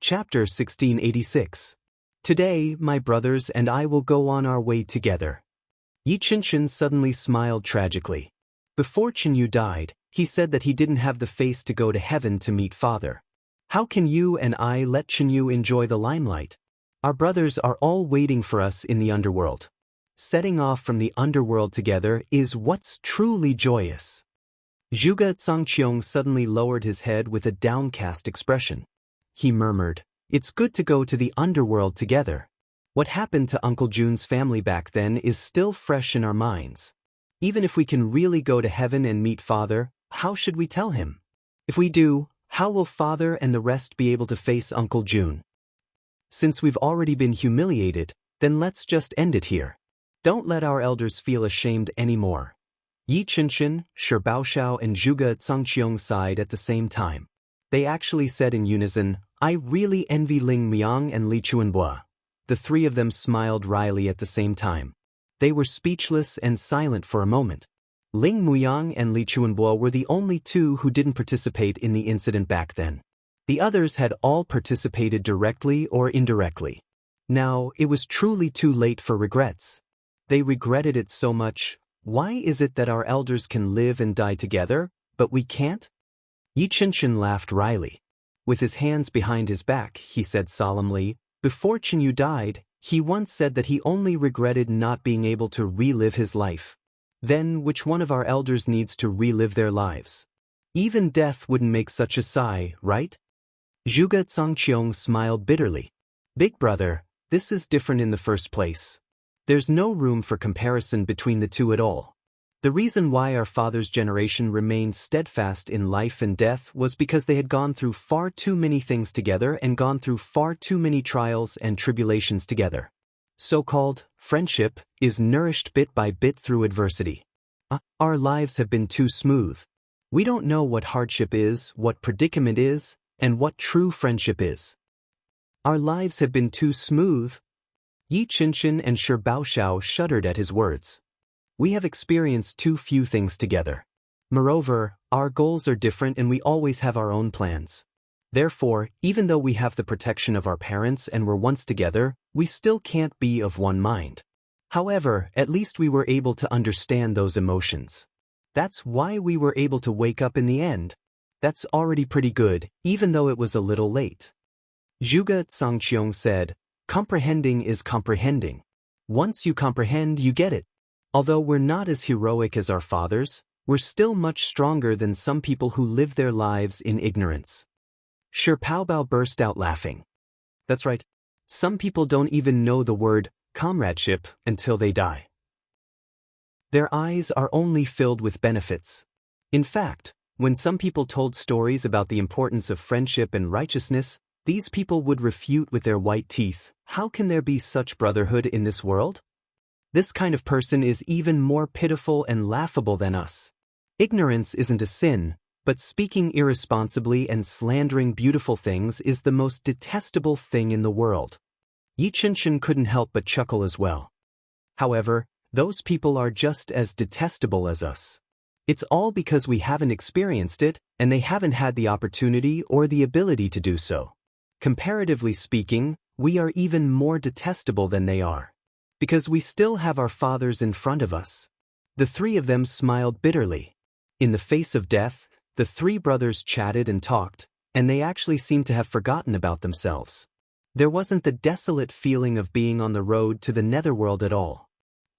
Chapter 1686. Today, my brothers and I will go on our way together. Yi Qinshan suddenly smiled tragically. Before Qianyu died, he said that he didn't have the face to go to heaven to meet Father. How can you and I let Qianyu enjoy the limelight? Our brothers are all waiting for us in the underworld. Setting off from the underworld together is what's truly joyous. Zhuge Zhangqiong suddenly lowered his head with a downcast expression. He murmured, "It's good to go to the underworld together." What happened to Uncle Jun's family back then is still fresh in our minds. Even if we can really go to heaven and meet Father, how should we tell him? If we do, how will Father and the rest be able to face Uncle Jun? Since we've already been humiliated, then let's just end it here. Don't let our elders feel ashamed anymore. Yi Qinshan, Shi Baoxiao and Zhuge Zhangqiong sighed at the same time. They actually said in unison, "I really envy Ling Miang and Li Chuanbua." The three of them smiled wryly at the same time. They were speechless and silent for a moment. Ling Muyang and Li Chuanbua were the only two who didn't participate in the incident back then. The others had all participated directly or indirectly. Now, it was truly too late for regrets. They regretted it so much. Why is it that our elders can live and die together, but we can't? Yi Qinshan laughed wryly. With his hands behind his back, he said solemnly, "Before Qianyu died, he once said that he only regretted not being able to relive his life. Then, which one of our elders needs to relive their lives? Even death wouldn't make such a sigh, right?" Zhuge Zhangqiong smiled bitterly. "Big brother, this is different in the first place. There's no room for comparison between the two at all. The reason why our father's generation remained steadfast in life and death was because they had gone through far too many things together and gone through far too many trials and tribulations together. So-called friendship is nourished bit by bit through adversity. Our lives have been too smooth. We don't know what hardship is, what predicament is, and what true friendship is. Our lives have been too smooth." Yi Qinshan and Shi Baoxiao shuddered at his words. "We have experienced too few things together. Moreover, our goals are different and we always have our own plans. Therefore, even though we have the protection of our parents and were once together, we still can't be of one mind. However, at least we were able to understand those emotions. That's why we were able to wake up in the end. That's already pretty good, even though it was a little late." Zhuge Zhangqiong said, "Comprehending is comprehending. Once you comprehend, you get it. Although we're not as heroic as our fathers, we're still much stronger than some people who live their lives in ignorance." Shi Baoxiao burst out laughing. "That's right. Some people don't even know the word comradeship until they die. Their eyes are only filled with benefits. In fact, when some people told stories about the importance of friendship and righteousness, these people would refute with their white teeth, 'How can there be such brotherhood in this world? This kind of person is even more pitiful and laughable than us. Ignorance isn't a sin, but speaking irresponsibly and slandering beautiful things is the most detestable thing in the world.'" Yi Qinshan couldn't help but chuckle as well. "However, those people are just as detestable as us. It's all because we haven't experienced it, and they haven't had the opportunity or the ability to do so. Comparatively speaking, we are even more detestable than they are. Because we still have our fathers in front of us." The three of them smiled bitterly. In the face of death, the three brothers chatted and talked, and they actually seemed to have forgotten about themselves. There wasn't the desolate feeling of being on the road to the netherworld at all.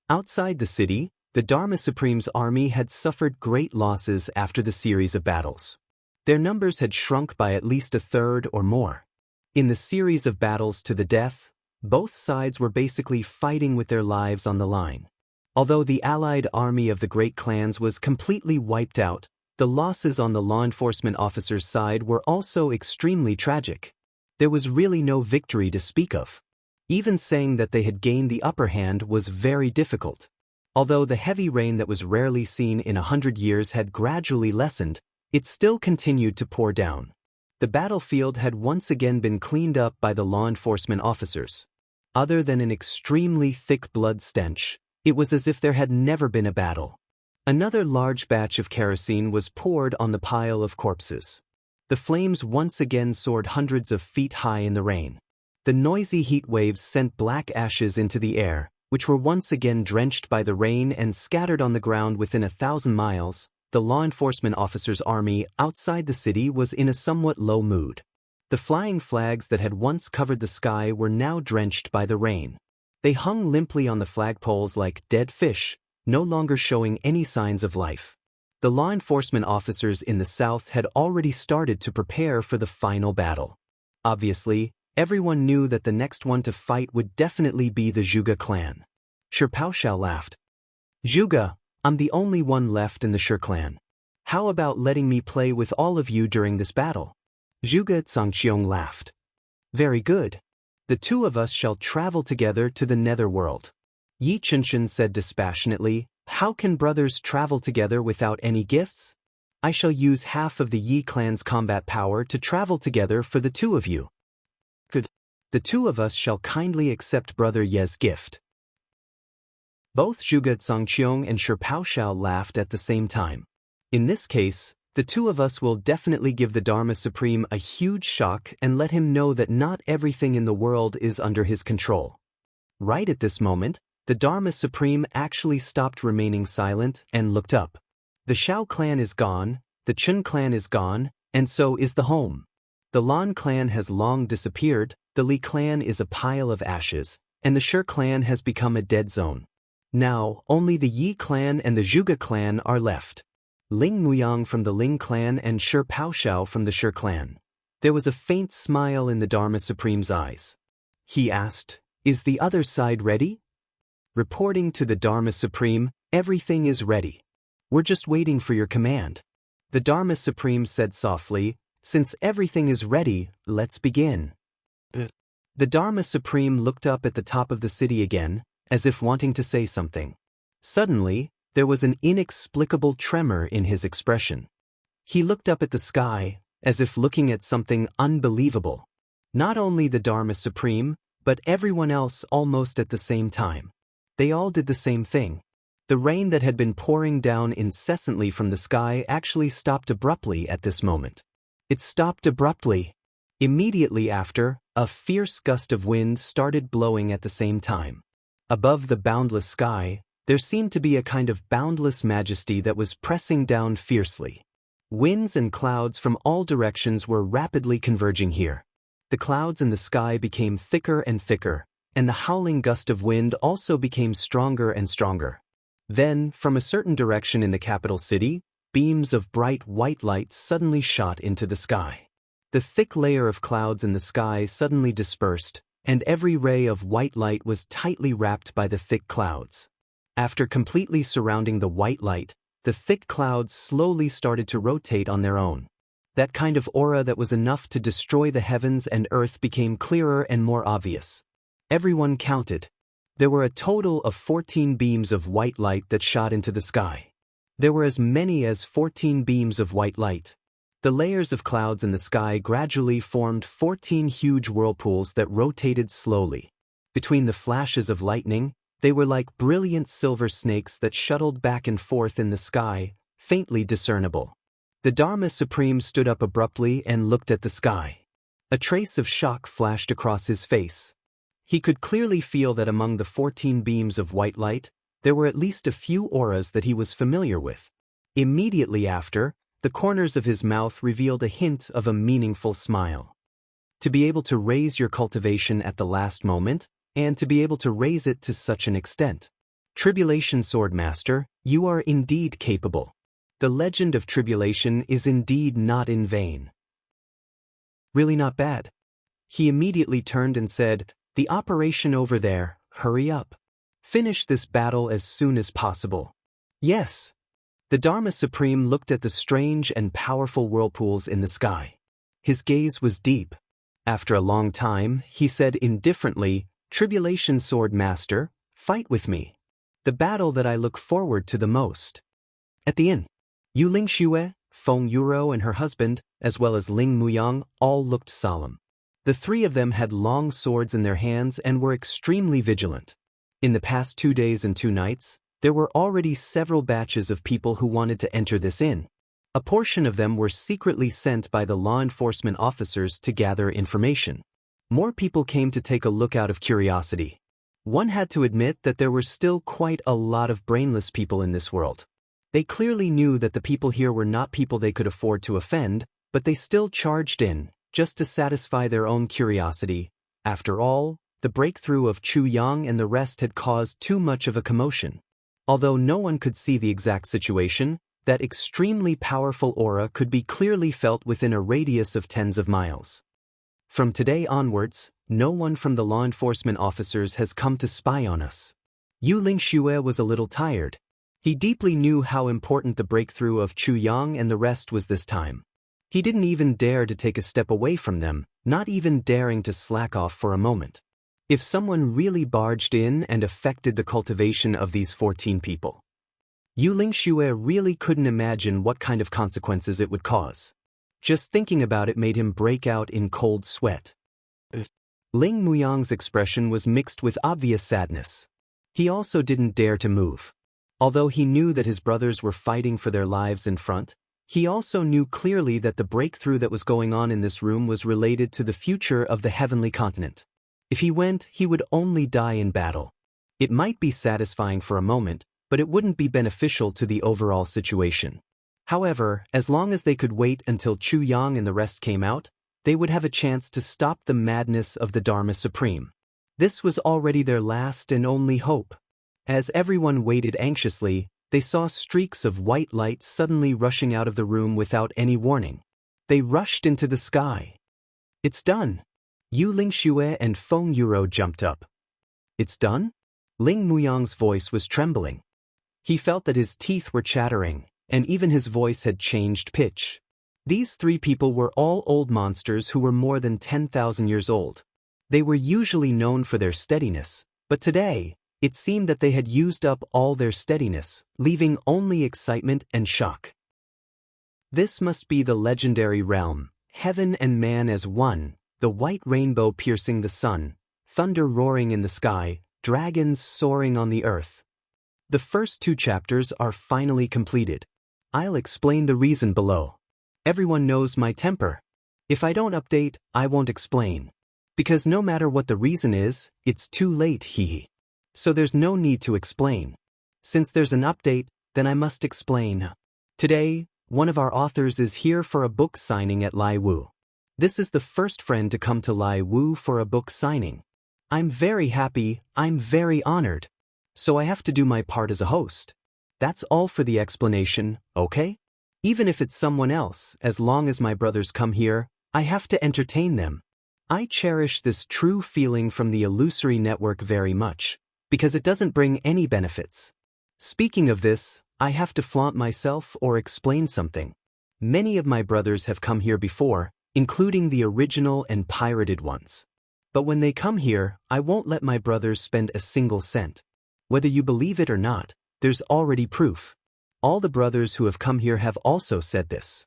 Outside the city, the Dharma Supreme's army had suffered great losses after the series of battles. Their numbers had shrunk by at least a third or more. In the series of battles to the death, both sides were basically fighting with their lives on the line. Although the allied army of the great clans was completely wiped out, the losses on the law enforcement officers' side were also extremely tragic. There was really no victory to speak of. Even saying that they had gained the upper hand was very difficult. Although the heavy rain that was rarely seen in 100 years had gradually lessened, it still continued to pour down. The battlefield had once again been cleaned up by the law enforcement officers. Other than an extremely thick blood stench, it was as if there had never been a battle. Another large batch of kerosene was poured on the pile of corpses. The flames once again soared hundreds of feet high in the rain. The noisy heat waves sent black ashes into the air, which were once again drenched by the rain and scattered on the ground within 1,000 miles. The law enforcement officers' army outside the city was in a somewhat low mood. The flying flags that had once covered the sky were now drenched by the rain. They hung limply on the flagpoles like dead fish, no longer showing any signs of life. The law enforcement officers in the south had already started to prepare for the final battle. Obviously, everyone knew that the next one to fight would definitely be the Zhuge clan. Shi Xiao laughed. "Zhuge, I'm the only one left in the Shi clan. How about letting me play with all of you during this battle?" Zhuge Zangqiong laughed. "Very good. The two of us shall travel together to the netherworld." Yi Qinshan said dispassionately, "How can brothers travel together without any gifts? I shall use half of the Yi clan's combat power to travel together for the two of you. Good. The two of us shall kindly accept Brother Ye's gift." Both Zhuge Zangqiong and Shi Xiao laughed at the same time. "In this case, the two of us will definitely give the Dharma Supreme a huge shock and let him know that not everything in the world is under his control." Right at this moment, the Dharma Supreme actually stopped remaining silent and looked up. "The Shao clan is gone, the Chen clan is gone, and so is the home. The Lan clan has long disappeared, the Li clan is a pile of ashes, and the Shi clan has become a dead zone. Now, only the Yi clan and the Zhuge clan are left. Ling Muyang from the Ling clan and Shi Xiao from the Shi clan." There was a faint smile in the Dharma Supreme's eyes. He asked, "Is the other side ready?" Reporting to the Dharma Supreme, "Everything is ready. We're just waiting for your command." The Dharma Supreme said softly, "Since everything is ready, let's begin." The Dharma Supreme looked up at the top of the city again, as if wanting to say something. Suddenly, there was an inexplicable tremor in his expression. He looked up at the sky, as if looking at something unbelievable. Not only the Dharma Supreme, but everyone else almost at the same time. They all did the same thing. The rain that had been pouring down incessantly from the sky actually stopped abruptly at this moment. It stopped abruptly. Immediately after, a fierce gust of wind started blowing at the same time. Above the boundless sky, there seemed to be a kind of boundless majesty that was pressing down fiercely. Winds and clouds from all directions were rapidly converging here. The clouds in the sky became thicker and thicker, and the howling gust of wind also became stronger and stronger. Then, from a certain direction in the capital city, beams of bright white light suddenly shot into the sky. The thick layer of clouds in the sky suddenly dispersed, and every ray of white light was tightly wrapped by the thick clouds. After completely surrounding the white light, the thick clouds slowly started to rotate on their own. That kind of aura that was enough to destroy the heavens and earth became clearer and more obvious. Everyone counted. There were a total of 14 beams of white light that shot into the sky. There were as many as 14 beams of white light. The layers of clouds in the sky gradually formed 14 huge whirlpools that rotated slowly. Between the flashes of lightning, they were like brilliant silver snakes that shuttled back and forth in the sky, faintly discernible. The Dharma Supreme stood up abruptly and looked at the sky. A trace of shock flashed across his face. He could clearly feel that among the 14 beams of white light, there were at least a few auras that he was familiar with. Immediately after, the corners of his mouth revealed a hint of a meaningful smile. To be able to raise your cultivation at the last moment, and to be able to raise it to such an extent. Tribulation Sword Master, you are indeed capable. The legend of Tribulation is indeed not in vain. Really not bad. He immediately turned and said, "The operation over there, hurry up. Finish this battle as soon as possible." "Yes." The Dharma Supreme looked at the strange and powerful whirlpools in the sky. His gaze was deep. After a long time, he said indifferently, "Tribulation Sword Master, fight with me. The battle that I look forward to the most." At the inn, Yu Lingxue, Feng Yuro and her husband, as well as Ling Muyang, all looked solemn. The three of them had long swords in their hands and were extremely vigilant. In the past 2 days and 2 nights, there were already several batches of people who wanted to enter this inn. A portion of them were secretly sent by the law enforcement officers to gather information. More people came to take a look out of curiosity. One had to admit that there were still quite a lot of brainless people in this world. They clearly knew that the people here were not people they could afford to offend, but they still charged in, just to satisfy their own curiosity. After all, the breakthrough of Chu Yang and the rest had caused too much of a commotion. Although no one could see the exact situation, that extremely powerful aura could be clearly felt within a radius of tens of miles. From today onwards, no one from the law enforcement officers has come to spy on us. Yu Lingxue was a little tired. He deeply knew how important the breakthrough of Chu Yang and the rest was this time. He didn't even dare to take a step away from them, not even daring to slack off for a moment. If someone really barged in and affected the cultivation of these 14 people, Yu Lingxue really couldn't imagine what kind of consequences it would cause. Just thinking about it made him break out in cold sweat. Ling Muyang's expression was mixed with obvious sadness. He also didn't dare to move. Although he knew that his brothers were fighting for their lives in front, he also knew clearly that the breakthrough that was going on in this room was related to the future of the heavenly continent. If he went, he would only die in battle. It might be satisfying for a moment, but it wouldn't be beneficial to the overall situation. However, as long as they could wait until Chu Yang and the rest came out, they would have a chance to stop the madness of the Dharma Supreme. This was already their last and only hope. As everyone waited anxiously, they saw streaks of white light suddenly rushing out of the room without any warning. They rushed into the sky. It's done! Yu Lingxue and Feng Yuro jumped up. It's done? Ling Muyang's voice was trembling. He felt that his teeth were chattering, and even his voice had changed pitch. These 3 people were all old monsters who were more than 10,000 years old. They were usually known for their steadiness, but today, it seemed that they had used up all their steadiness, leaving only excitement and shock. This must be the legendary realm, heaven and man as one, the white rainbow piercing the sun, thunder roaring in the sky, dragons soaring on the earth. The first 2 chapters are finally completed. I'll explain the reason below. Everyone knows my temper. If I don't update, I won't explain. Because no matter what the reason is, it's too late, hehe. So there's no need to explain. Since there's an update, then I must explain. Today, one of our authors is here for a book signing at Lai Wu. This is the first friend to come to Lai Wu for a book signing. I'm very happy, I'm very honored. So I have to do my part as a host. That's all for the explanation, okay? Even if it's someone else, as long as my brothers come here, I have to entertain them. I cherish this true feeling from the illusory network very much, because it doesn't bring any benefits. Speaking of this, I have to flaunt myself or explain something. Many of my brothers have come here before, including the original and pirated ones. But when they come here, I won't let my brothers spend a single cent. Whether you believe it or not, there's already proof. All the brothers who have come here have also said this.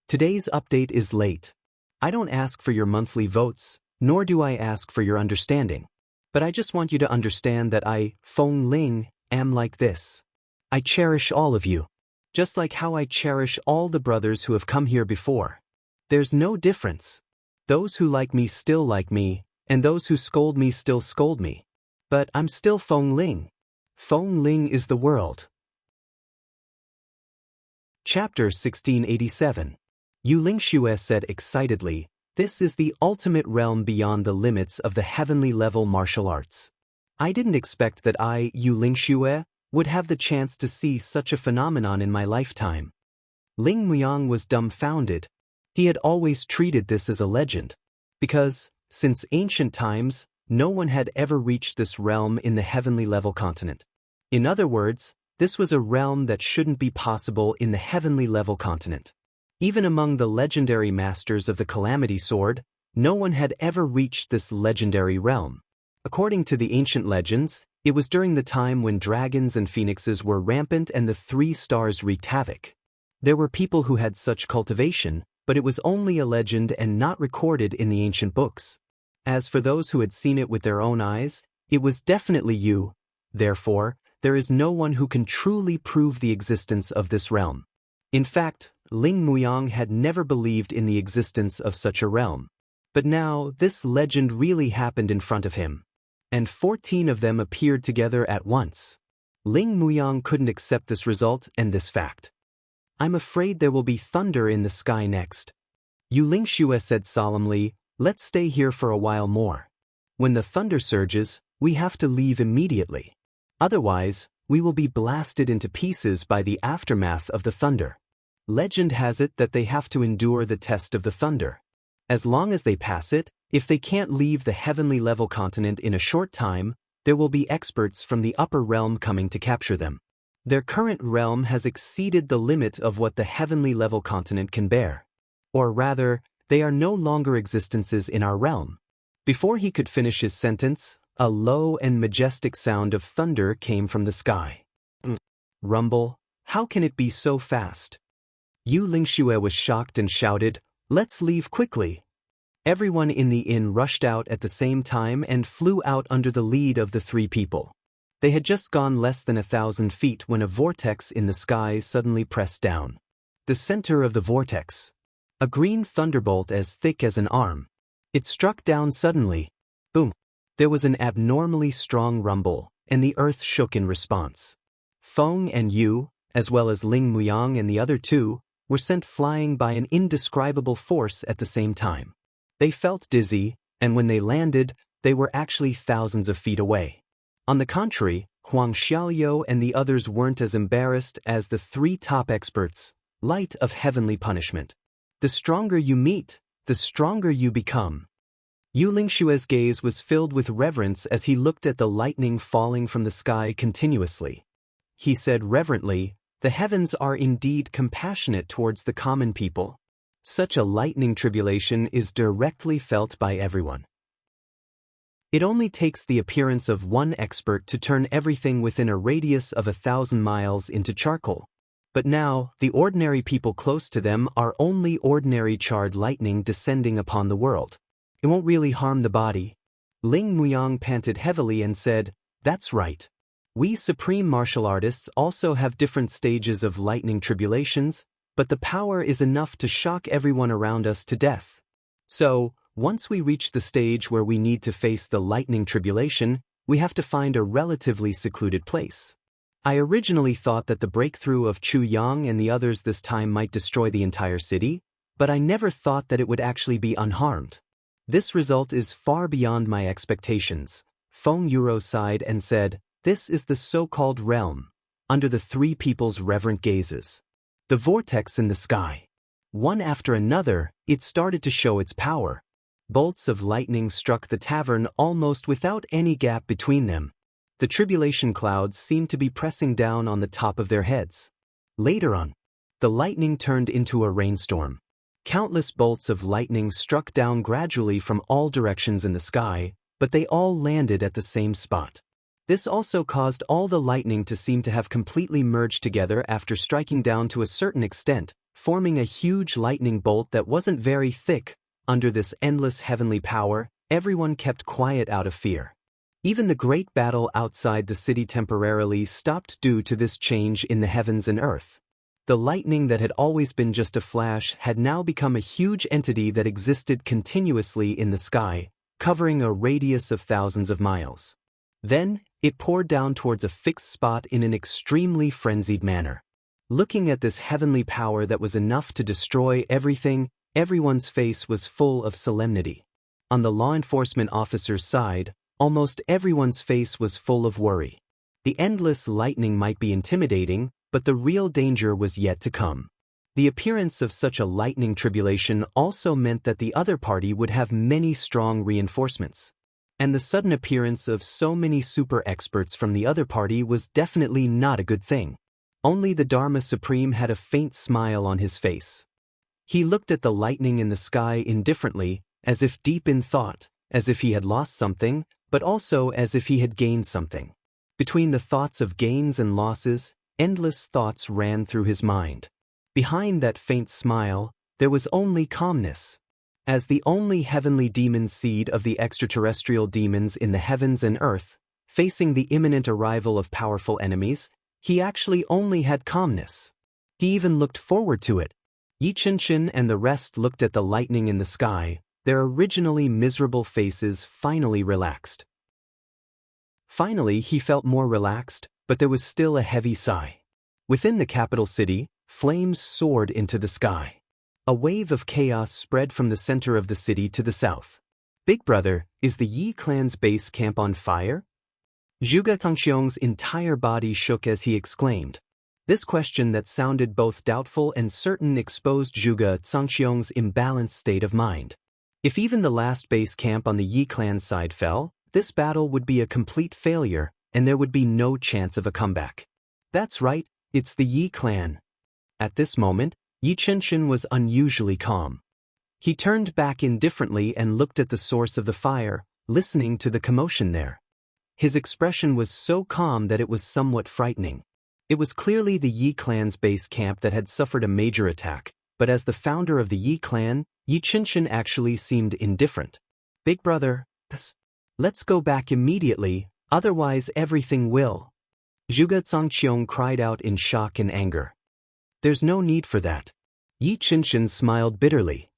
Today's update is late. I don't ask for your monthly votes, nor do I ask for your understanding. But I just want you to understand that I, Feng Ling, am like this. I cherish all of you. Just like how I cherish all the brothers who have come here before. There's no difference. Those who like me still like me, and those who scold me still scold me. But I'm still Feng Ling. Feng Ling is the world. Chapter 1687. Yu Lingxue said excitedly, "This is the ultimate realm beyond the limits of the heavenly level martial arts. I didn't expect that I, Yu Lingxue, would have the chance to see such a phenomenon in my lifetime." Ling Muyang was dumbfounded. He had always treated this as a legend. Because, since ancient times, no one had ever reached this realm in the heavenly level continent. In other words, this was a realm that shouldn't be possible in the heavenly level continent. Even among the legendary masters of the Calamity Sword, no one had ever reached this legendary realm. According to the ancient legends, it was during the time when dragons and phoenixes were rampant and the 3 stars wreaked havoc. There were people who had such cultivation, but it was only a legend and not recorded in the ancient books. As for those who had seen it with their own eyes, it was definitely you. Therefore, there is no one who can truly prove the existence of this realm. In fact, Ling Muyang had never believed in the existence of such a realm. But now, this legend really happened in front of him. And 14 of them appeared together at once. Ling Muyang couldn't accept this result and this fact. I'm afraid there will be thunder in the sky next. Yu Lingxue said solemnly, let's stay here for a while more. When the thunder surges, we have to leave immediately. Otherwise, we will be blasted into pieces by the aftermath of the thunder. Legend has it that they have to endure the test of the thunder. As long as they pass it, if they can't leave the heavenly level continent in a short time, there will be experts from the upper realm coming to capture them. Their current realm has exceeded the limit of what the heavenly level continent can bear. Or rather, they are no longer existences in our realm. Before he could finish his sentence, a low and majestic sound of thunder came from the sky. Rumble, how can it be so fast? Yu Lingxue was shocked and shouted, let's leave quickly. Everyone in the inn rushed out at the same time and flew out under the lead of the 3 people. They had just gone less than 1,000 feet when a vortex in the sky suddenly pressed down. The center of the vortex. A green thunderbolt as thick as an arm. It struck down suddenly. Boom. There was an abnormally strong rumble, and the earth shook in response. Feng and Yu, as well as Ling Muyang and the other 2, were sent flying by an indescribable force at the same time. They felt dizzy, and when they landed, they were actually thousands of feet away. On the contrary, Huang Xiaoyou and the others weren't as embarrassed as the 3 top experts, light of heavenly punishment. The stronger you meet, the stronger you become. Yu Lingxue's gaze was filled with reverence as he looked at the lightning falling from the sky continuously. He said reverently, the heavens are indeed compassionate towards the common people. Such a lightning tribulation is directly felt by everyone. It only takes the appearance of one expert to turn everything within a radius of 1,000 miles into charcoal. But now, the ordinary people close to them are only ordinary charred lightning descending upon the world. It won't really harm the body. Ling Muyang panted heavily and said, that's right. We supreme martial artists also have different stages of lightning tribulations, but the power is enough to shock everyone around us to death. So, once we reach the stage where we need to face the lightning tribulation, we have to find a relatively secluded place. I originally thought that the breakthrough of Chu Yang and the others this time might destroy the entire city, but I never thought that it would actually be unharmed. This result is far beyond my expectations. Feng Yuro sighed and said, this is the so-called realm, under the 3 people's reverent gazes. The vortex in the sky. One after another, it started to show its power. Bolts of lightning struck the tavern almost without any gap between them. The tribulation clouds seemed to be pressing down on the top of their heads. Later on, the lightning turned into a rainstorm. Countless bolts of lightning struck down gradually from all directions in the sky, but they all landed at the same spot. This also caused all the lightning to seem to have completely merged together after striking down to a certain extent, forming a huge lightning bolt that wasn't very thick. Under this endless heavenly power, everyone kept quiet out of fear. Even the great battle outside the city temporarily stopped due to this change in the heavens and earth. The lightning that had always been just a flash had now become a huge entity that existed continuously in the sky, covering a radius of thousands of miles. Then, it poured down towards a fixed spot in an extremely frenzied manner. Looking at this heavenly power that was enough to destroy everything, everyone's face was full of solemnity. On the law enforcement officer's side, almost everyone's face was full of worry. The endless lightning might be intimidating, but the real danger was yet to come. The appearance of such a lightning tribulation also meant that the other party would have many strong reinforcements. And the sudden appearance of so many super experts from the other party was definitely not a good thing. Only the Dharma Supreme had a faint smile on his face. He looked at the lightning in the sky indifferently, as if deep in thought, as if he had lost something, but also as if he had gained something. Between the thoughts of gains and losses, endless thoughts ran through his mind. Behind that faint smile, there was only calmness. As the only heavenly demon seed of the extraterrestrial demons in the heavens and earth, facing the imminent arrival of powerful enemies, he actually only had calmness. He even looked forward to it. Yi Qinshan and the rest looked at the lightning in the sky, their originally miserable faces finally relaxed. Finally, he felt more relaxed, but there was still a heavy sigh. Within the capital city, flames soared into the sky. A wave of chaos spread from the center of the city to the south. Big brother, is the Yi clan's base camp on fire? Zhuge Tangxiong's entire body shook as he exclaimed. This question that sounded both doubtful and certain exposed Zhuge Tangxiong's imbalanced state of mind. If even the last base camp on the Yi clan side fell, this battle would be a complete failure, and there would be no chance of a comeback. That's right, it's the Yi clan. At this moment, Yi Qinshan was unusually calm. He turned back indifferently and looked at the source of the fire, listening to the commotion there. His expression was so calm that it was somewhat frightening. It was clearly the Yi clan's base camp that had suffered a major attack, but as the founder of the Yi clan, Yi Qinshan actually seemed indifferent. Big brother, let's go back immediately, otherwise everything will. Zhuge Tangxiong cried out in shock and anger. There's no need for that. Yi Qinshan smiled bitterly.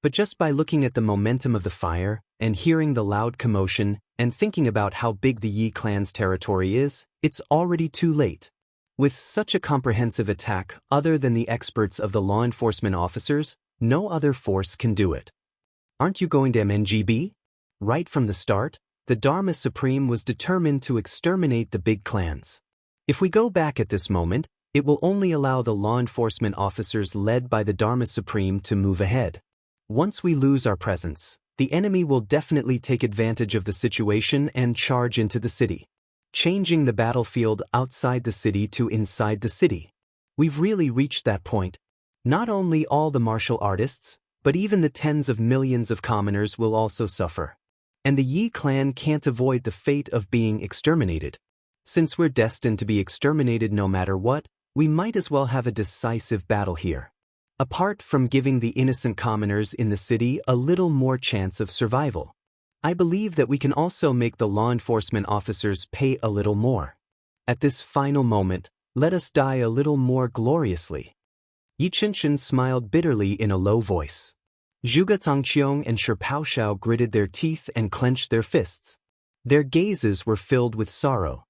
But just by looking at the momentum of the fire, and hearing the loud commotion, and thinking about how big the Yi clan's territory is, it's already too late. With such a comprehensive attack, other than the experts of the law enforcement officers, no other force can do it. Aren't you going to MNGB? Right from the start, the Dharma Supreme was determined to exterminate the big clans. If we go back at this moment, it will only allow the law enforcement officers led by the Dharma Supreme to move ahead. Once we lose our presence, the enemy will definitely take advantage of the situation and charge into the city, changing the battlefield outside the city to inside the city. We've really reached that point. Not only all the martial artists, but even the tens of millions of commoners will also suffer. And the Yi clan can't avoid the fate of being exterminated. Since we're destined to be exterminated no matter what, we might as well have a decisive battle here. Apart from giving the innocent commoners in the city a little more chance of survival, I believe that we can also make the law enforcement officers pay a little more. At this final moment, let us die a little more gloriously. Yi Qinshan smiled bitterly in a low voice. Zhuge Tangxiong and Shao gritted their teeth and clenched their fists. Their gazes were filled with sorrow.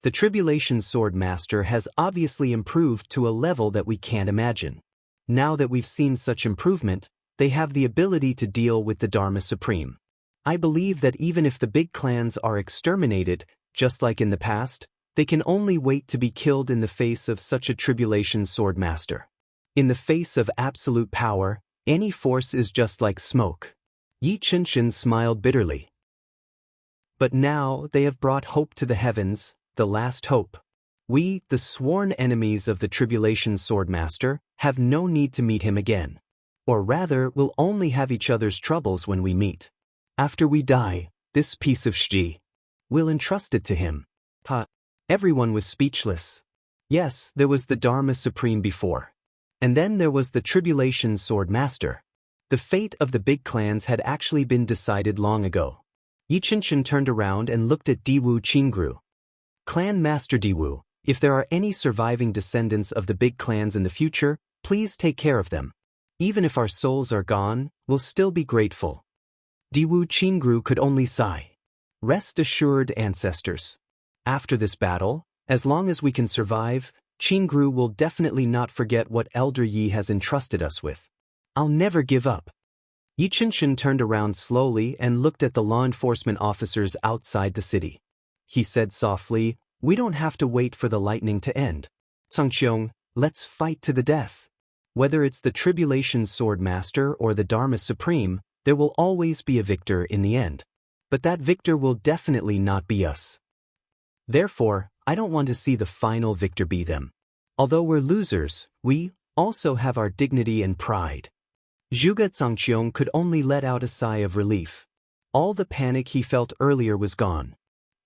The Tribulation Sword Master has obviously improved to a level that we can't imagine. Now that we've seen such improvement, they have the ability to deal with the Dharma Supreme. I believe that even if the big clans are exterminated, just like in the past, they can only wait to be killed in the face of such a Tribulation Sword Master. In the face of absolute power, any force is just like smoke. Yi Qinshan smiled bitterly. But now they have brought hope to the heavens, the last hope. We, the sworn enemies of the Tribulation Sword Master, have no need to meet him again. Or rather, we'll only have each other's troubles when we meet. After we die, this piece of shji, we'll entrust it to him. Everyone was speechless. Yes, there was the Dharma Supreme before. And then there was the Tribulation Sword Master. The fate of the big clans had actually been decided long ago. Yi Qinshan turned around and looked at Diwu Qingru. Clan Master Diwu, if there are any surviving descendants of the big clans in the future, please take care of them. Even if our souls are gone, we'll still be grateful. Diwu Qingru could only sigh. Rest assured, ancestors. After this battle, as long as we can survive, Qingru will definitely not forget what Elder Yi has entrusted us with. I'll never give up. Yi Qinshan turned around slowly and looked at the law enforcement officers outside the city. He said softly, "We don't have to wait for the lightning to end. Tangxiong, let's fight to the death. Whether it's the Tribulation Sword Master or the Dharma Supreme, there will always be a victor in the end. But that victor will definitely not be us. Therefore, I don't want to see the final victor be them. Although we're losers, we also have our dignity and pride." Zhuge Tangxiong could only let out a sigh of relief. All the panic he felt earlier was gone.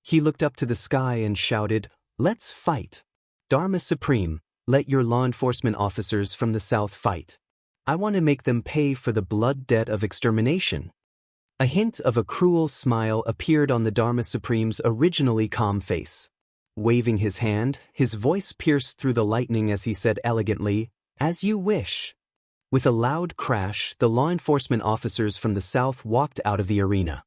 He looked up to the sky and shouted, "Let's fight. Dharma Supreme, let your law enforcement officers from the south fight. I want to make them pay for the blood debt of extermination." A hint of a cruel smile appeared on the Dharma Supreme's originally calm face. waving his hand, his voice pierced through the lightning as he said elegantly, "As you wish." With a loud crash, the law enforcement officers from the south walked out of the arena.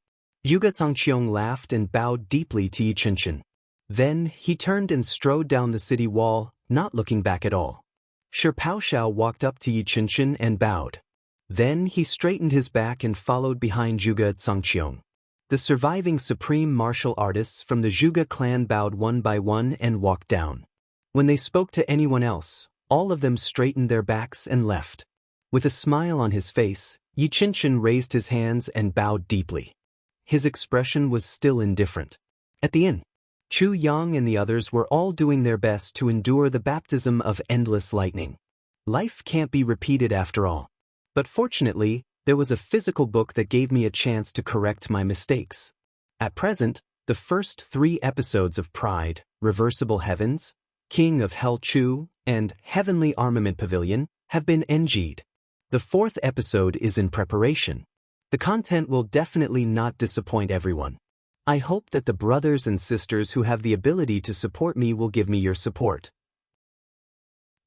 Zhuge Zangqiong laughed and bowed deeply to Yi Qinshan. Then, he turned and strode down the city wall, not looking back at all. Shi Paoxiao walked up to Yi Qinshan and bowed. Then, he straightened his back and followed behind Zhuge Zangqiong. The surviving supreme martial artists from the Zhuge clan bowed one by one and walked down. When they spoke to anyone else, all of them straightened their backs and left. With a smile on his face, Yi Qinshan raised his hands and bowed deeply. His expression was still indifferent. At the inn, Chu Yang and the others were all doing their best to endure the baptism of endless lightning. Life can't be repeated after all. But fortunately, there was a physical book that gave me a chance to correct my mistakes. At present, the first 3 episodes of Pride, Reversible Heavens, King of Hell Chu, and Heavenly Armament Pavilion have been NG'd. The 4th episode is in preparation. The content will definitely not disappoint everyone. I hope that the brothers and sisters who have the ability to support me will give me your support.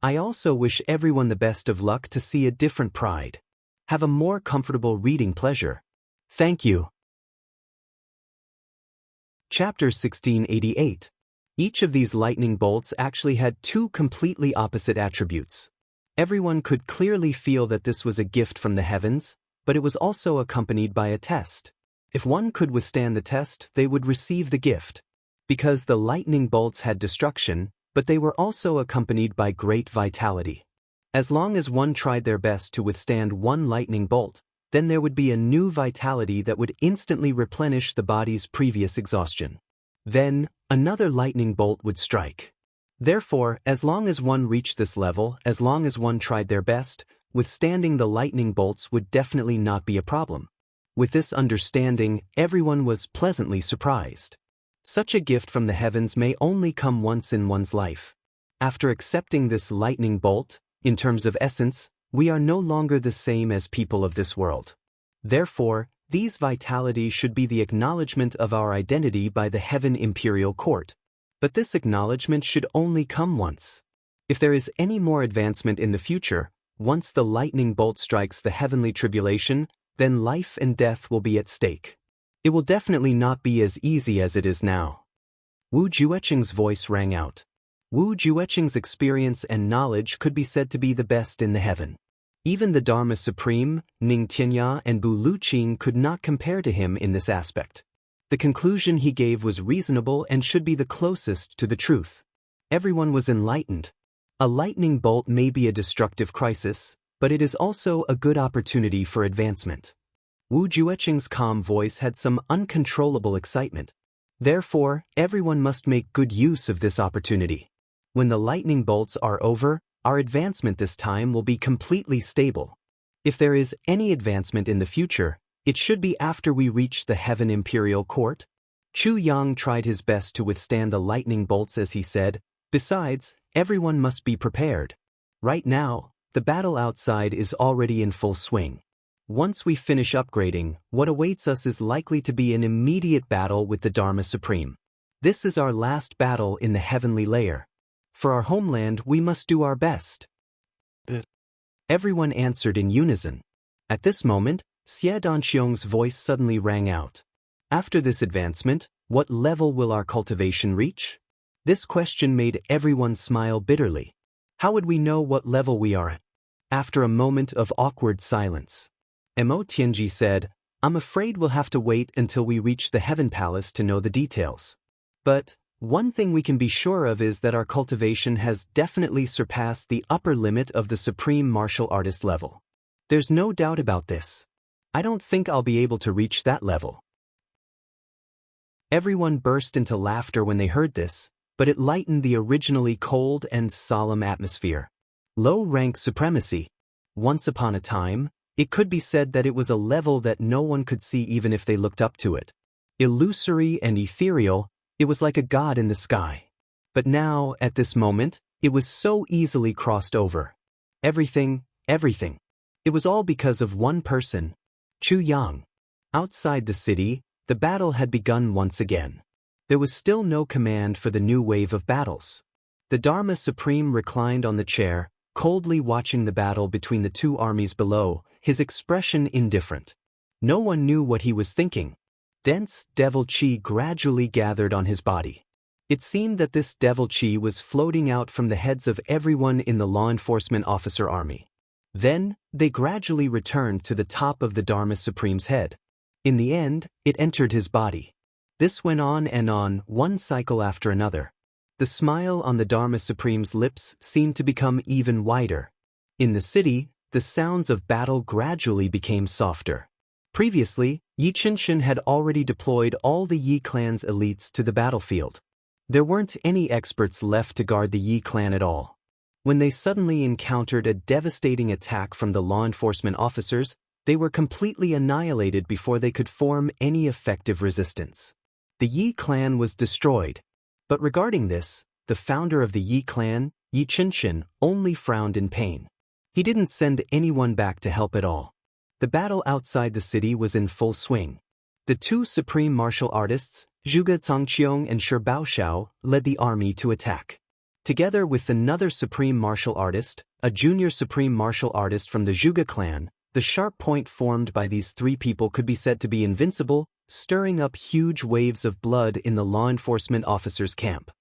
I also wish everyone the best of luck to see a different Pride. Have a more comfortable reading pleasure. Thank you. Chapter 1688. Each of these lightning bolts actually had 2 completely opposite attributes. Everyone could clearly feel that this was a gift from the heavens, but it was also accompanied by a test. If one could withstand the test, they would receive the gift. Because the lightning bolts had destruction, but they were also accompanied by great vitality. As long as one tried their best to withstand one lightning bolt, then there would be a new vitality that would instantly replenish the body's previous exhaustion. Then, another lightning bolt would strike. Therefore, as long as one reached this level, as long as one tried their best, withstanding the lightning bolts would definitely not be a problem. With this understanding, everyone was pleasantly surprised. Such a gift from the heavens may only come once in one's life. After accepting this lightning bolt, in terms of essence, we are no longer the same as people of this world. Therefore, these vitalities should be the acknowledgement of our identity by the Heaven Imperial Court. But this acknowledgement should only come once. If there is any more advancement in the future, once the lightning bolt strikes the heavenly tribulation, then life and death will be at stake. It will definitely not be as easy as it is now. Wu Jueqing's voice rang out. Wu Jueqing's experience and knowledge could be said to be the best in the heaven. Even the Dharma Supreme, Ning Tianya and Bu Luqing could not compare to him in this aspect. The conclusion he gave was reasonable and should be the closest to the truth. Everyone was enlightened. A lightning bolt may be a destructive crisis, but it is also a good opportunity for advancement. Wu Jueqing's calm voice had some uncontrollable excitement. Therefore, everyone must make good use of this opportunity. When the lightning bolts are over, our advancement this time will be completely stable. If there is any advancement in the future, it should be after we reach the Heaven Imperial Court. Chu Yang tried his best to withstand the lightning bolts as he said, "Besides, everyone must be prepared. Right now, the battle outside is already in full swing. Once we finish upgrading, what awaits us is likely to be an immediate battle with the Dharma Supreme. This is our last battle in the heavenly layer. For our homeland, we must do our best." Everyone answered in unison. At this moment, Xie Danqiong's voice suddenly rang out. After this advancement, what level will our cultivation reach? This question made everyone smile bitterly. How would we know what level we are at? After a moment of awkward silence, Mo Tianji said, "I'm afraid we'll have to wait until we reach the Heaven Palace to know the details. But one thing we can be sure of is that our cultivation has definitely surpassed the upper limit of the Supreme Martial Artist level. There's no doubt about this. I don't think I'll be able to reach that level." Everyone burst into laughter when they heard this, but it lightened the originally cold and solemn atmosphere. Low-rank supremacy. Once upon a time, it could be said that it was a level that no one could see even if they looked up to it. Illusory and ethereal, it was like a god in the sky. But now, at this moment, it was so easily crossed over. Everything. It was all because of one person, Chu Yang. Outside the city, the battle had begun once again. There was still no command for the new wave of battles. The Dharma Supreme reclined on the chair, coldly watching the battle between the two armies below, his expression indifferent. No one knew what he was thinking. Dense devil chi gradually gathered on his body. It seemed that this devil chi was floating out from the heads of everyone in the law enforcement officer army. Then, they gradually returned to the top of the Dharma Supreme's head. In the end, it entered his body. This went on and on, one cycle after another. The smile on the Dharma Supreme's lips seemed to become even wider. In the city, the sounds of battle gradually became softer. Previously, Yi Qinshan had already deployed all the Yi clan's elites to the battlefield. There weren't any experts left to guard the Yi clan at all. When they suddenly encountered a devastating attack from the law enforcement officers, they were completely annihilated before they could form any effective resistance. The Yi clan was destroyed. But regarding this, the founder of the Yi clan, Yi Qinshan, only frowned in pain. He didn't send anyone back to help at all. The battle outside the city was in full swing. The two supreme martial artists, Zhuge Tongqiong and Shi Baoxiao, led the army to attack. Together with another supreme martial artist, a junior supreme martial artist from the Zhuge clan, the sharp point formed by these three people could be said to be invincible, stirring up huge waves of blood in the law enforcement officers' camp.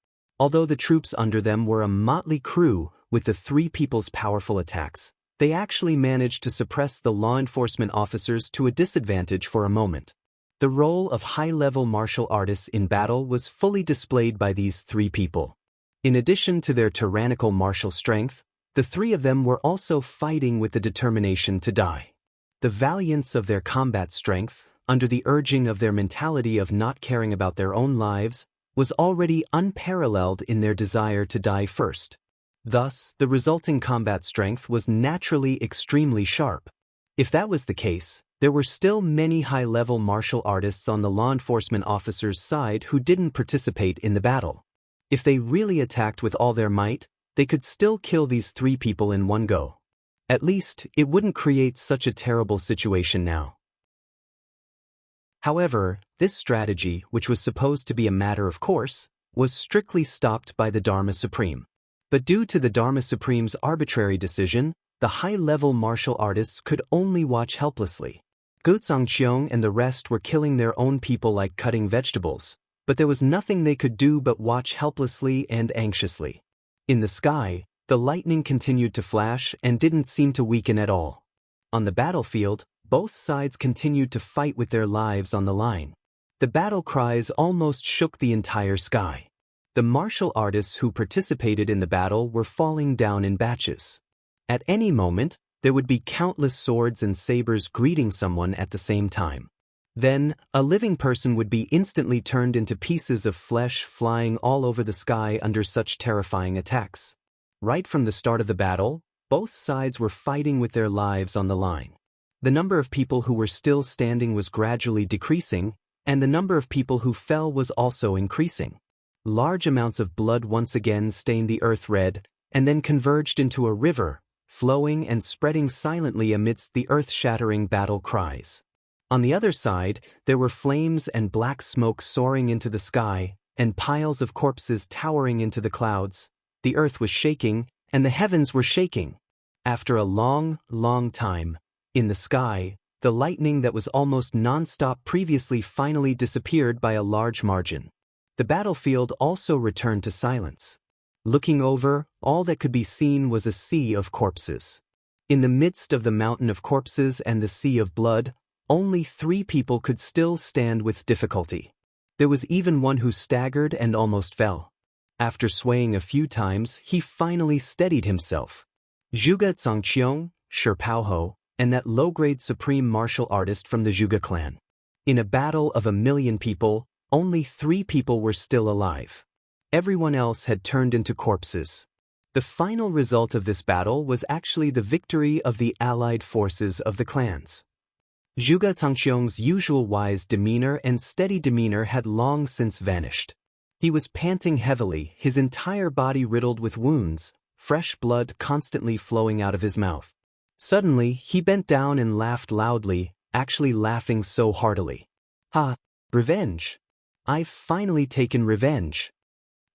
Although the troops under them were a motley crew with the three people's powerful attacks, they actually managed to suppress the law enforcement officers to a disadvantage for a moment. The role of high-level martial artists in battle was fully displayed by these three people. In addition to their tyrannical martial strength, the three of them were also fighting with the determination to die. The valiance of their combat strength, under the urging of their mentality of not caring about their own lives, was already unparalleled in their desire to die first. Thus, the resulting combat strength was naturally extremely sharp. If that was the case, there were still many high-level martial artists on the law enforcement officers' side who didn't participate in the battle. If they really attacked with all their might, they could still kill these three people in one go. At least, it wouldn't create such a terrible situation now. However, this strategy, which was supposed to be a matter of course, was strictly stopped by the Dharma Supreme. But due to the Dharma Supreme's arbitrary decision, the high-level martial artists could only watch helplessly. Gu Zongqiong and the rest were killing their own people like cutting vegetables, but there was nothing they could do but watch helplessly and anxiously. In the sky, the lightning continued to flash and didn't seem to weaken at all. On the battlefield, both sides continued to fight with their lives on the line. The battle cries almost shook the entire sky. The martial artists who participated in the battle were falling down in batches. At any moment, there would be countless swords and sabers greeting someone at the same time. Then, a living person would be instantly turned into pieces of flesh flying all over the sky under such terrifying attacks. Right from the start of the battle, both sides were fighting with their lives on the line. The number of people who were still standing was gradually decreasing, and the number of people who fell was also increasing. Large amounts of blood once again stained the earth red, and then converged into a river, flowing and spreading silently amidst the earth-shattering battle cries. On the other side, there were flames and black smoke soaring into the sky, and piles of corpses towering into the clouds. The earth was shaking, and the heavens were shaking. After a long, long time, in the sky, the lightning that was almost non-stop previously finally disappeared by a large margin. The battlefield also returned to silence. Looking over, all that could be seen was a sea of corpses. In the midst of the mountain of corpses and the sea of blood, only 3 people could still stand with difficulty. There was even one who staggered and almost fell. After swaying a few times, he finally steadied himself. Zhuge Zongqiong, Shi Baoxiao, and that low-grade supreme martial artist from the Zhuge clan. In a battle of 1,000,000 people, only 3 people were still alive. Everyone else had turned into corpses. The final result of this battle was actually the victory of the allied forces of the clans. Zhuge Tongqiong's usual wise demeanor and steady demeanor had long since vanished. He was panting heavily, his entire body riddled with wounds, fresh blood constantly flowing out of his mouth. Suddenly, he bent down and laughed loudly, actually laughing so heartily. Ha! Revenge! I've finally taken revenge.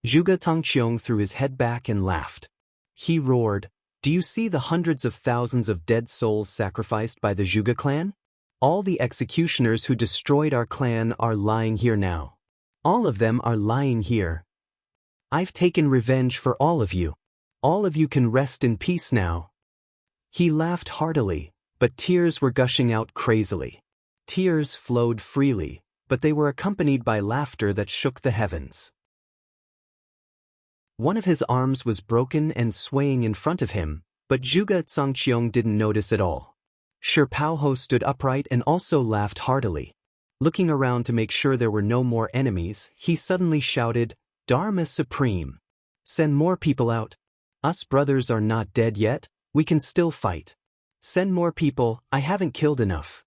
Zhuge Tongqiong threw his head back and laughed. He roared, "Do you see the hundreds of thousands of dead souls sacrificed by the Zhuge clan? All the executioners who destroyed our clan are lying here now. All of them are lying here. I've taken revenge for all of you. All of you can rest in peace now." He laughed heartily, but tears were gushing out crazily. Tears flowed freely, but they were accompanied by laughter that shook the heavens. One of his arms was broken and swaying in front of him, but Zhuge Tongqiong didn't notice at all. Shi Paoho stood upright and also laughed heartily. Looking around to make sure there were no more enemies, he suddenly shouted, "Dharma Supreme! Send more people out. Us brothers are not dead yet, we can still fight. Send more people, I haven't killed enough."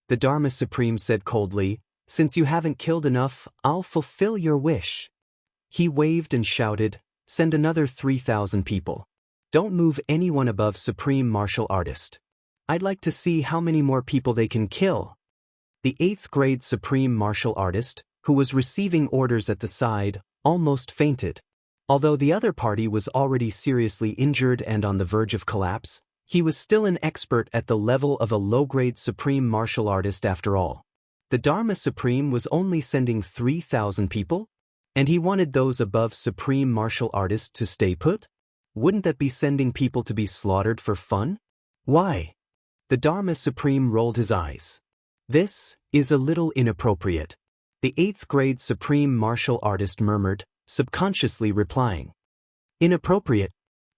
The Dharma Supreme said coldly, "Since you haven't killed enough, I'll fulfill your wish." He waved and shouted, "Send another 3,000 people. Don't move anyone above Supreme Martial Artist. I'd like to see how many more people they can kill." The 8th grade Supreme Martial Artist, who was receiving orders at the side, almost fainted. Although the other party was already seriously injured and on the verge of collapse, he was still an expert at the level of a low-grade Supreme Martial Artist after all. The Dharma Supreme was only sending 3,000 people? And he wanted those above Supreme Martial Artist to stay put? Wouldn't that be sending people to be slaughtered for fun? Why? The Dharma Supreme rolled his eyes. This is a little inappropriate. The 8th grade Supreme Martial Artist murmured, subconsciously replying. Inappropriate?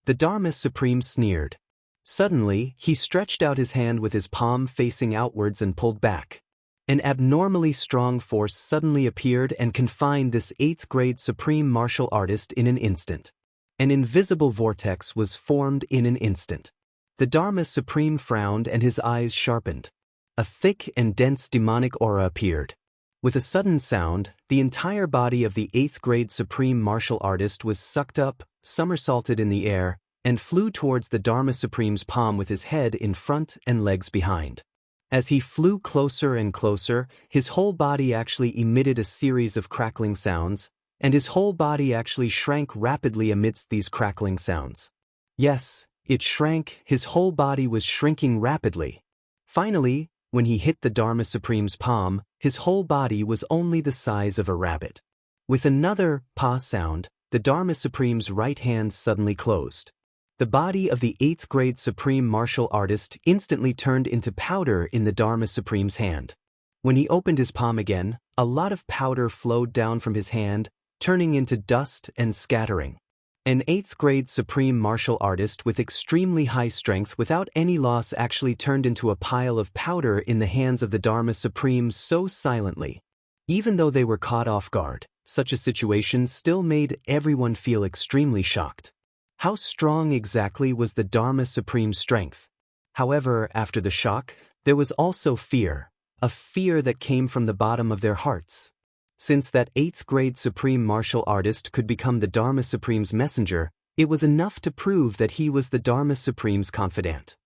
The Dharma Supreme sneered. Suddenly, he stretched out his hand with his palm facing outwards and pulled back. An abnormally strong force suddenly appeared and confined this 8th grade Supreme Martial Artist in an instant. An invisible vortex was formed in an instant. The Dharma Supreme frowned and his eyes sharpened. A thick and dense demonic aura appeared. With a sudden sound, the entire body of the 8th grade Supreme Martial Artist was sucked up, somersaulted in the air, and flew towards the Dharma Supreme's palm with his head in front and legs behind. As he flew closer and closer, his whole body actually emitted a series of crackling sounds, and his whole body actually shrank rapidly amidst these crackling sounds. Yes, it shrank, his whole body was shrinking rapidly. Finally, when he hit the Dharma Supreme's palm, his whole body was only the size of a rabbit. With another "pa" sound, the Dharma Supreme's right hand suddenly closed. The body of the 8th grade Supreme Martial Artist instantly turned into powder in the Dharma Supreme's hand. When he opened his palm again, a lot of powder flowed down from his hand, turning into dust and scattering. An 8th grade Supreme Martial Artist with extremely high strength without any loss actually turned into a pile of powder in the hands of the Dharma Supreme so silently. Even though they were caught off guard, such a situation still made everyone feel extremely shocked. How strong exactly was the Dharma Supreme's strength? However, after the shock, there was also fear, a fear that came from the bottom of their hearts. Since that 8th grade Supreme Martial Artist could become the Dharma Supreme's messenger, it was enough to prove that he was the Dharma Supreme's confidant.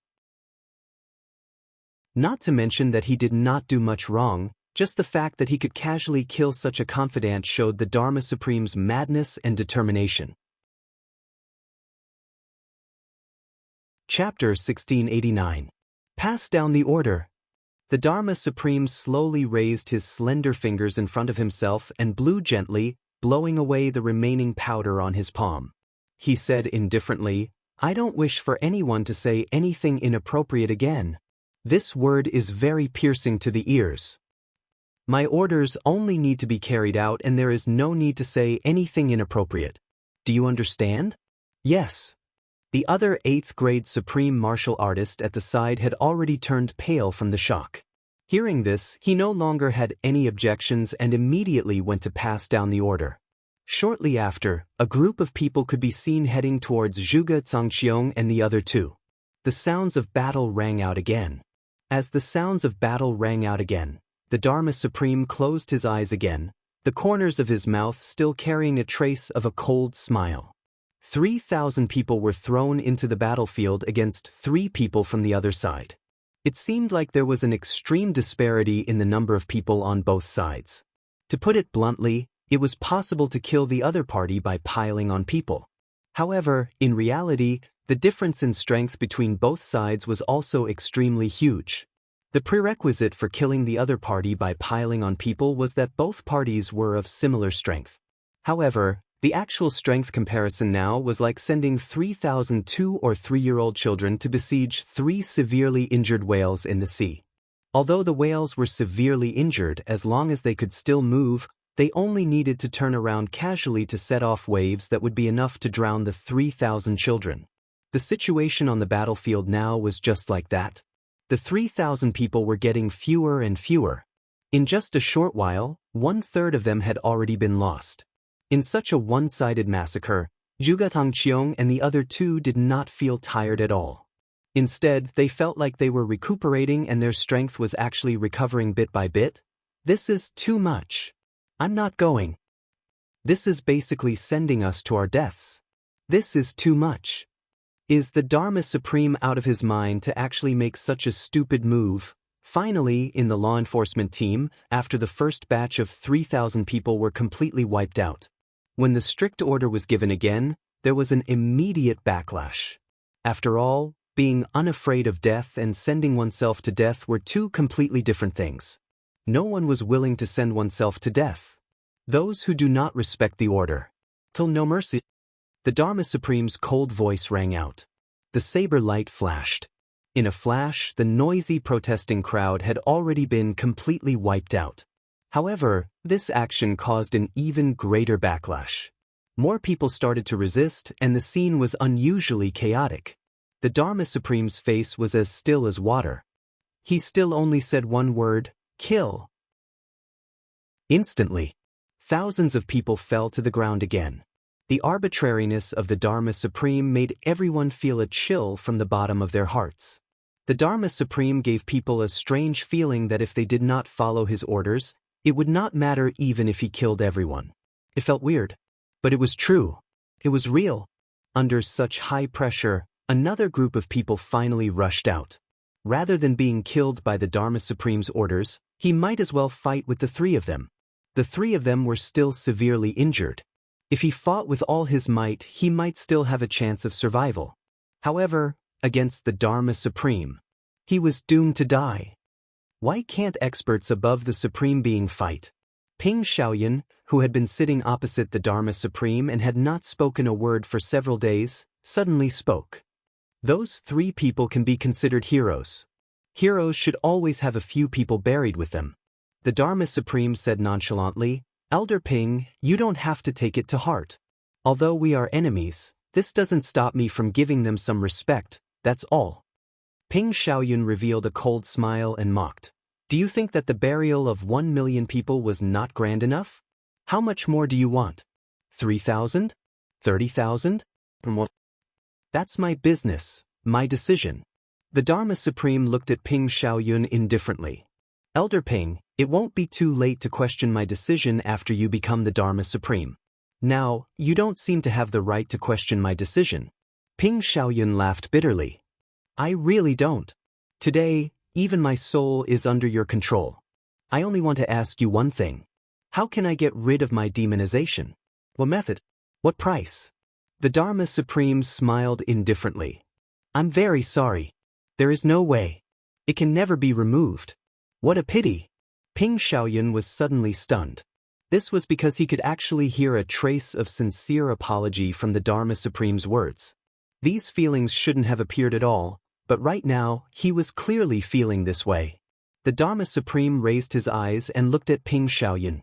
Not to mention that he did not do much wrong, just the fact that he could casually kill such a confidant showed the Dharma Supreme's madness and determination. Chapter 1689. Pass down the order. The Dharma Supreme slowly raised his slender fingers in front of himself and blew gently, blowing away the remaining powder on his palm. He said indifferently, "I don't wish for anyone to say anything inappropriate again. This word is very piercing to the ears. My orders only need to be carried out and there is no need to say anything inappropriate. Do you understand?" "Yes." The other 8th grade Supreme Martial Artist at the side had already turned pale from the shock. Hearing this, he no longer had any objections and immediately went to pass down the order. Shortly after, a group of people could be seen heading towards Zhuge Tongqiong and the other two. The sounds of battle rang out again. As the sounds of battle rang out again, the Dharma Supreme closed his eyes again, the corners of his mouth still carrying a trace of a cold smile. 3,000 people were thrown into the battlefield against 3 people from the other side. It seemed like there was an extreme disparity in the number of people on both sides. To put it bluntly, it was possible to kill the other party by piling on people. However, in reality, the difference in strength between both sides was also extremely huge. The prerequisite for killing the other party by piling on people was that both parties were of similar strength. However, the actual strength comparison now was like sending 3,000 2- or 3-year-old children to besiege 3 severely injured whales in the sea. Although the whales were severely injured, as long as they could still move, they only needed to turn around casually to set off waves that would be enough to drown the 3,000 children. The situation on the battlefield now was just like that. The 3,000 people were getting fewer and fewer. In just a short while, 1/3 of them had already been lost. In such a one-sided massacre, Zhuge Tangqiong and the other 2 did not feel tired at all. Instead, they felt like they were recuperating and their strength was actually recovering bit by bit. This is too much. I'm not going. This is basically sending us to our deaths. This is too much. Is the Dharma Supreme out of his mind to actually make such a stupid move? Finally, in the law enforcement team, after the first batch of 3,000 people were completely wiped out. When the strict order was given again, there was an immediate backlash. After all, being unafraid of death and sending oneself to death were 2 completely different things. No one was willing to send oneself to death. Those who do not respect the order. Till no mercy. The Dharma Supreme's cold voice rang out. The saber light flashed. In a flash, the noisy protesting crowd had already been completely wiped out. However, this action caused an even greater backlash. More people started to resist, and the scene was unusually chaotic. The Dharma Supreme's face was as still as water. He still only said one word, "Kill." Instantly, thousands of people fell to the ground again. The arbitrariness of the Dharma Supreme made everyone feel a chill from the bottom of their hearts. The Dharma Supreme gave people a strange feeling that if they did not follow his orders, it would not matter even if he killed everyone. It felt weird, but it was true. It was real. Under such high pressure, another group of people finally rushed out. Rather than being killed by the Dharma Supreme's orders, he might as well fight with the 3 of them. The 3 of them were still severely injured. If he fought with all his might, he might still have a chance of survival. However, against the Dharma Supreme, he was doomed to die. Why can't experts above the Supreme Being fight? Ping Shaoyun, who had been sitting opposite the Dharma Supreme and had not spoken a word for several days, suddenly spoke. Those 3 people can be considered heroes. Heroes should always have a few people buried with them. The Dharma Supreme said nonchalantly, "Elder Ping, you don't have to take it to heart. Although we are enemies, this doesn't stop me from giving them some respect, that's all." Ping Shaoyun revealed a cold smile and mocked. "Do you think that the burial of 1 million people was not grand enough? How much more do you want? 3,000? 30,000? That's my business, my decision." The Dharma Supreme looked at Ping Shaoyun indifferently. "Elder Ping, it won't be too late to question my decision after you become the Dharma Supreme. Now, you don't seem to have the right to question my decision." Ping Shaoyun laughed bitterly. "I really don't. Today, even my soul is under your control. I only want to ask you one thing. How can I get rid of my demonization? What method? What price?" The Dharma Supreme smiled indifferently. "I'm very sorry. There is no way. It can never be removed." "What a pity." Ping Shaoyun was suddenly stunned. This was because he could actually hear a trace of sincere apology from the Dharma Supreme's words. These feelings shouldn't have appeared at all, but right now, he was clearly feeling this way. The Dharma Supreme raised his eyes and looked at Ping Shaoyun.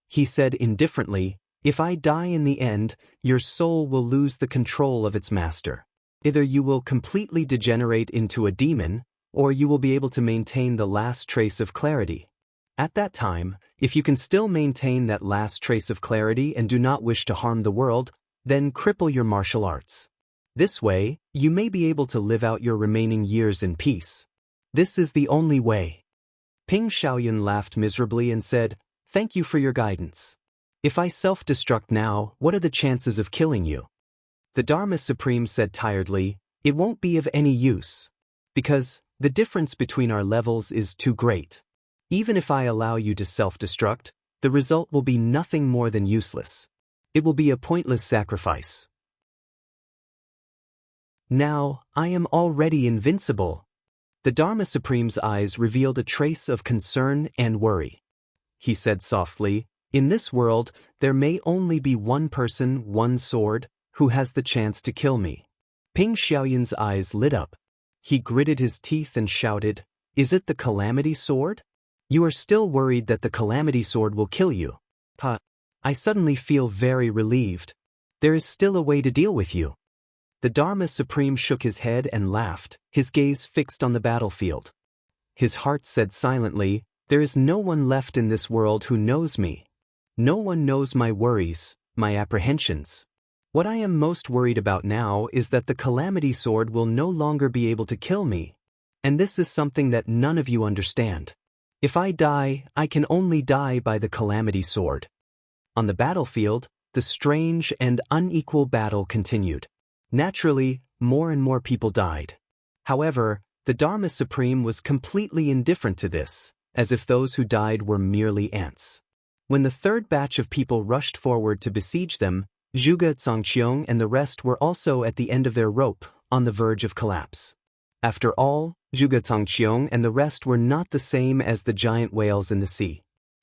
He said indifferently, "If I die in the end, your soul will lose the control of its master. Either you will completely degenerate into a demon, or you will be able to maintain the last trace of clarity. At that time, if you can still maintain that last trace of clarity and do not wish to harm the world, then cripple your martial arts. This way, you may be able to live out your remaining years in peace. This is the only way." Ping Shaoyun laughed miserably and said, "Thank you for your guidance. If I self-destruct now, what are the chances of killing you?" The Dharma Supreme said tiredly, "It won't be of any use. Because the difference between our levels is too great. Even if I allow you to self-destruct, the result will be nothing more than useless. It will be a pointless sacrifice. Now, I am already invincible. The Dharma Supreme's eyes revealed a trace of concern and worry. He said softly, "In this world, there may only be one person, one sword, who has the chance to kill me." Ping Xiaoyan's eyes lit up. He gritted his teeth and shouted, "Is it the Calamity Sword? You are still worried that the Calamity Sword will kill you?" I suddenly feel very relieved. There is still a way to deal with you." The Dharma Supreme shook his head and laughed, his gaze fixed on the battlefield. His heart said silently, "There is no one left in this world who knows me. No one knows my worries, my apprehensions. What I am most worried about now is that the Calamity Sword will no longer be able to kill me. And this is something that none of you understand. If I die, I can only die by the Calamity Sword." On the battlefield, the strange and unequal battle continued. Naturally, more and more people died. However, the Dharma Supreme was completely indifferent to this, as if those who died were merely ants. When the third batch of people rushed forward to besiege them, Zhuge Zongqiong and the rest were also at the end of their rope, on the verge of collapse. After all, Zhuge Zongqiong and the rest were not the same as the giant whales in the sea.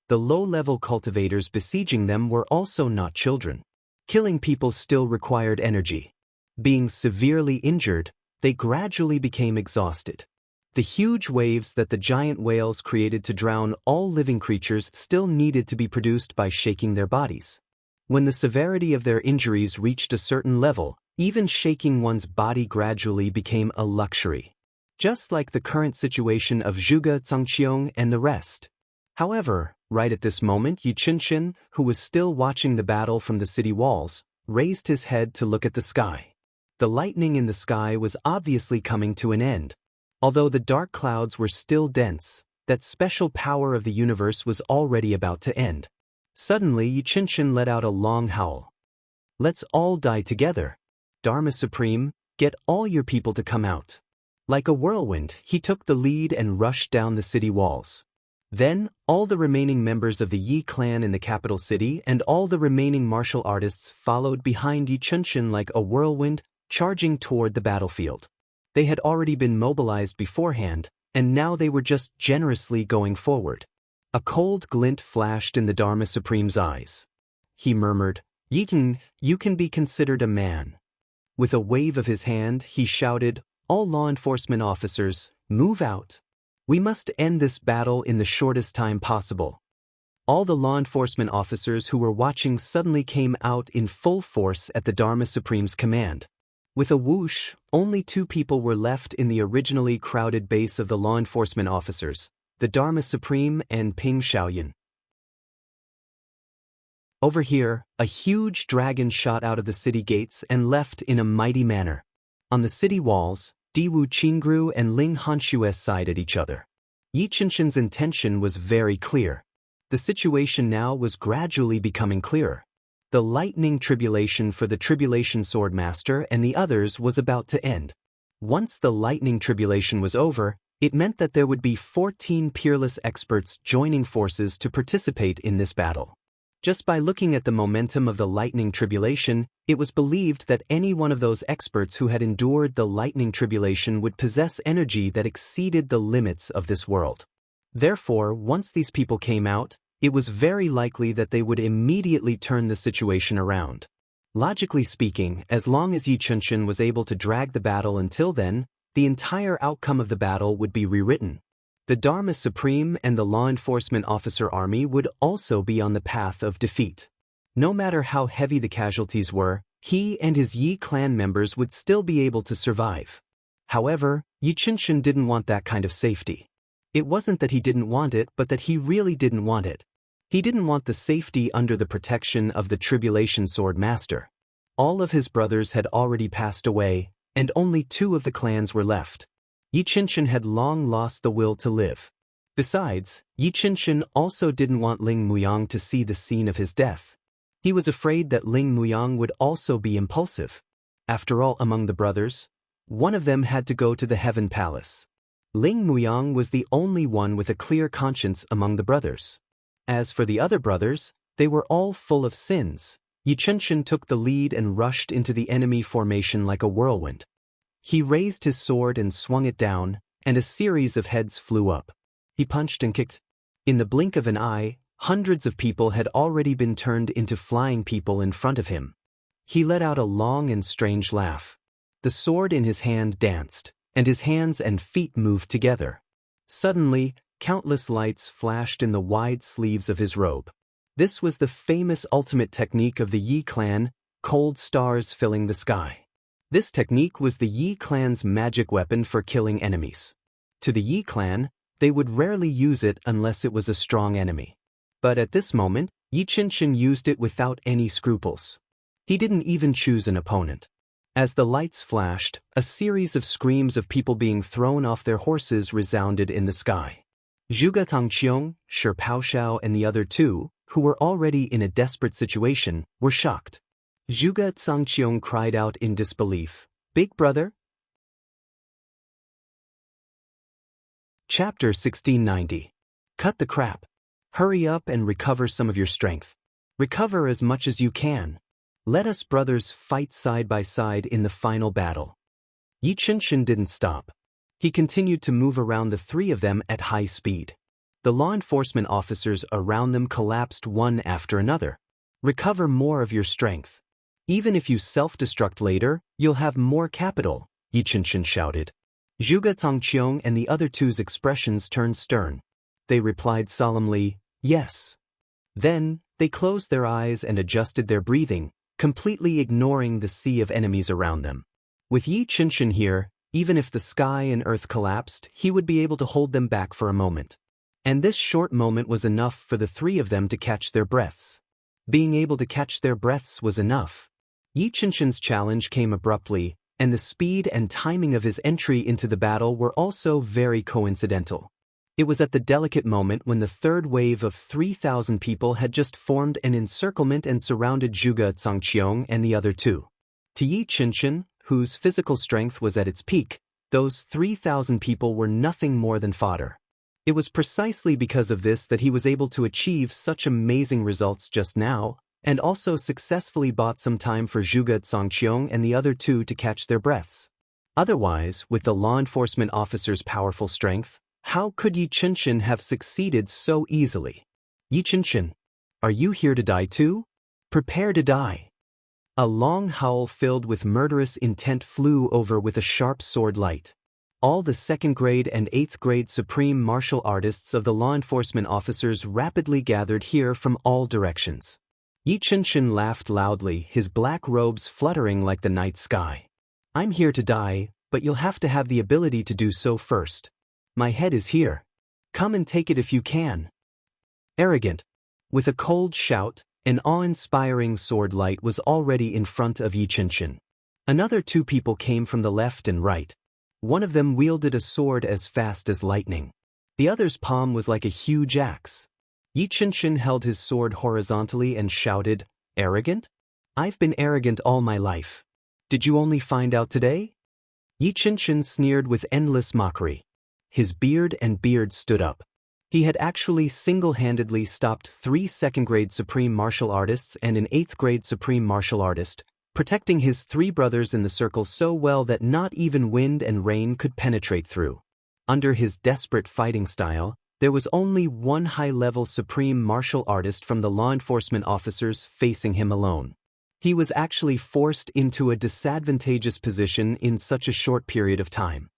The low-level cultivators besieging them were also not children. Killing people still required energy. Being severely injured, they gradually became exhausted. The huge waves that the giant whales created to drown all living creatures still needed to be produced by shaking their bodies. When the severity of their injuries reached a certain level, even shaking one's body gradually became a luxury. Just like the current situation of Zhuge Zongqiong and the rest. However, right at this moment, Yi Qinshin, who was still watching the battle from the city walls, raised his head to look at the sky. The lightning in the sky was obviously coming to an end. Although the dark clouds were still dense, that special power of the universe was already about to end. Suddenly, Yi Qinshin let out a long howl. "Let's all die together. Dharma Supreme, get all your people to come out." Like a whirlwind, he took the lead and rushed down the city walls. Then, all the remaining members of the Yi clan in the capital city and all the remaining martial artists followed behind Yi Qinshin like a whirlwind, charging toward the battlefield. They had already been mobilized beforehand, and now they were just generously going forward. A cold glint flashed in the Dharma Supreme's eyes. He murmured, "Yitin, you can be considered a man." With a wave of his hand, he shouted, "All law enforcement officers, move out. We must end this battle in the shortest time possible." All the law enforcement officers who were watching suddenly came out in full force at the Dharma Supreme's command. With a whoosh, only 2 people were left in the originally crowded base of the law enforcement officers, the Dharma Supreme and Ping Xiaoyan. Over here, a huge dragon shot out of the city gates and left in a mighty manner. On the city walls, Diwu Qingru and Ling Hanxue sided each other. Yi Qinshin's intention was very clear. The situation now was gradually becoming clearer. The lightning tribulation for the Tribulation Sword Master and the others was about to end. Once the lightning tribulation was over, it meant that there would be 14 peerless experts joining forces to participate in this battle. Just by looking at the momentum of the lightning tribulation, it was believed that any one of those experts who had endured the lightning tribulation would possess energy that exceeded the limits of this world. Therefore, once these people came out, it was very likely that they would immediately turn the situation around. Logically speaking, as long as Yi Qinshin was able to drag the battle until then, the entire outcome of the battle would be rewritten. The Dharma Supreme and the law enforcement officer army would also be on the path of defeat. No matter how heavy the casualties were, he and his Yi clan members would still be able to survive. However, Yi Qinshin didn't want that kind of safety. It wasn't that he didn't want it, but that he really didn't want it. He didn't want the safety under the protection of the Tribulation Sword Master. All of his brothers had already passed away, and only 2 of the clans were left. Yi Qinshin had long lost the will to live. Besides, Yi Qinshin also didn't want Ling Muyang to see the scene of his death. He was afraid that Ling Muyang would also be impulsive. After all, among the brothers, one of them had to go to the Heaven Palace. Ling Muyang was the only one with a clear conscience among the brothers. As for the other brothers, they were all full of sins. Yichenshin took the lead and rushed into the enemy formation like a whirlwind. He raised his sword and swung it down, and a series of heads flew up. He punched and kicked. In the blink of an eye, hundreds of people had already been turned into flying people in front of him. He let out a long and strange laugh. The sword in his hand danced, and his hands and feet moved together. Suddenly, countless lights flashed in the wide sleeves of his robe. This was the famous ultimate technique of the Yi clan, cold stars filling the sky. This technique was the Yi clan's magic weapon for killing enemies. To the Yi clan, they would rarely use it unless it was a strong enemy. But at this moment, Yichenshin used it without any scruples. He didn't even choose an opponent. As the lights flashed, a series of screams of people being thrown off their horses resounded in the sky. Zhuge Tangqiong, Shi Paoxiao and the other two, who were already in a desperate situation, were shocked. Zhuge Tangqiong cried out in disbelief, "Big brother?" Chapter 1690. Cut the crap. Hurry up and recover some of your strength. Recover as much as you can. Let us brothers fight side by side in the final battle. Yichenshin didn't stop. He continued to move around the three of them at high speed. The law enforcement officers around them collapsed one after another. Recover more of your strength. Even if you self-destruct later, you'll have more capital, Yichenshin shouted. Zhuge Tangqiong and the other two's expressions turned stern. They replied solemnly, "Yes." Then, they closed their eyes and adjusted their breathing, completely ignoring the sea of enemies around them. With Yichenshin here, even if the sky and earth collapsed, he would be able to hold them back for a moment. And this short moment was enough for the three of them to catch their breaths. Being able to catch their breaths was enough. Yichenshin's challenge came abruptly, and the speed and timing of his entry into the battle were also very coincidental. It was at the delicate moment when the third wave of 3,000 people had just formed an encirclement and surrounded Zhuge Tangqiong and the other two. To Yichenshin, whose physical strength was at its peak, those 3,000 people were nothing more than fodder. It was precisely because of this that he was able to achieve such amazing results just now, and also successfully bought some time for Zhuge Tangqiong and the other two to catch their breaths. Otherwise, with the law enforcement officer's powerful strength, how could Yichenshin have succeeded so easily? Yichenshin, are you here to die too? Prepare to die. A long howl filled with murderous intent flew over with a sharp sword light. All the 2nd grade and 8th grade supreme martial artists of the law enforcement officers rapidly gathered here from all directions. Yichenshin laughed loudly, his black robes fluttering like the night sky. "I'm here to die, but you'll have to have the ability to do so first. My head is here. Come and take it if you can." Arrogant. With a cold shout, an awe-inspiring sword light was already in front of Yichenshin. Another two people came from the left and right. One of them wielded a sword as fast as lightning. The other's palm was like a huge axe. Yichenshin held his sword horizontally and shouted, "Arrogant? I've been arrogant all my life. Did you only find out today?" Yichenshin sneered with endless mockery. His beard stood up. He had actually single-handedly stopped 3 2nd-grade supreme martial artists and an 8th-grade supreme martial artist, protecting his 3 brothers in the circle so well that not even wind and rain could penetrate through. Under his desperate fighting style, there was only one high-level supreme martial artist from the law enforcement officers facing him alone. He was actually forced into a disadvantageous position in such a short period of time.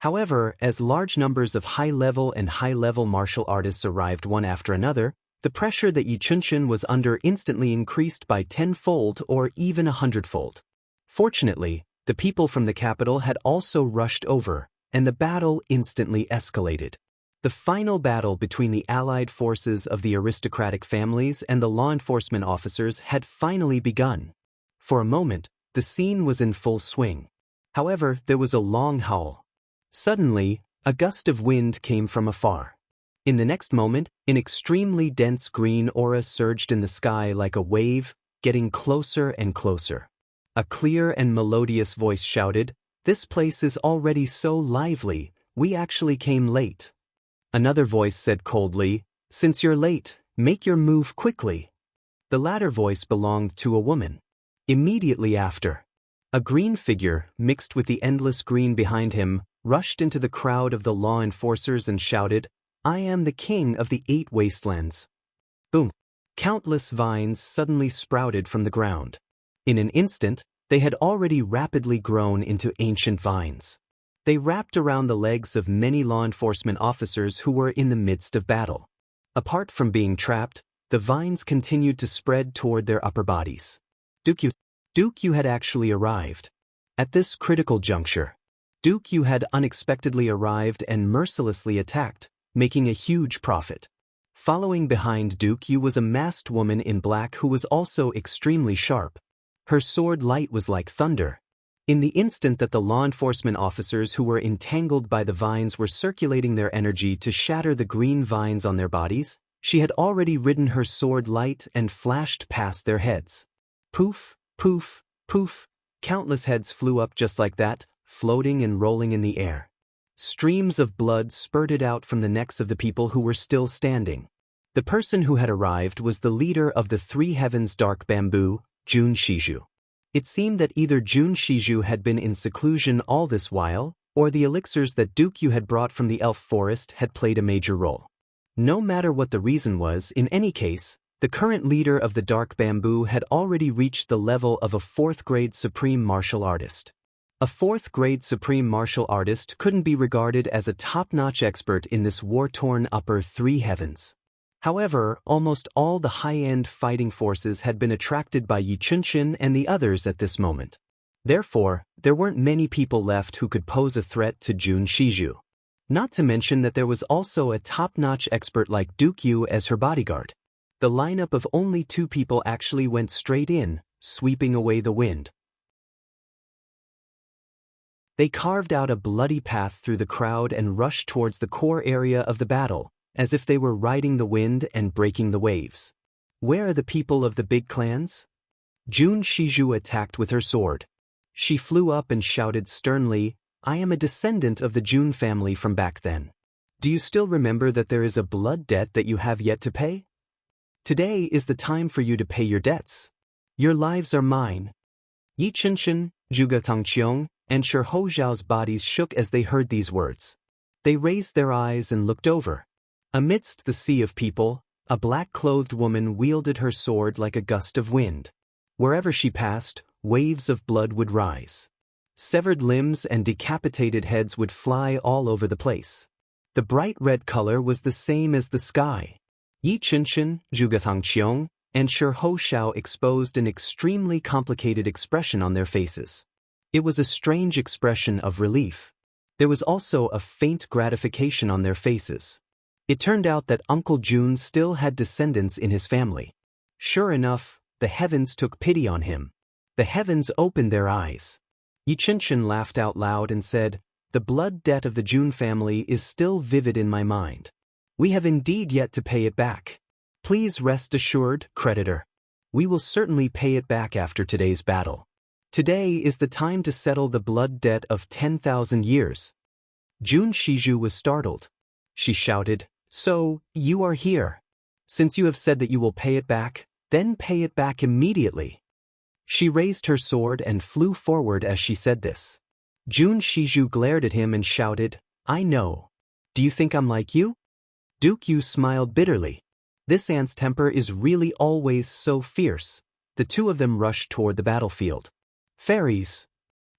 However, as large numbers of high-level and high-level martial artists arrived one after another, the pressure that Yichenshin was under instantly increased by 10-fold or even 100-fold. Fortunately, the people from the capital had also rushed over, and the battle instantly escalated. The final battle between the allied forces of the aristocratic families and the law enforcement officers had finally begun. For a moment, the scene was in full swing. However, there was a long howl. Suddenly, a gust of wind came from afar. In the next moment, an extremely dense green aura surged in the sky like a wave, getting closer and closer. A clear and melodious voice shouted, "This place is already so lively, we actually came late." Another voice said coldly, "Since you're late, make your move quickly." The latter voice belonged to a woman. Immediately after, a green figure, mixed with the endless green behind him, rushed into the crowd of the law enforcers and shouted, "I am the king of the 8 wastelands." Boom! Countless vines suddenly sprouted from the ground. In an instant, they had already rapidly grown into ancient vines. They wrapped around the legs of many law enforcement officers who were in the midst of battle. Apart from being trapped, the vines continued to spread toward their upper bodies. Duke Yu had actually arrived. At this critical juncture, Duke Yu had unexpectedly arrived and mercilessly attacked, making a huge profit. Following behind Duke Yu was a masked woman in black who was also extremely sharp. Her sword light was like thunder. In the instant that the law enforcement officers who were entangled by the vines were circulating their energy to shatter the green vines on their bodies, she had already ridden her sword light and flashed past their heads. Poof, poof, poof, countless heads flew up just like that, floating and rolling in the air. Streams of blood spurted out from the necks of the people who were still standing. The person who had arrived was the leader of the 3 Heavens Dark Bamboo, Jun Shiju. It seemed that either Jun Shiju had been in seclusion all this while, or the elixirs that Duke Yu had brought from the elf forest had played a major role. No matter what the reason was, in any case, the current leader of the Dark Bamboo had already reached the level of a 4th-grade supreme martial artist. A 4th-grade supreme martial artist couldn't be regarded as a top-notch expert in this war-torn upper 3 heavens. However, almost all the high-end fighting forces had been attracted by Yi Chunshin and the others at this moment. Therefore, there weren't many people left who could pose a threat to Jun Shiju. Not to mention that there was also a top-notch expert like Duke Yu as her bodyguard. The lineup of only 2 people actually went straight in, sweeping away the wind. They carved out a bloody path through the crowd and rushed towards the core area of the battle, as if they were riding the wind and breaking the waves. Where are the people of the big clans? Jun Shiju attacked with her sword. She flew up and shouted sternly, "I am a descendant of the Jun family from back then. Do you still remember that there is a blood debt that you have yet to pay? Today is the time for you to pay your debts. Your lives are mine." Yi Chunshin, Zhuge Tangqiong, and Shi Hozhao's bodies shook as they heard these words. They raised their eyes and looked over. Amidst the sea of people, a black-clothed woman wielded her sword like a gust of wind. Wherever she passed, waves of blood would rise. Severed limbs and decapitated heads would fly all over the place. The bright red color was the same as the sky. Yi Chunshin, Zhuge Tangqiong, and Shi Hozhao exposed an extremely complicated expression on their faces. It was a strange expression of relief. There was also a faint gratification on their faces. It turned out that Uncle Jun still had descendants in his family. Sure enough, the heavens took pity on him. The heavens opened their eyes. Yi Chunshin laughed out loud and said, "The blood debt of the Jun family is still vivid in my mind. We have indeed yet to pay it back. Please rest assured, creditor. We will certainly pay it back after today's battle. Today is the time to settle the blood debt of 10,000 years." Jun Shiju was startled. She shouted, "So, you are here. Since you have said that you will pay it back, then pay it back immediately." She raised her sword and flew forward as she said this. Jun Shiju glared at him and shouted, "I know. Do you think I'm like you?" Duke Yu smiled bitterly. This ant's temper is really always so fierce. The 2 of them rushed toward the battlefield. Fairies!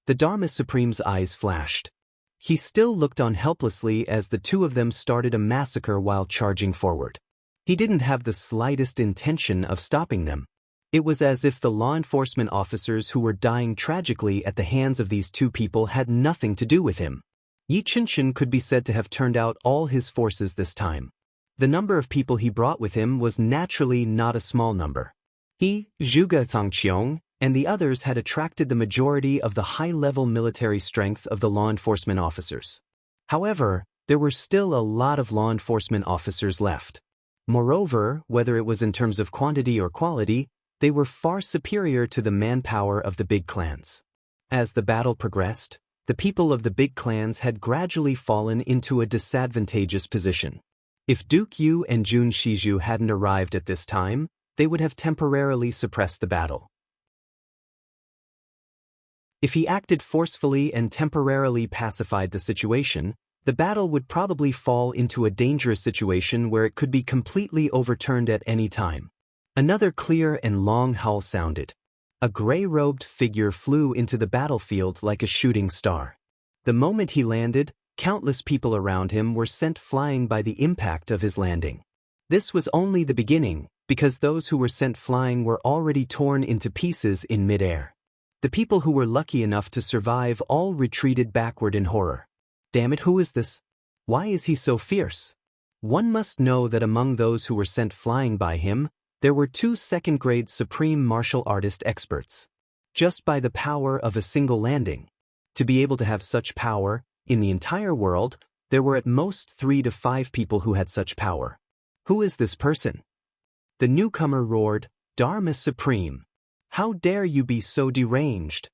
The Dharma Supreme's eyes flashed. He still looked on helplessly as the 2 of them started a massacre while charging forward. He didn't have the slightest intention of stopping them. It was as if the law enforcement officers who were dying tragically at the hands of these 2 people had nothing to do with him. Yi Chunshin could be said to have turned out all his forces this time. The number of people he brought with him was naturally not a small number. He, Zhuge Tangqiong, and the others had attracted the majority of the high-level military strength of the law enforcement officers. However, there were still a lot of law enforcement officers left. Moreover, whether it was in terms of quantity or quality, they were far superior to the manpower of the big clans. As the battle progressed, the people of the big clans had gradually fallen into a disadvantageous position. If Duke Yu and Jun Shizhu hadn't arrived at this time, they would have temporarily suppressed the battle. If he acted forcefully and temporarily pacified the situation, the battle would probably fall into a dangerous situation where it could be completely overturned at any time. Another clear and long howl sounded. A gray-robed figure flew into the battlefield like a shooting star. The moment he landed, countless people around him were sent flying by the impact of his landing. This was only the beginning, because those who were sent flying were already torn into pieces in midair. The people who were lucky enough to survive all retreated backward in horror. Damn it, who is this? Why is he so fierce? One must know that among those who were sent flying by him, there were 2 second-grade supreme martial artist experts. Just by the power of a single landing. To be able to have such power, in the entire world, there were at most 3 to 5 people who had such power. Who is this person? The newcomer roared, "Dharma Supreme! How dare you be so deranged?"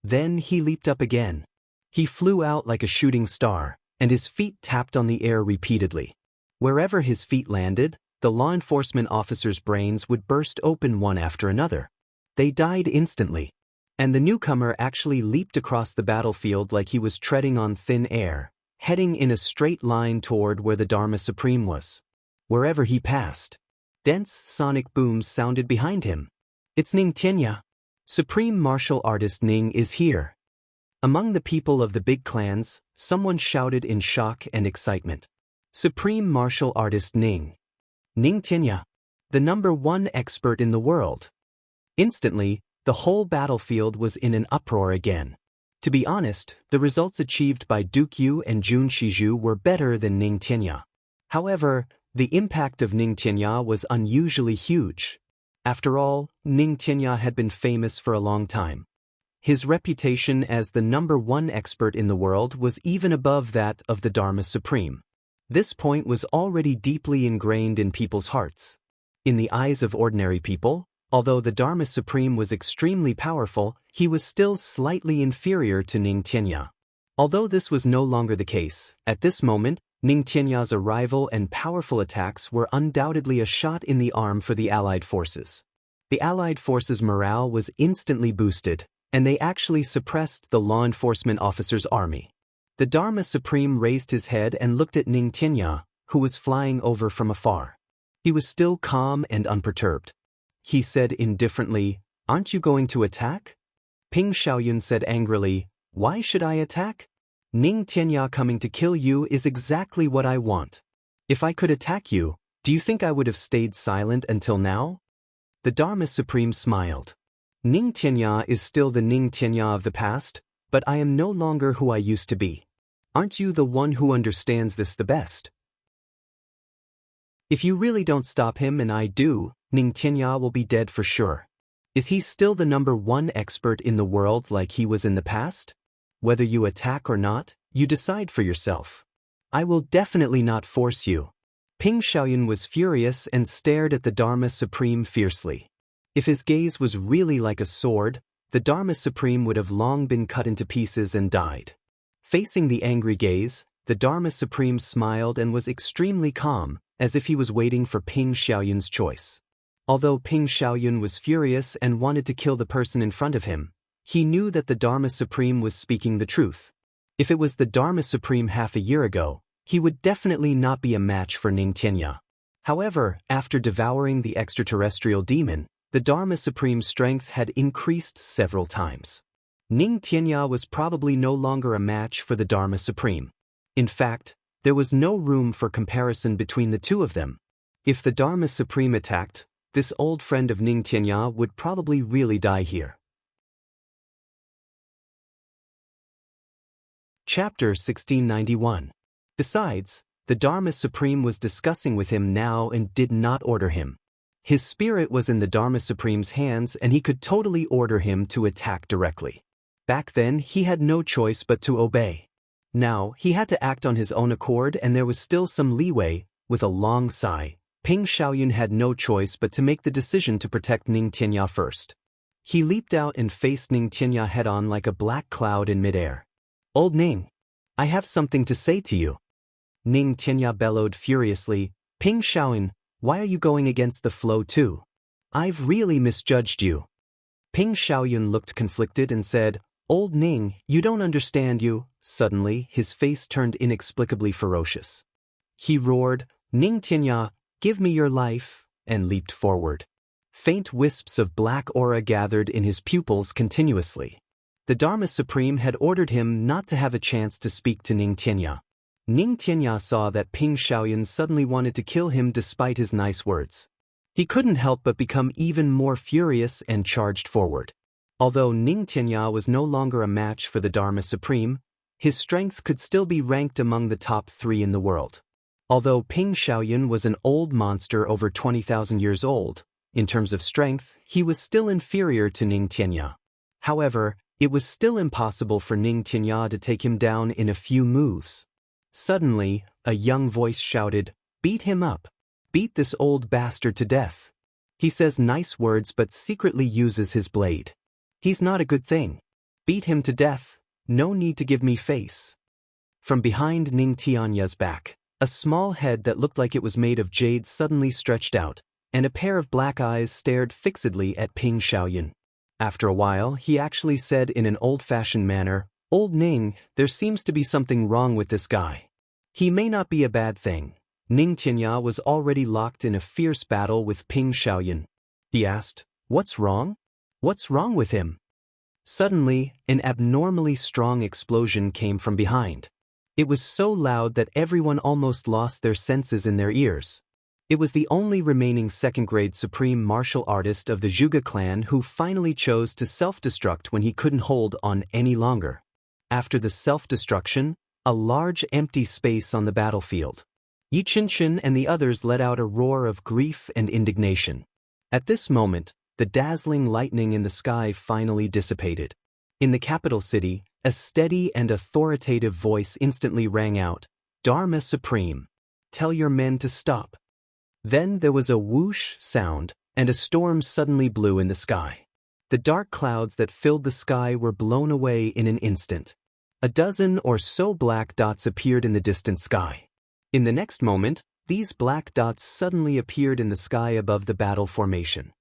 Then he leaped up again. He flew out like a shooting star, and his feet tapped on the air repeatedly. Wherever his feet landed, the law enforcement officers' brains would burst open one after another. They died instantly. And the newcomer actually leaped across the battlefield like he was treading on thin air, heading in a straight line toward where the Dharma Supreme was. Wherever he passed, dense sonic booms sounded behind him. "It's Ning Tianya. Supreme martial artist Ning is here." Among the people of the big clans, someone shouted in shock and excitement. "Supreme martial artist Ning. Ning Tianya, the #1 expert in the world." Instantly, the whole battlefield was in an uproar again. To be honest, the results achieved by Duke Yu and Jun Shizhu were better than Ning Tianya. However, the impact of Ning Tianya was unusually huge. After all, Ning Tianya had been famous for a long time. His reputation as the #1 expert in the world was even above that of the Dharma Supreme. This point was already deeply ingrained in people's hearts. In the eyes of ordinary people, although the Dharma Supreme was extremely powerful, he was still slightly inferior to Ning Tianya. Although this was no longer the case, at this moment, Ning Tianya's arrival and powerful attacks were undoubtedly a shot in the arm for the Allied forces. The Allied forces' morale was instantly boosted, and they actually suppressed the law enforcement officers' army. The Dharma Supreme raised his head and looked at Ning Tianya, who was flying over from afar. He was still calm and unperturbed. He said indifferently, "Aren't you going to attack?" Ping Xiaoyun said angrily, "Why should I attack? Ning Tianya coming to kill you is exactly what I want. If I could attack you, do you think I would have stayed silent until now?" The Dharma Supreme smiled. "Ning Tianya is still the Ning Tianya of the past, but I am no longer who I used to be. Aren't you the one who understands this the best? If you really don't stop him and I do, Ning Tianya will be dead for sure. Is he still the #1 expert in the world like he was in the past? Whether you attack or not, you decide for yourself. I will definitely not force you." Ping Xiaoyun was furious and stared at the Dharma Supreme fiercely. If his gaze was really like a sword, the Dharma Supreme would have long been cut into pieces and died. Facing the angry gaze, the Dharma Supreme smiled and was extremely calm, as if he was waiting for Ping Xiaoyun's choice. Although Ping Xiaoyun was furious and wanted to kill the person in front of him, he knew that the Dharma Supreme was speaking the truth. If it was the Dharma Supreme half a year ago, he would definitely not be a match for Ning Tianya. However, after devouring the extraterrestrial demon, the Dharma Supreme's strength had increased several times. Ning Tianya was probably no longer a match for the Dharma Supreme. In fact, there was no room for comparison between the two of them. If the Dharma Supreme attacked, this old friend of Ning Tianya would probably really die here. Chapter 1691. Besides, the Dharma Supreme was discussing with him now and did not order him. His spirit was in the Dharma Supreme's hands and he could totally order him to attack directly. Back then, he had no choice but to obey. Now, he had to act on his own accord and there was still some leeway. With a long sigh, Ping Xiaoyun had no choice but to make the decision to protect Ning Tianya first. He leaped out and faced Ning Tianya head-on like a black cloud in midair. Old Ning, I have something to say to you. Ning Tianya bellowed furiously, Ping Shaoyun, why are you going against the flow too? I've really misjudged you. Ping Shaoyun looked conflicted and said, Old Ning, you don't understand you. Suddenly, his face turned inexplicably ferocious. He roared, Ning Tianya, give me your life, and leaped forward. Faint wisps of black aura gathered in his pupils continuously. The Dharma Supreme had ordered him not to have a chance to speak to Ning Tianya. Ning Tianya saw that Ping Shaoyun suddenly wanted to kill him despite his nice words. He couldn't help but become even more furious and charged forward. Although Ning Tianya was no longer a match for the Dharma Supreme, his strength could still be ranked among the top 3 in the world. Although Ping Shaoyun was an old monster over 20,000 years old, in terms of strength, he was still inferior to Ning Tianya. However, it was still impossible for Ning Tianya to take him down in a few moves. Suddenly, a young voice shouted, Beat him up. Beat this old bastard to death. He says nice words but secretly uses his blade. He's not a good thing. Beat him to death, no need to give me face. From behind Ning Tianya's back, a small head that looked like it was made of jade suddenly stretched out, and a pair of black eyes stared fixedly at Ping Shaoyun. After a while, he actually said in an old-fashioned manner, Old Ning, there seems to be something wrong with this guy. He may not be a bad thing. Ning Tianya was already locked in a fierce battle with Ping Shaoyun. He asked, What's wrong? What's wrong with him? Suddenly, an abnormally strong explosion came from behind. It was so loud that everyone almost lost their senses in their ears. It was the only remaining second-grade supreme martial artist of the Zhuge clan who finally chose to self-destruct when he couldn't hold on any longer. After the self-destruction, a large empty space on the battlefield. Yi Qinshan and the others let out a roar of grief and indignation. At this moment, the dazzling lightning in the sky finally dissipated. In the capital city, a steady and authoritative voice instantly rang out, Dharma Supreme, tell your men to stop. Then there was a whoosh sound, and a storm suddenly blew in the sky. The dark clouds that filled the sky were blown away in an instant. A dozen or so black dots appeared in the distant sky. In the next moment, these black dots suddenly appeared in the sky above the battle formation.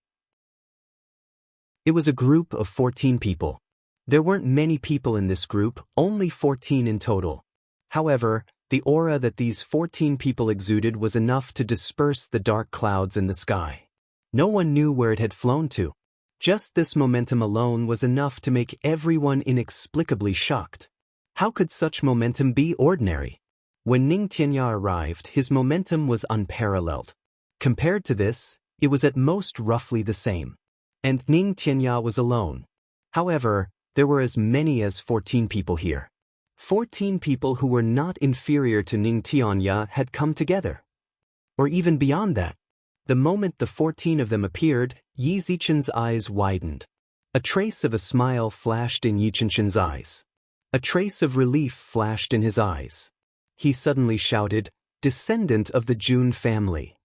It was a group of 14 people. There weren't many people in this group, only 14 in total. However, the aura that these 14 people exuded was enough to disperse the dark clouds in the sky. No one knew where it had flown to. Just this momentum alone was enough to make everyone inexplicably shocked. How could such momentum be ordinary? When Ning Tianya arrived, his momentum was unparalleled. Compared to this, it was at most roughly the same. And Ning Tianya was alone. However, there were as many as 14 people here. 14 people who were not inferior to Ning Tianya had come together. Or even beyond that. The moment the 14 of them appeared, Yi Zichen's eyes widened. A trace of a smile flashed in Yi Qinshan's eyes. A trace of relief flashed in his eyes. He suddenly shouted, Descendant of the Jun family.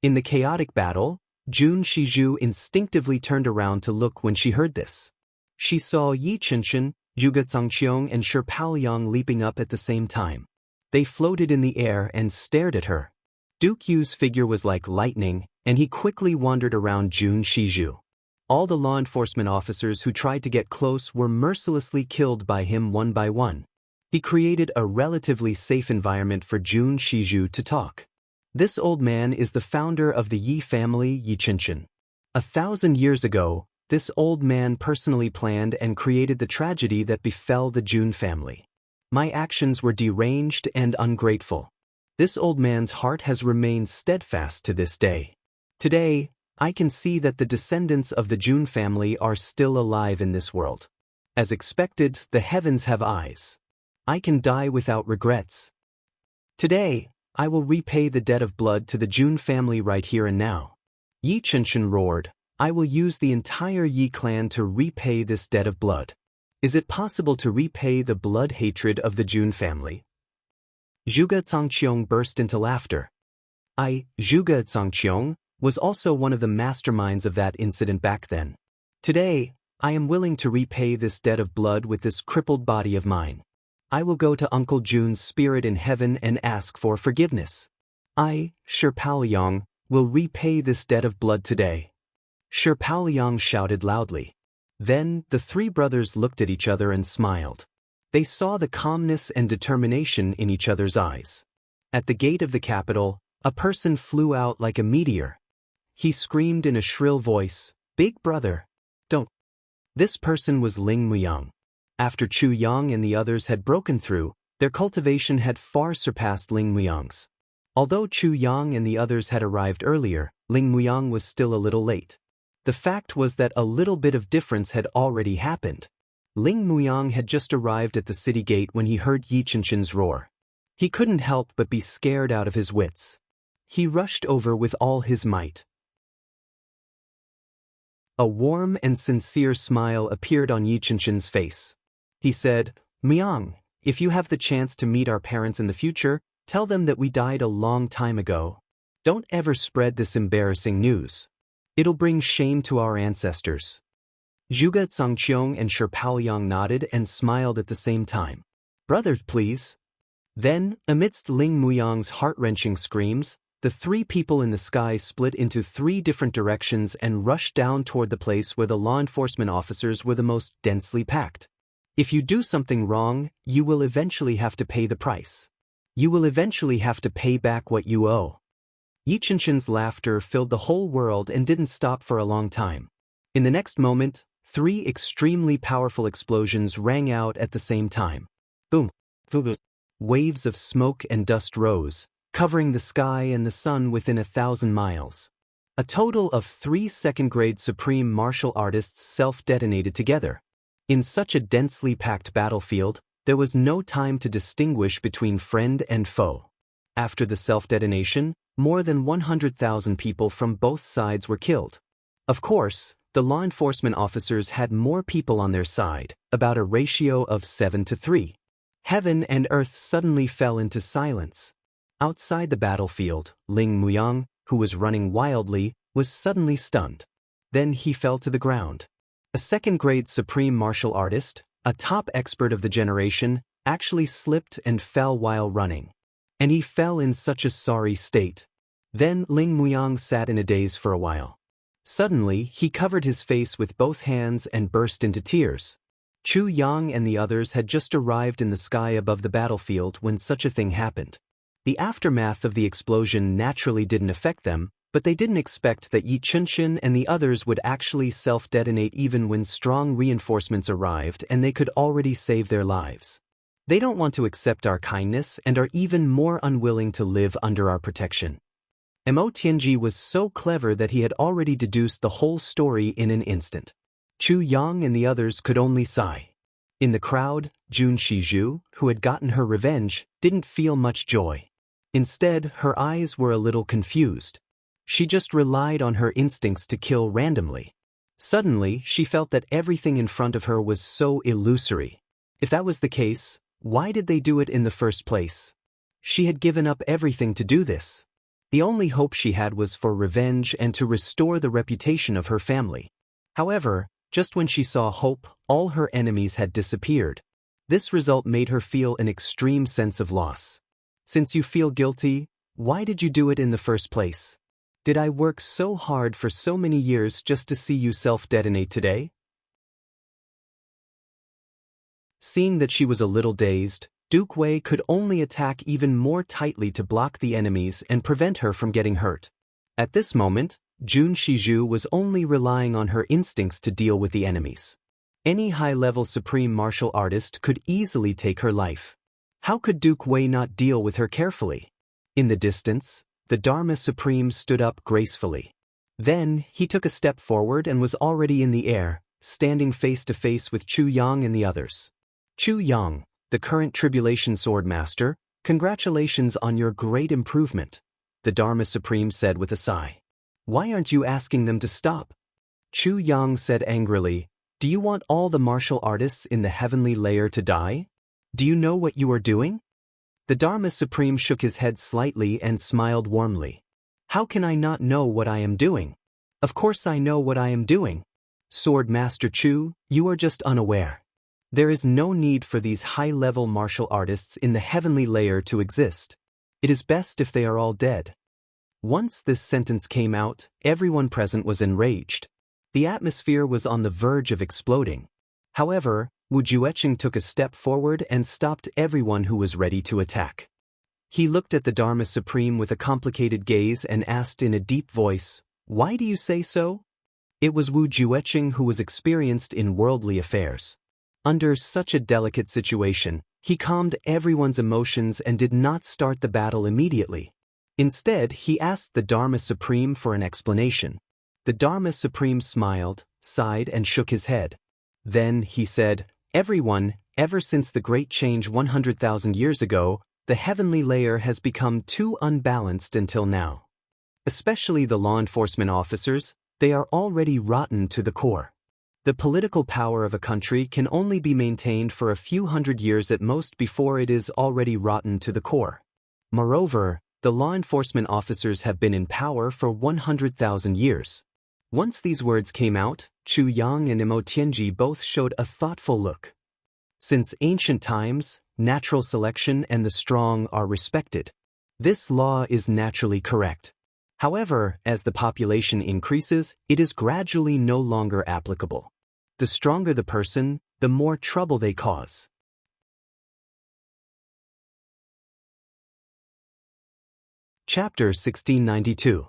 In the chaotic battle, Jun Shizhu instinctively turned around to look when she heard this. She saw Yi Qinshan, Zhuge Zangqiong and Shi Paoyang leaping up at the same time. They floated in the air and stared at her. Duke Yu's figure was like lightning, and he quickly wandered around Jun Shizhu. All the law enforcement officers who tried to get close were mercilessly killed by him one by one. He created a relatively safe environment for Jun Shizhu to talk. This old man is the founder of the Yi family, Yi Qinshan. 1,000 years ago, this old man personally planned and created the tragedy that befell the Jun family. My actions were deranged and ungrateful. This old man's heart has remained steadfast to this day. Today, I can see that the descendants of the Jun family are still alive in this world. As expected, the heavens have eyes. I can die without regrets. Today, I will repay the debt of blood to the Jun family right here and now. Yi Qinshan roared, I will use the entire Yi clan to repay this debt of blood. Is it possible to repay the blood hatred of the Jun family? Zhuge Zangqiong burst into laughter. Zhuge Zangqiong, was also one of the masterminds of that incident back then. Today, I am willing to repay this debt of blood with this crippled body of mine. I will go to Uncle Jun's spirit in heaven and ask for forgiveness. I, Shi Paoliang, will repay this debt of blood today. Shi Paoliang shouted loudly. Then, the three brothers looked at each other and smiled. They saw the calmness and determination in each other's eyes. At the gate of the capital, a person flew out like a meteor. He screamed in a shrill voice, "Big brother, don't." This person was Ling Muyang. After Chu Yang and the others had broken through, their cultivation had far surpassed Ling Muyang's. Although Chu Yang and the others had arrived earlier, Ling Muyang was still a little late. The fact was that a little bit of difference had already happened. Ling Muyang had just arrived at the city gate when he heard Yi Qinshin's roar. He couldn't help but be scared out of his wits. He rushed over with all his might. A warm and sincere smile appeared on Yi Qinshin's face. He said, "Muyang, if you have the chance to meet our parents in the future, tell them that we died a long time ago. Don't ever spread this embarrassing news. It'll bring shame to our ancestors." Zhuge Zhangqiong and Shi Paoliang nodded and smiled at the same time. "Brother, please." Then, amidst Ling Muyang's heart-wrenching screams, the three people in the sky split into three different directions and rushed down toward the place where the law enforcement officers were the most densely packed. If you do something wrong, you will eventually have to pay the price. You will eventually have to pay back what you owe. Yi Qinshin's laughter filled the whole world and didn't stop for a long time. In the next moment, three extremely powerful explosions rang out at the same time. Boom! Boom! Waves of smoke and dust rose, covering the sky and the sun within 1,000 miles. A total of 3 second-grade supreme martial artists self-detonated together. In such a densely packed battlefield, there was no time to distinguish between friend and foe. After the self-detonation, more than 100,000 people from both sides were killed. Of course, the law enforcement officers had more people on their side, about a ratio of 7-3. Heaven and earth suddenly fell into silence. Outside the battlefield, Ling Muyang, who was running wildly, was suddenly stunned. Then he fell to the ground. A second-grade supreme martial artist, a top expert of the generation, actually slipped and fell while running. And he fell in such a sorry state. Then Ling Muyang sat in a daze for a while. Suddenly, he covered his face with both hands and burst into tears. Chu Yang and the others had just arrived in the sky above the battlefield when such a thing happened. The aftermath of the explosion naturally didn't affect them, but they didn't expect that Yi Qinshin and the others would actually self-detonate even when strong reinforcements arrived and they could already save their lives. They don't want to accept our kindness and are even more unwilling to live under our protection. Mo Tianji was so clever that he had already deduced the whole story in an instant. Chu Yang and the others could only sigh. In the crowd, Jun Shizhu, who had gotten her revenge, didn't feel much joy. Instead, her eyes were a little confused. She just relied on her instincts to kill randomly. Suddenly, she felt that everything in front of her was so illusory. If that was the case, why did they do it in the first place? She had given up everything to do this. The only hope she had was for revenge and to restore the reputation of her family. However, just when she saw hope, all her enemies had disappeared. This result made her feel an extreme sense of loss. Since you feel guilty, why did you do it in the first place? Did I work so hard for so many years just to see you self-detonate today? Seeing that she was a little dazed, Duke Wei could only attack even more tightly to block the enemies and prevent her from getting hurt. At this moment, Jun Shizhu was only relying on her instincts to deal with the enemies. Any high-level supreme martial artist could easily take her life. How could Duke Wei not deal with her carefully? In the distance, the Dharma Supreme stood up gracefully. Then, he took a step forward and was already in the air, standing face to face with Chu Yang and the others. Chu Yang, the current Tribulation Sword Master, congratulations on your great improvement, the Dharma Supreme said with a sigh. Why aren't you asking them to stop? Chu Yang said angrily, do you want all the martial artists in the heavenly layer to die? Do you know what you are doing? The Dharma Supreme shook his head slightly and smiled warmly. How can I not know what I am doing? Of course I know what I am doing. Sword Master Chu, you are just unaware. There is no need for these high-level martial artists in the heavenly layer to exist. It is best if they are all dead. Once this sentence came out, everyone present was enraged. The atmosphere was on the verge of exploding. However, Wu Jueqing took a step forward and stopped everyone who was ready to attack. He looked at the Dharma Supreme with a complicated gaze and asked in a deep voice, "Why do you say so?" It was Wu Jueqing who was experienced in worldly affairs. Under such a delicate situation, he calmed everyone's emotions and did not start the battle immediately. Instead, he asked the Dharma Supreme for an explanation. The Dharma Supreme smiled, sighed, and shook his head. Then, he said, "Everyone, ever since the Great Change 100,000 years ago, the heavenly layer has become too unbalanced until now. Especially the law enforcement officers, they are already rotten to the core. The political power of a country can only be maintained for a few hundred years at most before it is already rotten to the core. Moreover, the law enforcement officers have been in power for 100,000 years." Once these words came out, Chu Yang and Imo Tianji both showed a thoughtful look. Since ancient times, natural selection and the strong are respected. This law is naturally correct. However, as the population increases, it is gradually no longer applicable. The stronger the person, the more trouble they cause. Chapter 1692.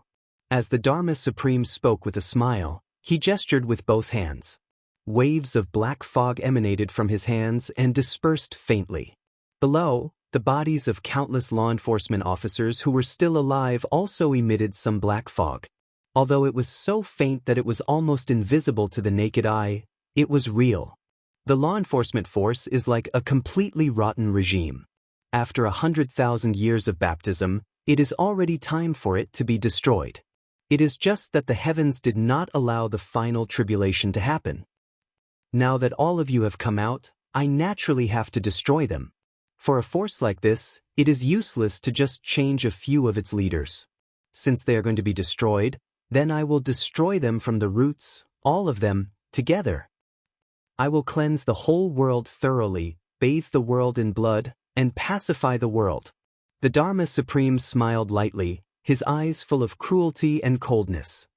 As the Dharma Supreme spoke with a smile, he gestured with both hands. Waves of black fog emanated from his hands and dispersed faintly. Below, the bodies of countless law enforcement officers who were still alive also emitted some black fog. Although it was so faint that it was almost invisible to the naked eye, it was real. The law enforcement force is like a completely rotten regime. After 100,000 years of baptism, it is already time for it to be destroyed. It is just that the heavens did not allow the final tribulation to happen. Now that all of you have come out, I naturally have to destroy them. For a force like this, it is useless to just change a few of its leaders. Since they are going to be destroyed, then I will destroy them from the roots, all of them, together. I will cleanse the whole world thoroughly, bathe the world in blood, and pacify the world. The Dharma Supreme smiled lightly, his eyes full of cruelty and coldness.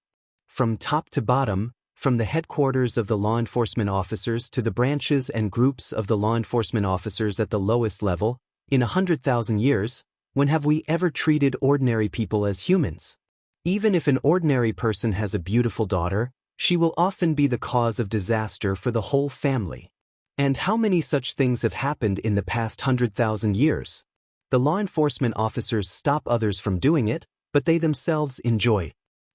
From top to bottom, from the headquarters of the law enforcement officers to the branches and groups of the law enforcement officers at the lowest level, in 100,000 years, when have we ever treated ordinary people as humans? Even if an ordinary person has a beautiful daughter, she will often be the cause of disaster for the whole family. And how many such things have happened in the past 100,000 years? The law enforcement officers stop others from doing it, but they themselves enjoy.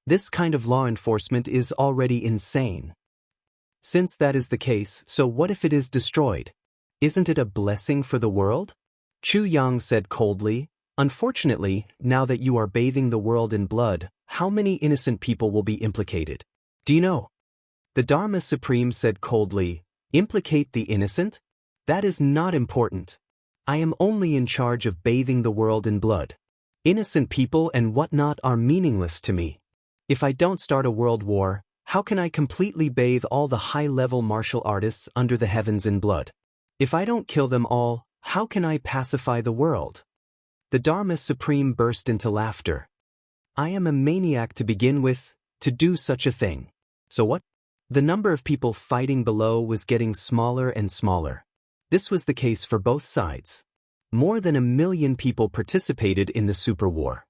This kind of law enforcement is already insane. Since that is the case, so what if it is destroyed? Isn't it a blessing for the world? Chu Yang said coldly, "Unfortunately, now that you are bathing the world in blood, how many innocent people will be implicated? Do you know?" The Dharma Supreme said coldly, "Implicate the innocent? That is not important. I am only in charge of bathing the world in blood. Innocent people and whatnot are meaningless to me. If I don't start a world war, how can I completely bathe all the high-level martial artists under the heavens in blood? If I don't kill them all, how can I pacify the world?" The Dharma Supreme burst into laughter. "I am a maniac to begin with, to do such a thing. So what?" The number of people fighting below was getting smaller and smaller. This was the case for both sides. More than 1 million people participated in the super war.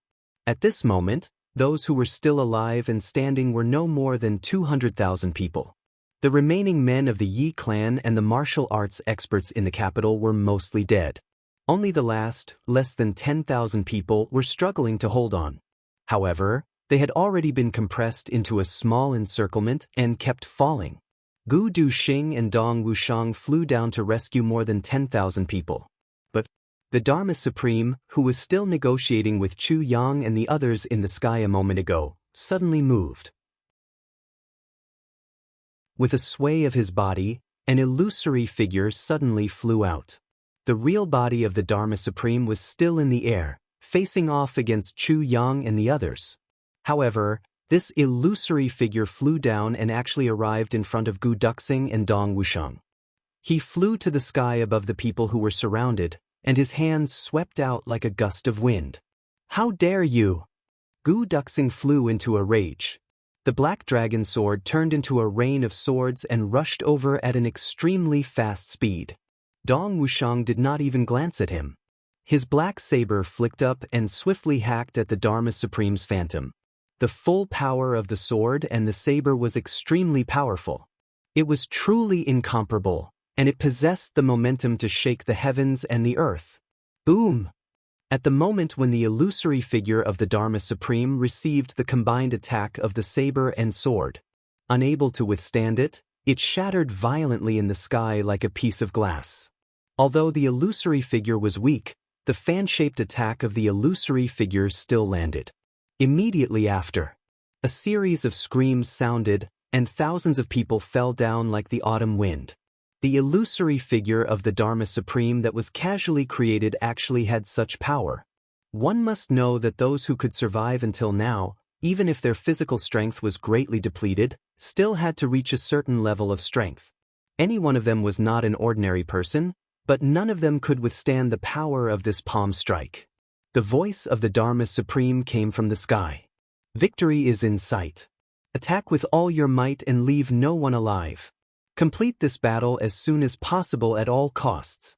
At this moment, those who were still alive and standing were no more than 200,000 people. The remaining men of the Yi clan and the martial arts experts in the capital were mostly dead. Only the last, less than 10,000 people were struggling to hold on. However, they had already been compressed into a small encirclement and kept falling. Gu Duxing and Dong Wushang flew down to rescue more than 10,000 people. But the Dharma Supreme, who was still negotiating with Chu Yang and the others in the sky a moment ago, suddenly moved. With a sway of his body, an illusory figure suddenly flew out. The real body of the Dharma Supreme was still in the air, facing off against Chu Yang and the others. However, this illusory figure flew down and actually arrived in front of Gu Duxing and Dong Wushang. He flew to the sky above the people who were surrounded, and his hands swept out like a gust of wind. "How dare you!" Gu Duxing flew into a rage. The black dragon sword turned into a rain of swords and rushed over at an extremely fast speed. Dong Wuxiang did not even glance at him. His black saber flicked up and swiftly hacked at the Dharma Supreme's phantom. The full power of the sword and the saber was extremely powerful. It was truly incomparable, and it possessed the momentum to shake the heavens and the earth. Boom! At the moment when the illusory figure of the Dharma Supreme received the combined attack of the saber and sword, unable to withstand it, it shattered violently in the sky like a piece of glass. Although the illusory figure was weak, the fan-shaped attack of the illusory figure still landed. Immediately after, a series of screams sounded, and thousands of people fell down like the autumn wind. The illusory figure of the Dharma Supreme that was casually created actually had such power. One must know that those who could survive until now, even if their physical strength was greatly depleted, still had to reach a certain level of strength. Any one of them was not an ordinary person, but none of them could withstand the power of this palm strike. The voice of the Dharma Supreme came from the sky. "Victory is in sight. Attack with all your might and leave no one alive. Complete this battle as soon as possible at all costs."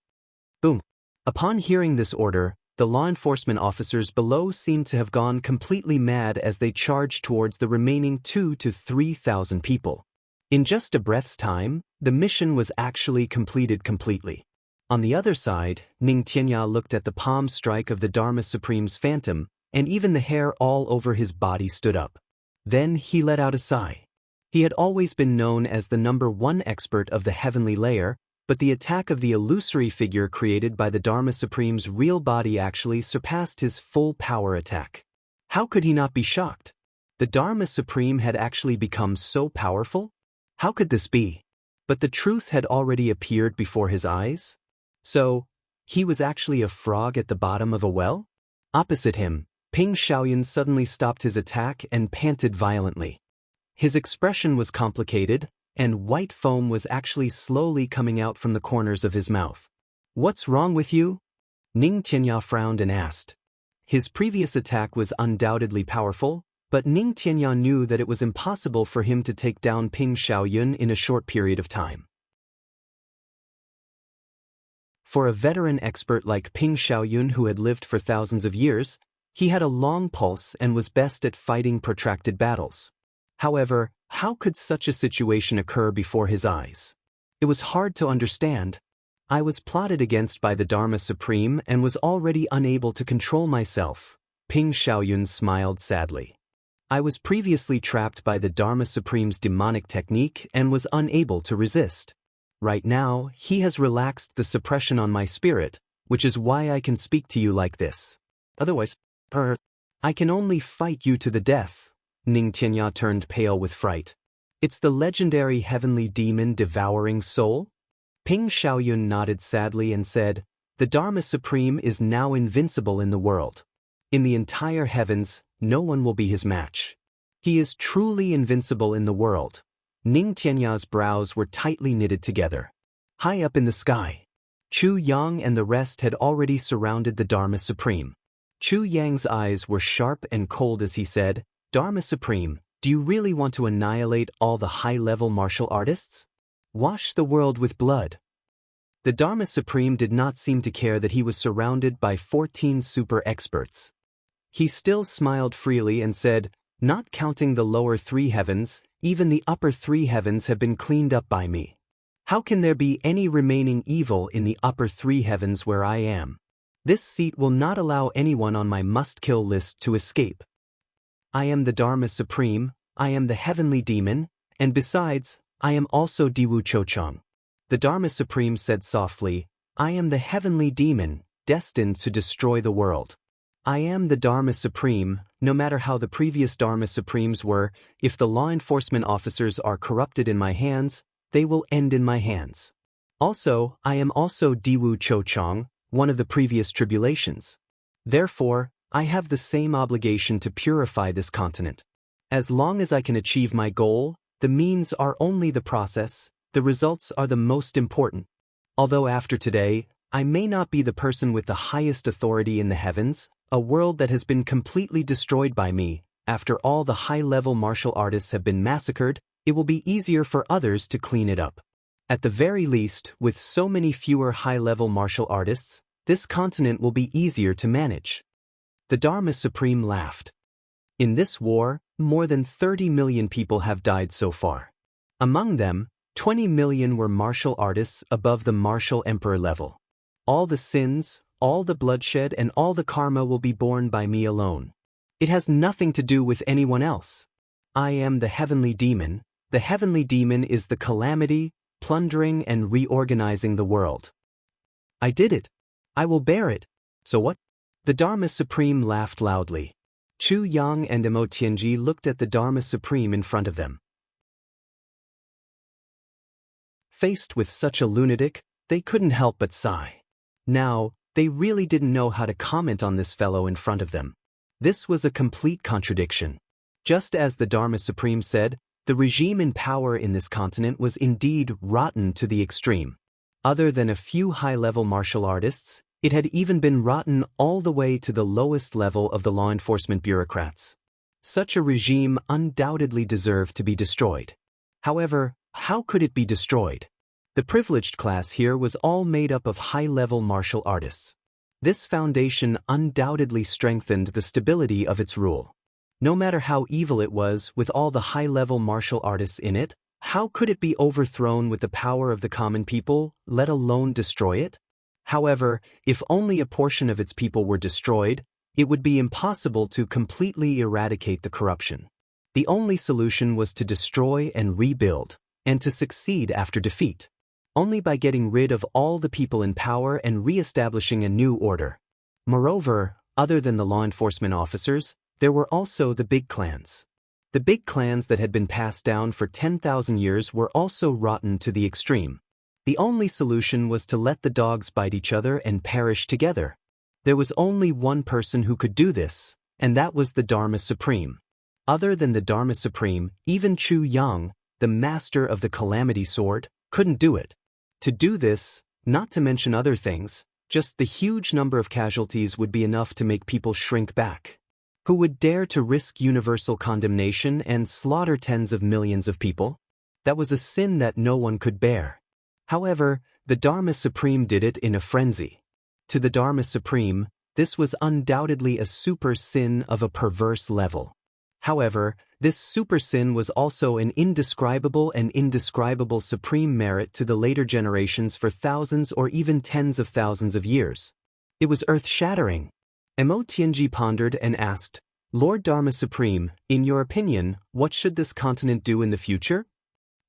Boom. Upon hearing this order, the law enforcement officers below seemed to have gone completely mad as they charged towards the remaining 2,000 to 3,000 people. In just a breath's time, the mission was actually completed completely. On the other side, Ning Tianya looked at the palm strike of the Dharma Supreme's phantom, and even the hair all over his body stood up. Then he let out a sigh. He had always been known as the #1 expert of the heavenly layer, but the attack of the illusory figure created by the Dharma Supreme's real body actually surpassed his full power attack. How could he not be shocked? The Dharma Supreme had actually become so powerful? How could this be? But the truth had already appeared before his eyes? So, he was actually a frog at the bottom of a well? Opposite him, Ping Xiaoyun suddenly stopped his attack and panted violently. His expression was complicated, and white foam was actually slowly coming out from the corners of his mouth. "What's wrong with you?" Ning Tianya frowned and asked. His previous attack was undoubtedly powerful, but Ning Tianya knew that it was impossible for him to take down Ping Xiaoyun in a short period of time. For a veteran expert like Ping Xiaoyun who had lived for thousands of years, he had a long pulse and was best at fighting protracted battles. However, how could such a situation occur before his eyes? It was hard to understand. I was plotted against by the Dharma Supreme and was already unable to control myself. Ping Xiaoyun smiled sadly. I was previously trapped by the Dharma Supreme's demonic technique and was unable to resist. Right now, he has relaxed the suppression on my spirit, which is why I can speak to you like this. Otherwise, I can only fight you to the death. Ning Tianya turned pale with fright. "It's the legendary heavenly demon devouring soul?" Ping Xiaoyun nodded sadly and said, "The Dharma Supreme is now invincible in the world. In the entire heavens, no one will be his match. He is truly invincible in the world." Ning Tianya's brows were tightly knitted together. High up in the sky, Chu Yang and the rest had already surrounded the Dharma Supreme. Chu Yang's eyes were sharp and cold as he said, "Dharma Supreme, do you really want to annihilate all the high-level martial artists? Wash the world with blood." The Dharma Supreme did not seem to care that he was surrounded by 14 super experts. He still smiled freely and said, "Not counting the lower 3 heavens, even the upper 3 heavens have been cleaned up by me. How can there be any remaining evil in the upper 3 heavens where I am? This seat will not allow anyone on my must-kill list to escape. I am the Dharma Supreme, I am the heavenly demon, and besides, I am also Diwu Chochang." The Dharma Supreme said softly, "I am the heavenly demon, destined to destroy the world. I am the Dharma Supreme, no matter how the previous Dharma Supremes were, if the law enforcement officers are corrupted in my hands, they will end in my hands. Also, I am also Diwu Chochang, one of the previous tribulations. Therefore, I have the same obligation to purify this continent. As long as I can achieve my goal, the means are only the process, the results are the most important." Although after today, I may not be the person with the highest authority in the heavens, a world that has been completely destroyed by me, after all the high-level martial artists have been massacred, it will be easier for others to clean it up. At the very least, with so many fewer high-level martial artists, this continent will be easier to manage. The Dharma Supreme laughed. In this war, more than 30 million people have died so far. Among them, 20 million were martial artists above the martial emperor level. All the sins, all the bloodshed and all the karma will be borne by me alone. It has nothing to do with anyone else. I am the heavenly demon. The heavenly demon is the calamity, plundering and reorganizing the world. I did it. I will bear it. So what? The Dharma Supreme laughed loudly. Chu Yang and Emo Tianji looked at the Dharma Supreme in front of them. Faced with such a lunatic, they couldn't help but sigh. Now, they really didn't know how to comment on this fellow in front of them. This was a complete contradiction. Just as the Dharma Supreme said, the regime in power in this continent was indeed rotten to the extreme. Other than a few high-level martial artists, it had even been rotten all the way to the lowest level of the law enforcement bureaucrats. Such a regime undoubtedly deserved to be destroyed. However, how could it be destroyed? The privileged class here was all made up of high-level martial artists. This foundation undoubtedly strengthened the stability of its rule. No matter how evil it was with all the high-level martial artists in it, how could it be overthrown with the power of the common people, let alone destroy it? However, if only a portion of its people were destroyed, it would be impossible to completely eradicate the corruption. The only solution was to destroy and rebuild, and to succeed after defeat. Only by getting rid of all the people in power and re-establishing a new order. Moreover, other than the law enforcement officers, there were also the big clans. The big clans that had been passed down for 10,000 years were also rotten to the extreme. The only solution was to let the dogs bite each other and perish together. There was only one person who could do this, and that was the Dharma Supreme. Other than the Dharma Supreme, even Chu Yang, the master of the Calamity Sword, couldn't do it. To do this, not to mention other things, just the huge number of casualties would be enough to make people shrink back. Who would dare to risk universal condemnation and slaughter tens of millions of people? That was a sin that no one could bear. However, the Dharma Supreme did it in a frenzy. To the Dharma Supreme, this was undoubtedly a super sin of a perverse level. However, this super sin was also an indescribable supreme merit to the later generations for thousands or even tens of thousands of years. It was earth-shattering. Emo Tianji pondered and asked, Lord Dharma Supreme, in your opinion, what should this continent do in the future?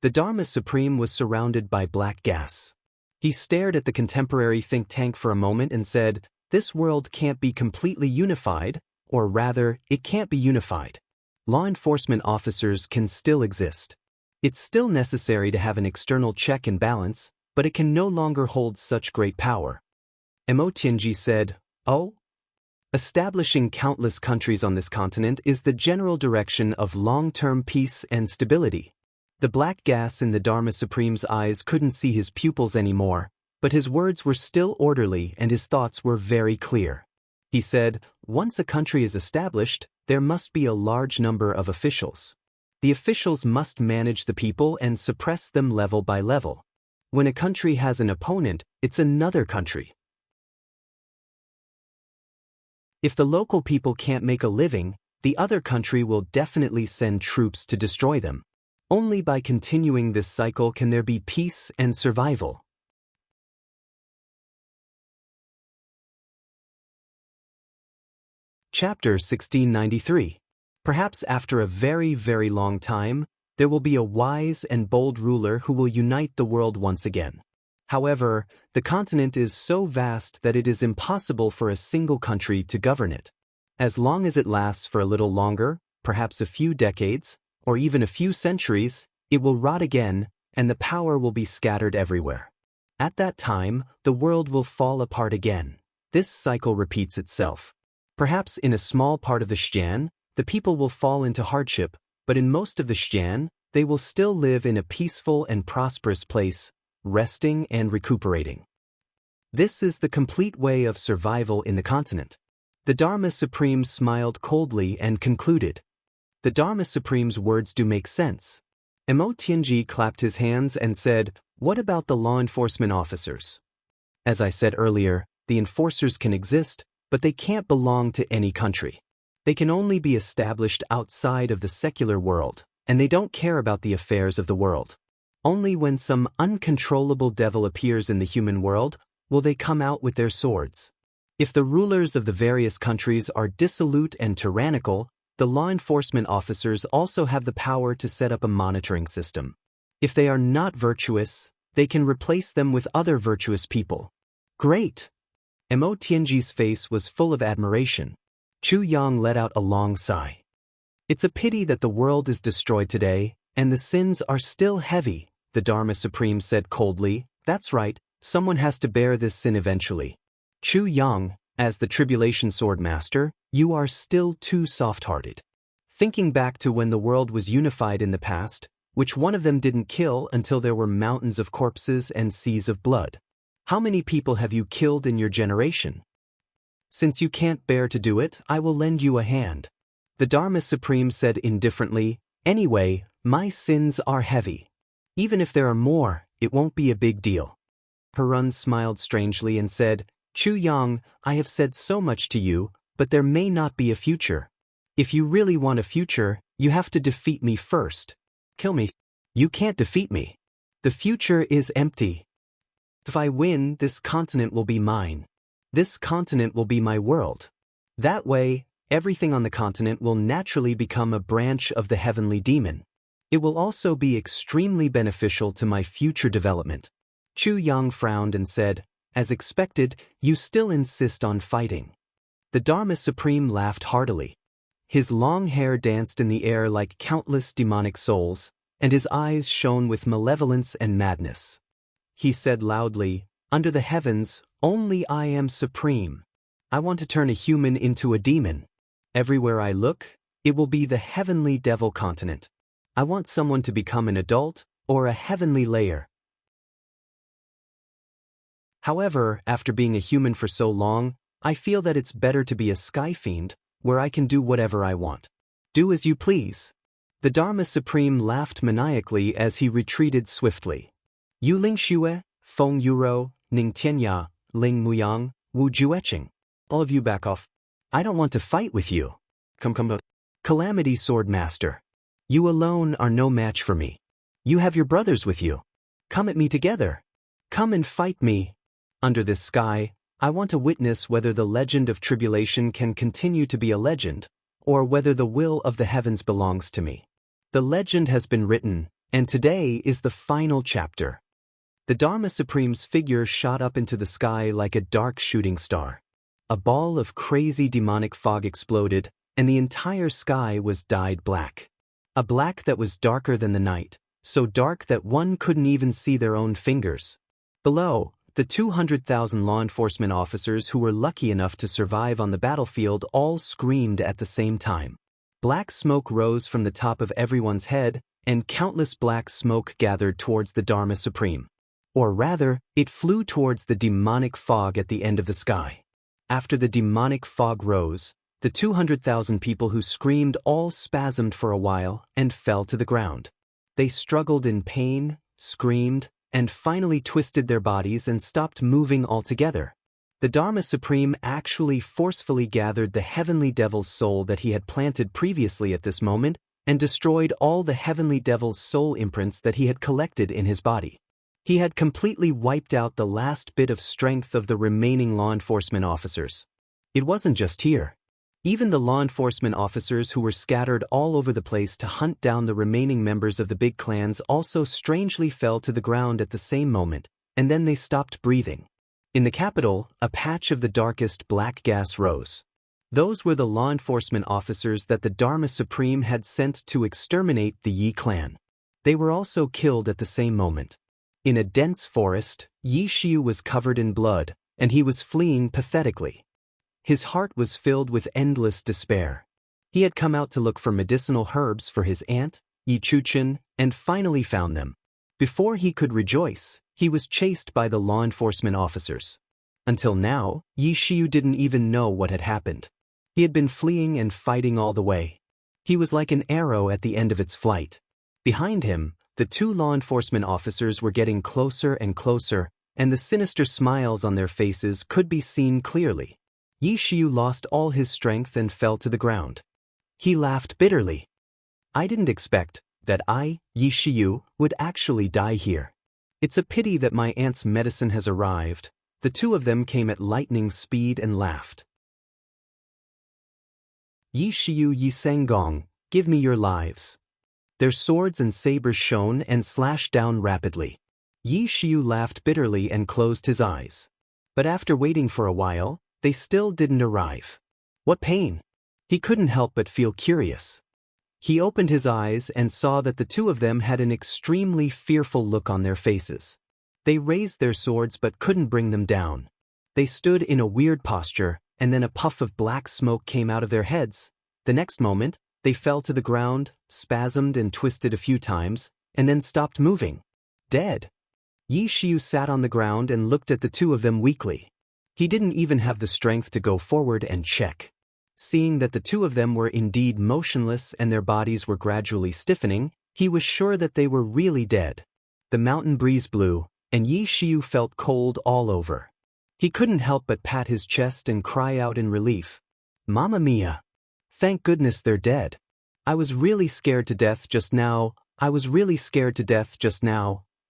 The Dharma Supreme was surrounded by black gas. He stared at the contemporary think tank for a moment and said, this world can't be completely unified, or rather, it can't be unified. Law enforcement officers can still exist. It's still necessary to have an external check and balance, but it can no longer hold such great power. Emo Tianji said, Oh? Establishing countless countries on this continent is the general direction of long-term peace and stability. The black gas in the Dharma Supreme's eyes couldn't see his pupils anymore, but his words were still orderly and his thoughts were very clear. He said, once a country is established, there must be a large number of officials. The officials must manage the people and suppress them level by level. When a country has an opponent, it's another country. If the local people can't make a living, the other country will definitely send troops to destroy them. Only by continuing this cycle can there be peace and survival. Chapter 1693. Perhaps after a very, very long time, there will be a wise and bold ruler who will unite the world once again. However, the continent is so vast that it is impossible for a single country to govern it. As long as it lasts for a little longer, perhaps a few decades, or even a few centuries, it will rot again, and the power will be scattered everywhere. At that time, the world will fall apart again. This cycle repeats itself. Perhaps in a small part of the Xian, the people will fall into hardship, but in most of the Xian, they will still live in a peaceful and prosperous place, resting and recuperating. This is the complete way of survival in the continent. The Dharma Supreme smiled coldly and concluded. The Dharma Supreme's words do make sense. Emotianji clapped his hands and said, "What about the law enforcement officers?" As I said earlier, the enforcers can exist, but they can't belong to any country. They can only be established outside of the secular world, and they don't care about the affairs of the world. Only when some uncontrollable devil appears in the human world will they come out with their swords. If the rulers of the various countries are dissolute and tyrannical, the law enforcement officers also have the power to set up a monitoring system. If they are not virtuous, they can replace them with other virtuous people. Great! Mo Tianji's face was full of admiration. Chu Yang let out a long sigh. It's a pity that the world is destroyed today, and the sins are still heavy, the Dharma Supreme said coldly. That's right, someone has to bear this sin eventually. Chu Yang, as the Tribulation Sword Master, you are still too soft-hearted. Thinking back to when the world was unified in the past, which one of them didn't kill until there were mountains of corpses and seas of blood? How many people have you killed in your generation? Since you can't bear to do it, I will lend you a hand. The Dharma Supreme said indifferently, anyway, my sins are heavy. Even if there are more, it won't be a big deal. Harun smiled strangely and said, Chu Yang, I have said so much to you, but there may not be a future. If you really want a future, you have to defeat me first. Kill me. You can't defeat me. The future is empty. If I win, this continent will be mine. This continent will be my world. That way, everything on the continent will naturally become a branch of the heavenly demon. It will also be extremely beneficial to my future development. Chu Yang frowned and said, as expected, you still insist on fighting. The Dharma Supreme laughed heartily. His long hair danced in the air like countless demonic souls, and his eyes shone with malevolence and madness. He said loudly, under the heavens, only I am supreme. I want to turn a human into a demon. Everywhere I look, it will be the heavenly devil continent. I want someone to become an adult or a heavenly layer. However, after being a human for so long, I feel that it's better to be a sky fiend, where I can do whatever I want. Do as you please. The Dharma Supreme laughed maniacally as he retreated swiftly. Yu Ling Xue, Feng Yuro, Ning Tianya, Ling Muyang, Wu Jueching. All of you back off. I don't want to fight with you. Come. Calamity Sword Master. You alone are no match for me. You have your brothers with you. Come at me together. Come and fight me. Under this sky, I want to witness whether the legend of tribulation can continue to be a legend, or whether the will of the heavens belongs to me. The legend has been written, and today is the final chapter. The Dharma Supreme's figure shot up into the sky like a dark shooting star. A ball of crazy demonic fog exploded, and the entire sky was dyed black. A black that was darker than the night, so dark that one couldn't even see their own fingers. Below, the 200,000 law enforcement officers who were lucky enough to survive on the battlefield all screamed at the same time. Black smoke rose from the top of everyone's head, and countless black smoke gathered towards the Dharma Supreme. Or rather, it flew towards the demonic fog at the end of the sky. After the demonic fog rose, the 200,000 people who screamed all spasmed for a while and fell to the ground. They struggled in pain, screamed, and finally twisted their bodies and stopped moving altogether. The Dharma Supreme actually forcefully gathered the heavenly devil's soul that he had planted previously at this moment and destroyed all the heavenly devil's soul imprints that he had collected in his body. He had completely wiped out the last bit of strength of the remaining law enforcement officers. It wasn't just here. Even the law enforcement officers who were scattered all over the place to hunt down the remaining members of the big clans also strangely fell to the ground at the same moment, and then they stopped breathing. In the capital, a patch of the darkest black gas rose. Those were the law enforcement officers that the Dharma Supreme had sent to exterminate the Yi clan. They were also killed at the same moment. In a dense forest, Yi Xiu was covered in blood, and he was fleeing pathetically. His heart was filled with endless despair. He had come out to look for medicinal herbs for his aunt, Yi Chuchen, and finally found them. Before he could rejoice, He was chased by the law enforcement officers. Until now, Yi Shiyu didn't even know what had happened. He had been fleeing and fighting all the way. He was like an arrow at the end of its flight. Behind him, the two law enforcement officers were getting closer and closer, and the sinister smiles on their faces could be seen clearly. Yi Shiyu lost all his strength and fell to the ground. He laughed bitterly. I didn't expect that I, Yi Shiyu, would actually die here. It's a pity that my aunt's medicine has arrived. The two of them came at lightning speed and laughed. Yi Shiyu Yi Sanggong, give me your lives. Their swords and sabers shone and slashed down rapidly. Yi Shiyu laughed bitterly and closed his eyes. But after waiting for a while, they still didn't arrive. What pain! He couldn't help but feel curious. He opened his eyes and saw that the two of them had an extremely fearful look on their faces. They raised their swords but couldn't bring them down. They stood in a weird posture, and then a puff of black smoke came out of their heads. The next moment, they fell to the ground, spasmed and twisted a few times, and then stopped moving. Dead. Yi Shiyu sat on the ground and looked at the two of them weakly. He didn't even have the strength to go forward and check. Seeing that the two of them were indeed motionless and their bodies were gradually stiffening, he was sure that they were really dead. The mountain breeze blew, and Yi Shiyu felt cold all over. He couldn't help but pat his chest and cry out in relief. Mamma mia! Thank goodness they're dead. I was really scared to death just now.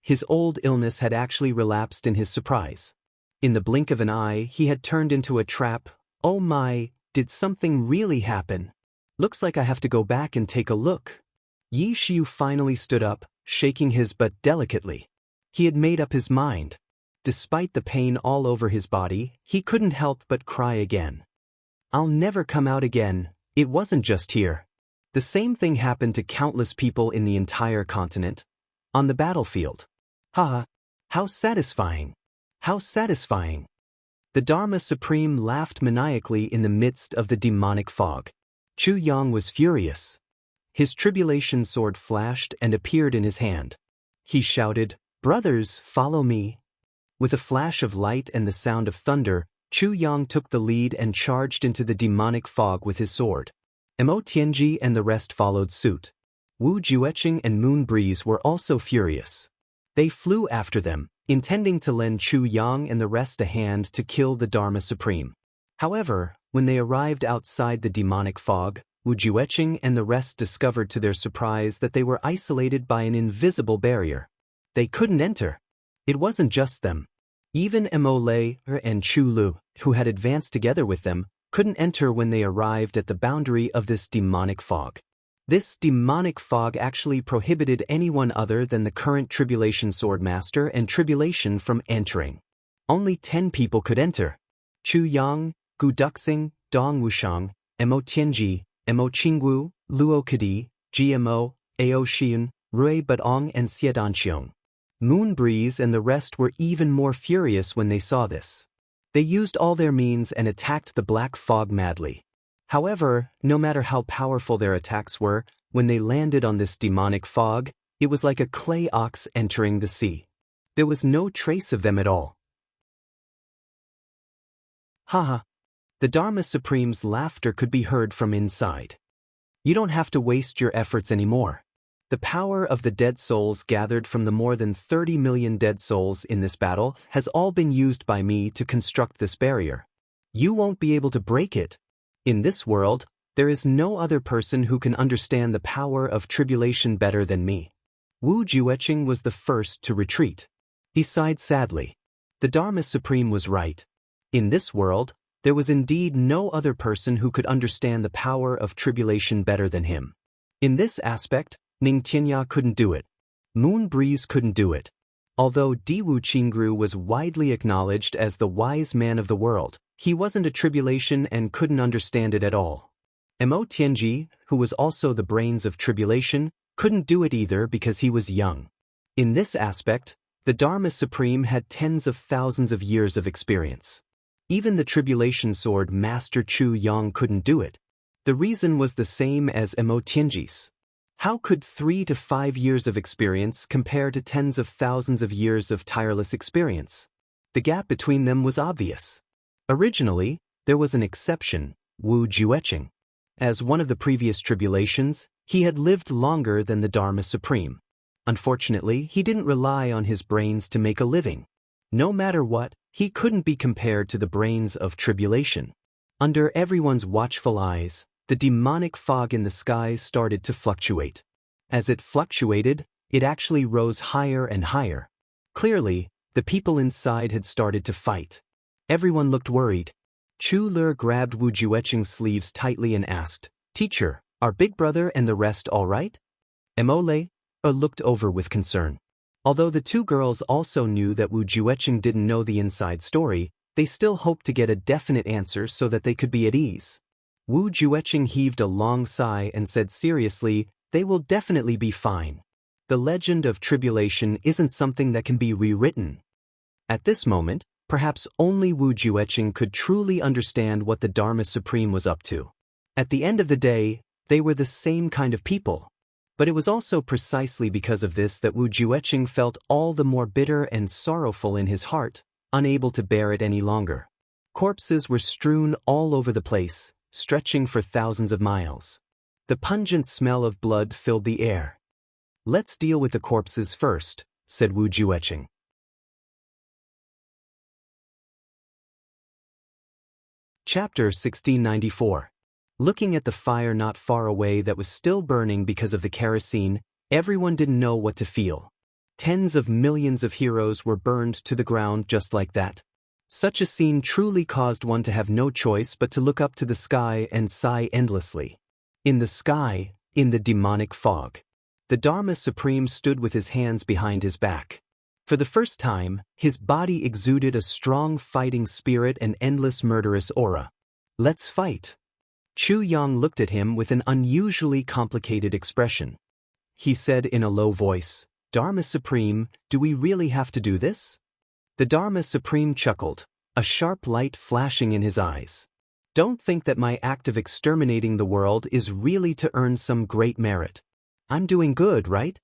His old illness had actually relapsed in his surprise. In the blink of an eye, he had turned into a trap. Oh my, did something really happen? Looks like I have to go back and take a look. Yi Shiyu finally stood up, shaking his butt delicately. He had made up his mind. Despite the pain all over his body, he couldn't help but cry again. I'll never come out again. It wasn't just here. The same thing happened to countless people in the entire continent. On the battlefield. Haha, how satisfying. How satisfying. The Dharma Supreme laughed maniacally in the midst of the demonic fog. Chu Yang was furious. His tribulation sword flashed and appeared in his hand. He shouted, "Brothers, follow me." With a flash of light and the sound of thunder, Chu Yang took the lead and charged into the demonic fog with his sword. Mo Tianji and the rest followed suit. Wu Jueqing and Moon Breeze were also furious. They flew after them, intending to lend Chu Yang and the rest a hand to kill the Dharma Supreme. However, when they arrived outside the demonic fog, Wu Jueqing and the rest discovered to their surprise that they were isolated by an invisible barrier. They couldn't enter. It wasn't just them. Even Mo Lei and Chu Lu, who had advanced together with them, couldn't enter when they arrived at the boundary of this demonic fog. This demonic fog actually prohibited anyone other than the current Tribulation Sword Master and Tribulation from entering. Only 10 people could enter. Chu Yang, Gu Duxing, Dong Wushang, Mo Tianji, Mo Qingwu, Luo Kadi, GMO, Ao Xian, Rui Batong and Xiedanqiong. Moon Breeze and the rest were even more furious when they saw this. They used all their means and attacked the black fog madly. However, no matter how powerful their attacks were, when they landed on this demonic fog, it was like a clay ox entering the sea. There was no trace of them at all. Haha. The Dharma Supreme's laughter could be heard from inside. You don't have to waste your efforts anymore. The power of the dead souls gathered from the more than 30 million dead souls in this battle has all been used by me to construct this barrier. You won't be able to break it. In this world, there is no other person who can understand the power of tribulation better than me. Wu Jueqing was the first to retreat. He sighed sadly. The Dharma Supreme was right. In this world, there was indeed no other person who could understand the power of tribulation better than him. In this aspect, Ning Tianya couldn't do it. Moon Breeze couldn't do it. Although Diwu Qingru was widely acknowledged as the wise man of the world, he wasn't a tribulation and couldn't understand it at all. Mo Tianji, who was also the brains of tribulation, couldn't do it either because he was young. In this aspect, the Dharma Supreme had tens of thousands of years of experience. Even the Tribulation Sword Master Chu Yang couldn't do it. The reason was the same as Mo Tianji's. How could 3 to 5 years of experience compare to tens of thousands of years of tireless experience? The gap between them was obvious. Originally, there was an exception, Wu Jueqing. As one of the previous tribulations, he had lived longer than the Dharma Supreme. Unfortunately, he didn't rely on his brains to make a living. No matter what, he couldn't be compared to the brains of tribulation. Under everyone's watchful eyes, the demonic fog in the skies started to fluctuate. As it fluctuated, it actually rose higher and higher. Clearly, the people inside had started to fight. Everyone looked worried. Chu Le grabbed Wu Jueqing's sleeves tightly and asked, "Teacher, are Big Brother and the rest all right?" Emole looked over with concern. Although the two girls also knew that Wu Jueqing didn't know the inside story, they still hoped to get a definite answer so that they could be at ease. Wu Jueqing heaved a long sigh and said seriously, "They will definitely be fine. The legend of tribulation isn't something that can be rewritten." At this moment, perhaps only Wu Jueqing could truly understand what the Dharma Supreme was up to. At the end of the day, they were the same kind of people. But it was also precisely because of this that Wu Jueqing felt all the more bitter and sorrowful in his heart, unable to bear it any longer. Corpses were strewn all over the place, stretching for thousands of miles. The pungent smell of blood filled the air. "Let's deal with the corpses first," said Wu Jueqing. Chapter 1694. Looking at the fire not far away that was still burning because of the kerosene, everyone didn't know what to feel. Tens of millions of heroes were burned to the ground just like that. Such a scene truly caused one to have no choice but to look up to the sky and sigh endlessly. In the sky, in the demonic fog, the Dharma Supreme stood with his hands behind his back. For the first time, his body exuded a strong fighting spirit and endless murderous aura. "Let's fight." Chu Yang looked at him with an unusually complicated expression. He said in a low voice, "Dharma Supreme, do we really have to do this?" The Dharma Supreme chuckled, a sharp light flashing in his eyes. "Don't think that my act of exterminating the world is really to earn some great merit. I'm doing good, right?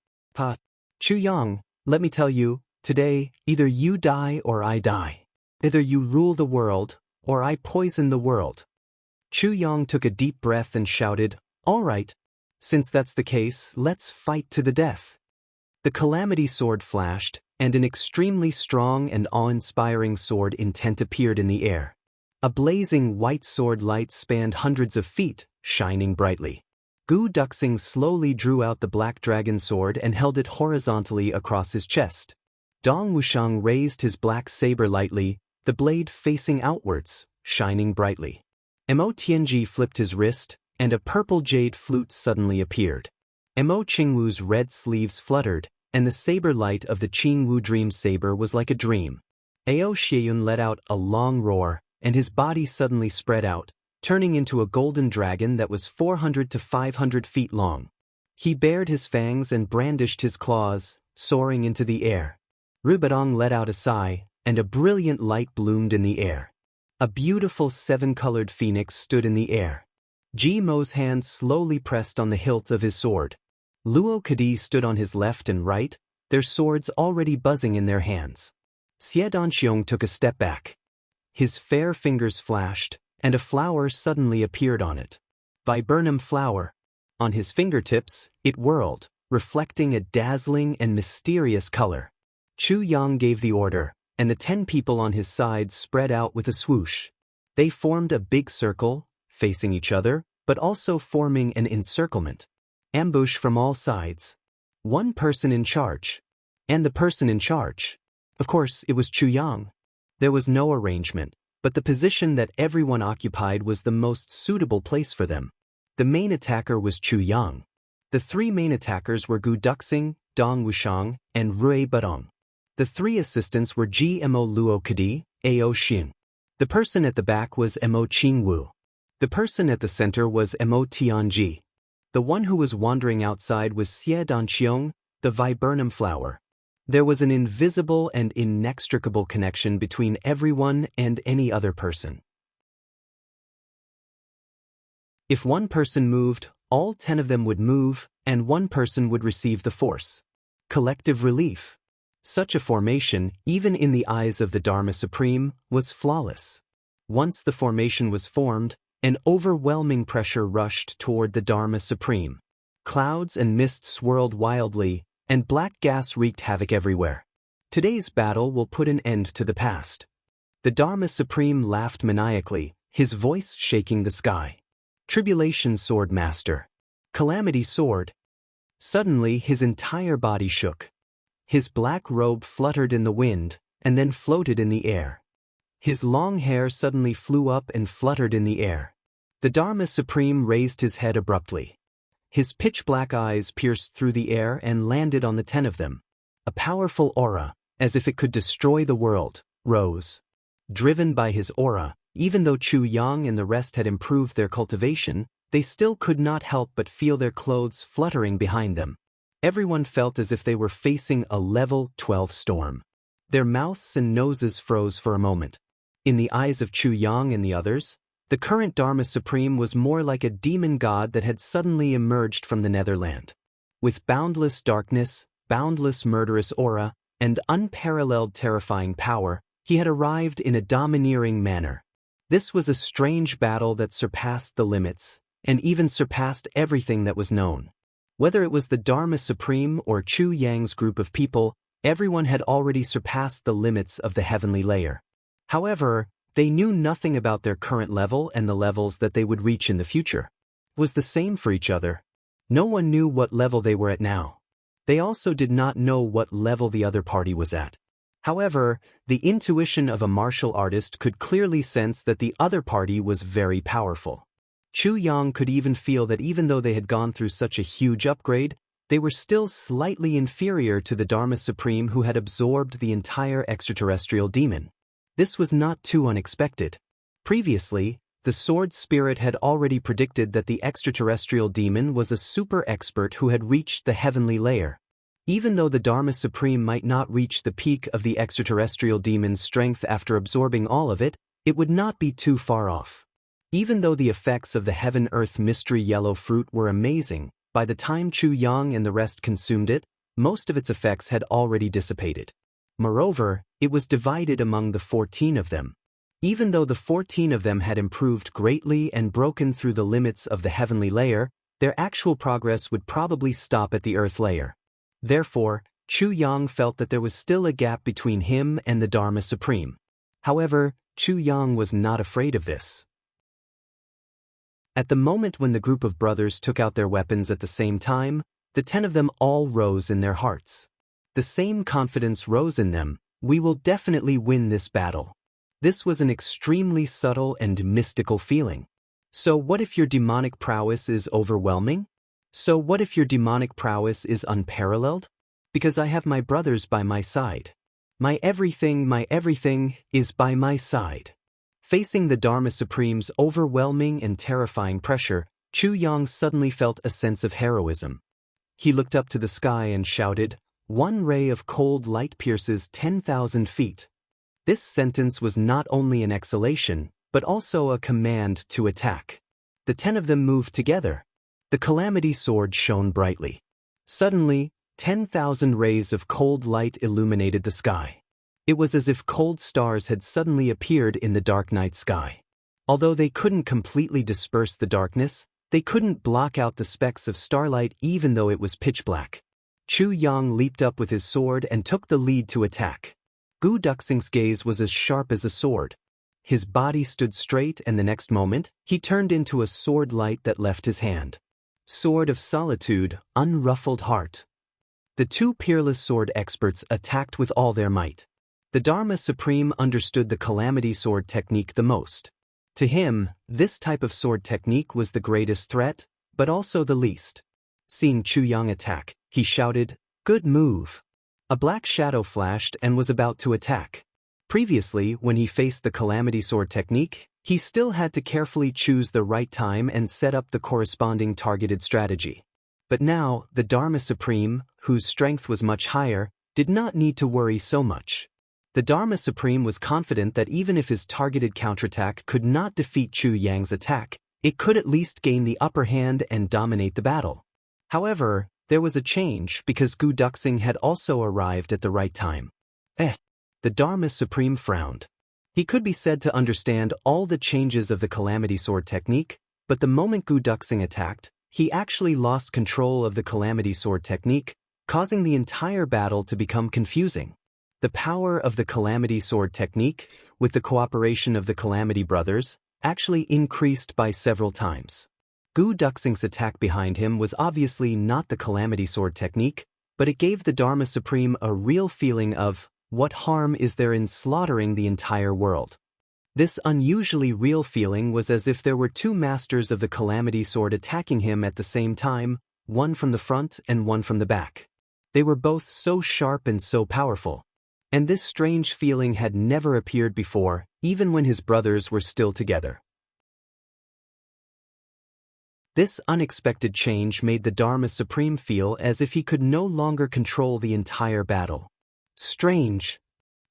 Chu Yang, let me tell you, today, either you die or I die. Either you rule the world, or I poison the world." Chu Yang took a deep breath and shouted, "All right. Since that's the case, let's fight to the death." The Calamity Sword flashed, and an extremely strong and awe-inspiring sword intent appeared in the air. A blazing white sword light spanned hundreds of feet, shining brightly. Gu Duxing slowly drew out the black dragon sword and held it horizontally across his chest. Dong Wushang raised his black saber lightly, the blade facing outwards, shining brightly. Mo Tianji flipped his wrist, and a purple jade flute suddenly appeared. Mo Qingwu's red sleeves fluttered, and the saber light of the Qingwu dream saber was like a dream. Ao Xieyun let out a long roar, and his body suddenly spread out, turning into a golden dragon that was 400 to 500 feet long. He bared his fangs and brandished his claws, soaring into the air. Rubadong let out a sigh, and a brilliant light bloomed in the air. A beautiful seven-colored phoenix stood in the air. Ji Mo's hand slowly pressed on the hilt of his sword. Luo Kadi stood on his left and right, their swords already buzzing in their hands. Xie Danxiong took a step back. His fair fingers flashed, and a flower suddenly appeared on it. Viburnum flower. On his fingertips, it whirled, reflecting a dazzling and mysterious color. Chu Yang gave the order, and the 10 people on his side spread out with a swoosh. They formed a big circle, facing each other, but also forming an encirclement. Ambush from all sides. One person in charge. And the person in charge. Of course, it was Chu Yang. There was no arrangement, but the position that everyone occupied was the most suitable place for them. The main attacker was Chu Yang. The 3 main attackers were Gu Duxing, Dong Wushang, and Rui Budong. The 3 assistants were Mo Luo Kadi, Ao Xin. The person at the back was Mo Qingwu. The person at the center was Mo Tianji. The one who was wandering outside was Xie Danxiong, the viburnum flower. There was an invisible and inextricable connection between everyone and any other person. If one person moved, All 10 of them would move, and one person would receive the force. Collective relief. Such a formation, even in the eyes of the Dharma Supreme, was flawless. Once the formation was formed, an overwhelming pressure rushed toward the Dharma Supreme. Clouds and mist swirled wildly, and black gas wreaked havoc everywhere. Today's battle will put an end to the past. The Dharma Supreme laughed maniacally, his voice shaking the sky. Tribulation Sword Master. Calamity Sword. Suddenly his entire body shook. His black robe fluttered in the wind, and then floated in the air. His long hair suddenly flew up and fluttered in the air. The Dharma Supreme raised his head abruptly. His pitch-black eyes pierced through the air and landed on the 10 of them. A powerful aura, as if it could destroy the world, rose. Driven by his aura, even though Chu Yang and the rest had improved their cultivation, they still could not help but feel their clothes fluttering behind them. Everyone felt as if they were facing a level 12 storm. Their mouths and noses froze for a moment. In the eyes of Chu Yang and the others, the current Dharma Supreme was more like a demon god that had suddenly emerged from the Netherland. With boundless darkness, boundless murderous aura, and unparalleled terrifying power, he had arrived in a domineering manner. This was a strange battle that surpassed the limits, and even surpassed everything that was known. Whether it was the Dharma Supreme or Chu Yang's group of people, everyone had already surpassed the limits of the heavenly layer. However, they knew nothing about their current level and the levels that they would reach in the future. It was the same for each other. No one knew what level they were at now. They also did not know what level the other party was at. However, the intuition of a martial artist could clearly sense that the other party was very powerful. Chu Yang could even feel that even though they had gone through such a huge upgrade, they were still slightly inferior to the Dharma Supreme who had absorbed the entire extraterrestrial demon. This was not too unexpected. Previously, the Sword Spirit had already predicted that the extraterrestrial demon was a super expert who had reached the heavenly layer. Even though the Dharma Supreme might not reach the peak of the extraterrestrial demon's strength after absorbing all of it, it would not be too far off. Even though the effects of the Heaven-Earth Mystery Yellow Fruit were amazing, by the time Chu Yang and the rest consumed it, most of its effects had already dissipated. Moreover, it was divided among the 14 of them. Even though the 14 of them had improved greatly and broken through the limits of the heavenly layer, their actual progress would probably stop at the earth layer. Therefore, Chu Yang felt that there was still a gap between him and the Dharma Supreme. However, Chu Yang was not afraid of this. At the moment when the group of brothers took out their weapons at the same time, the 10 of them all rose in their hearts. The same confidence rose in them. We will definitely win this battle. This was an extremely subtle and mystical feeling. So what if your demonic prowess is overwhelming? So what if your demonic prowess is unparalleled? Because I have my brothers by my side. My everything is by my side. Facing the Dharma Supreme's overwhelming and terrifying pressure, Chu Yang suddenly felt a sense of heroism. He looked up to the sky and shouted, "One ray of cold light pierces 10,000 feet." This sentence was not only an exhalation, but also a command to attack. The 10 of them moved together. The Calamity Sword shone brightly. Suddenly, 10,000 rays of cold light illuminated the sky. It was as if cold stars had suddenly appeared in the dark night sky. Although they couldn't completely disperse the darkness, they couldn't block out the specks of starlight even though it was pitch black. Chu Yang leaped up with his sword and took the lead to attack. Gu Duxing's gaze was as sharp as a sword. His body stood straight and the next moment, he turned into a sword light that left his hand. Sword of Solitude, Unruffled Heart. The two peerless sword experts attacked with all their might. The Dharma Supreme understood the Calamity Sword technique the most. To him, this type of sword technique was the greatest threat, but also the least. Seeing Chu Yang attack, he shouted, "Good move." A black shadow flashed and was about to attack. Previously, when he faced the Calamity Sword technique, he still had to carefully choose the right time and set up the corresponding targeted strategy. But now, the Dharma Supreme, whose strength was much higher, did not need to worry so much. The Dharma Supreme was confident that even if his targeted counterattack could not defeat Chu Yang's attack, It could at least gain the upper hand and dominate the battle. However, there was a change because Gu Duxing had also arrived at the right time. The Dharma Supreme frowned. He could be said to understand all the changes of the Calamity Sword technique, but the moment Gu Duxing attacked, he actually lost control of the Calamity Sword technique, causing the entire battle to become confusing. The power of the Calamity Sword technique, with the cooperation of the Calamity Brothers, actually increased by several times. Gu Duxing's attack behind him was obviously not the Calamity Sword technique, but it gave the Dharma Supreme a real feeling of, what harm is there in slaughtering the entire world? This unusually real feeling was as if there were two masters of the Calamity Sword attacking him at the same time, one from the front and one from the back. They were both so sharp and so powerful. And this strange feeling had never appeared before, even when his brothers were still together. This unexpected change made the Dharma Supreme feel as if he could no longer control the entire battle. Strange.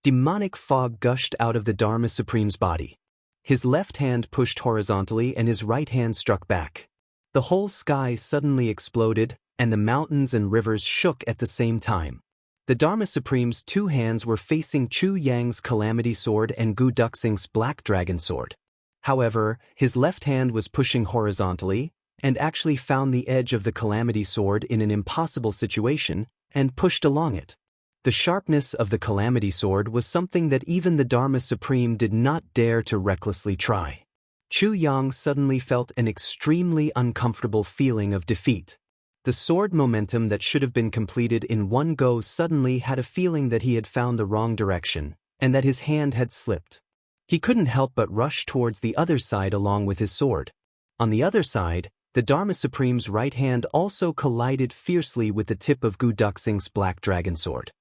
Demonic fog gushed out of the Dharma Supreme's body. His left hand pushed horizontally and his right hand struck back. The whole sky suddenly exploded, and the mountains and rivers shook at the same time. The Dharma Supreme's two hands were facing Chu Yang's Calamity Sword and Gu Duxing's Black Dragon Sword. However, his left hand was pushing horizontally, and actually found the edge of the Calamity Sword in an impossible situation, and pushed along it. The sharpness of the Calamity Sword was something that even the Dharma Supreme did not dare to recklessly try. Chu Yang suddenly felt an extremely uncomfortable feeling of defeat. The sword momentum that should have been completed in one go suddenly had a feeling that he had found the wrong direction, and that his hand had slipped. He couldn't help but rush towards the other side along with his sword. On the other side, the Dharma Supreme's right hand also collided fiercely with the tip of Gu Duxing's Black Dragon Sword.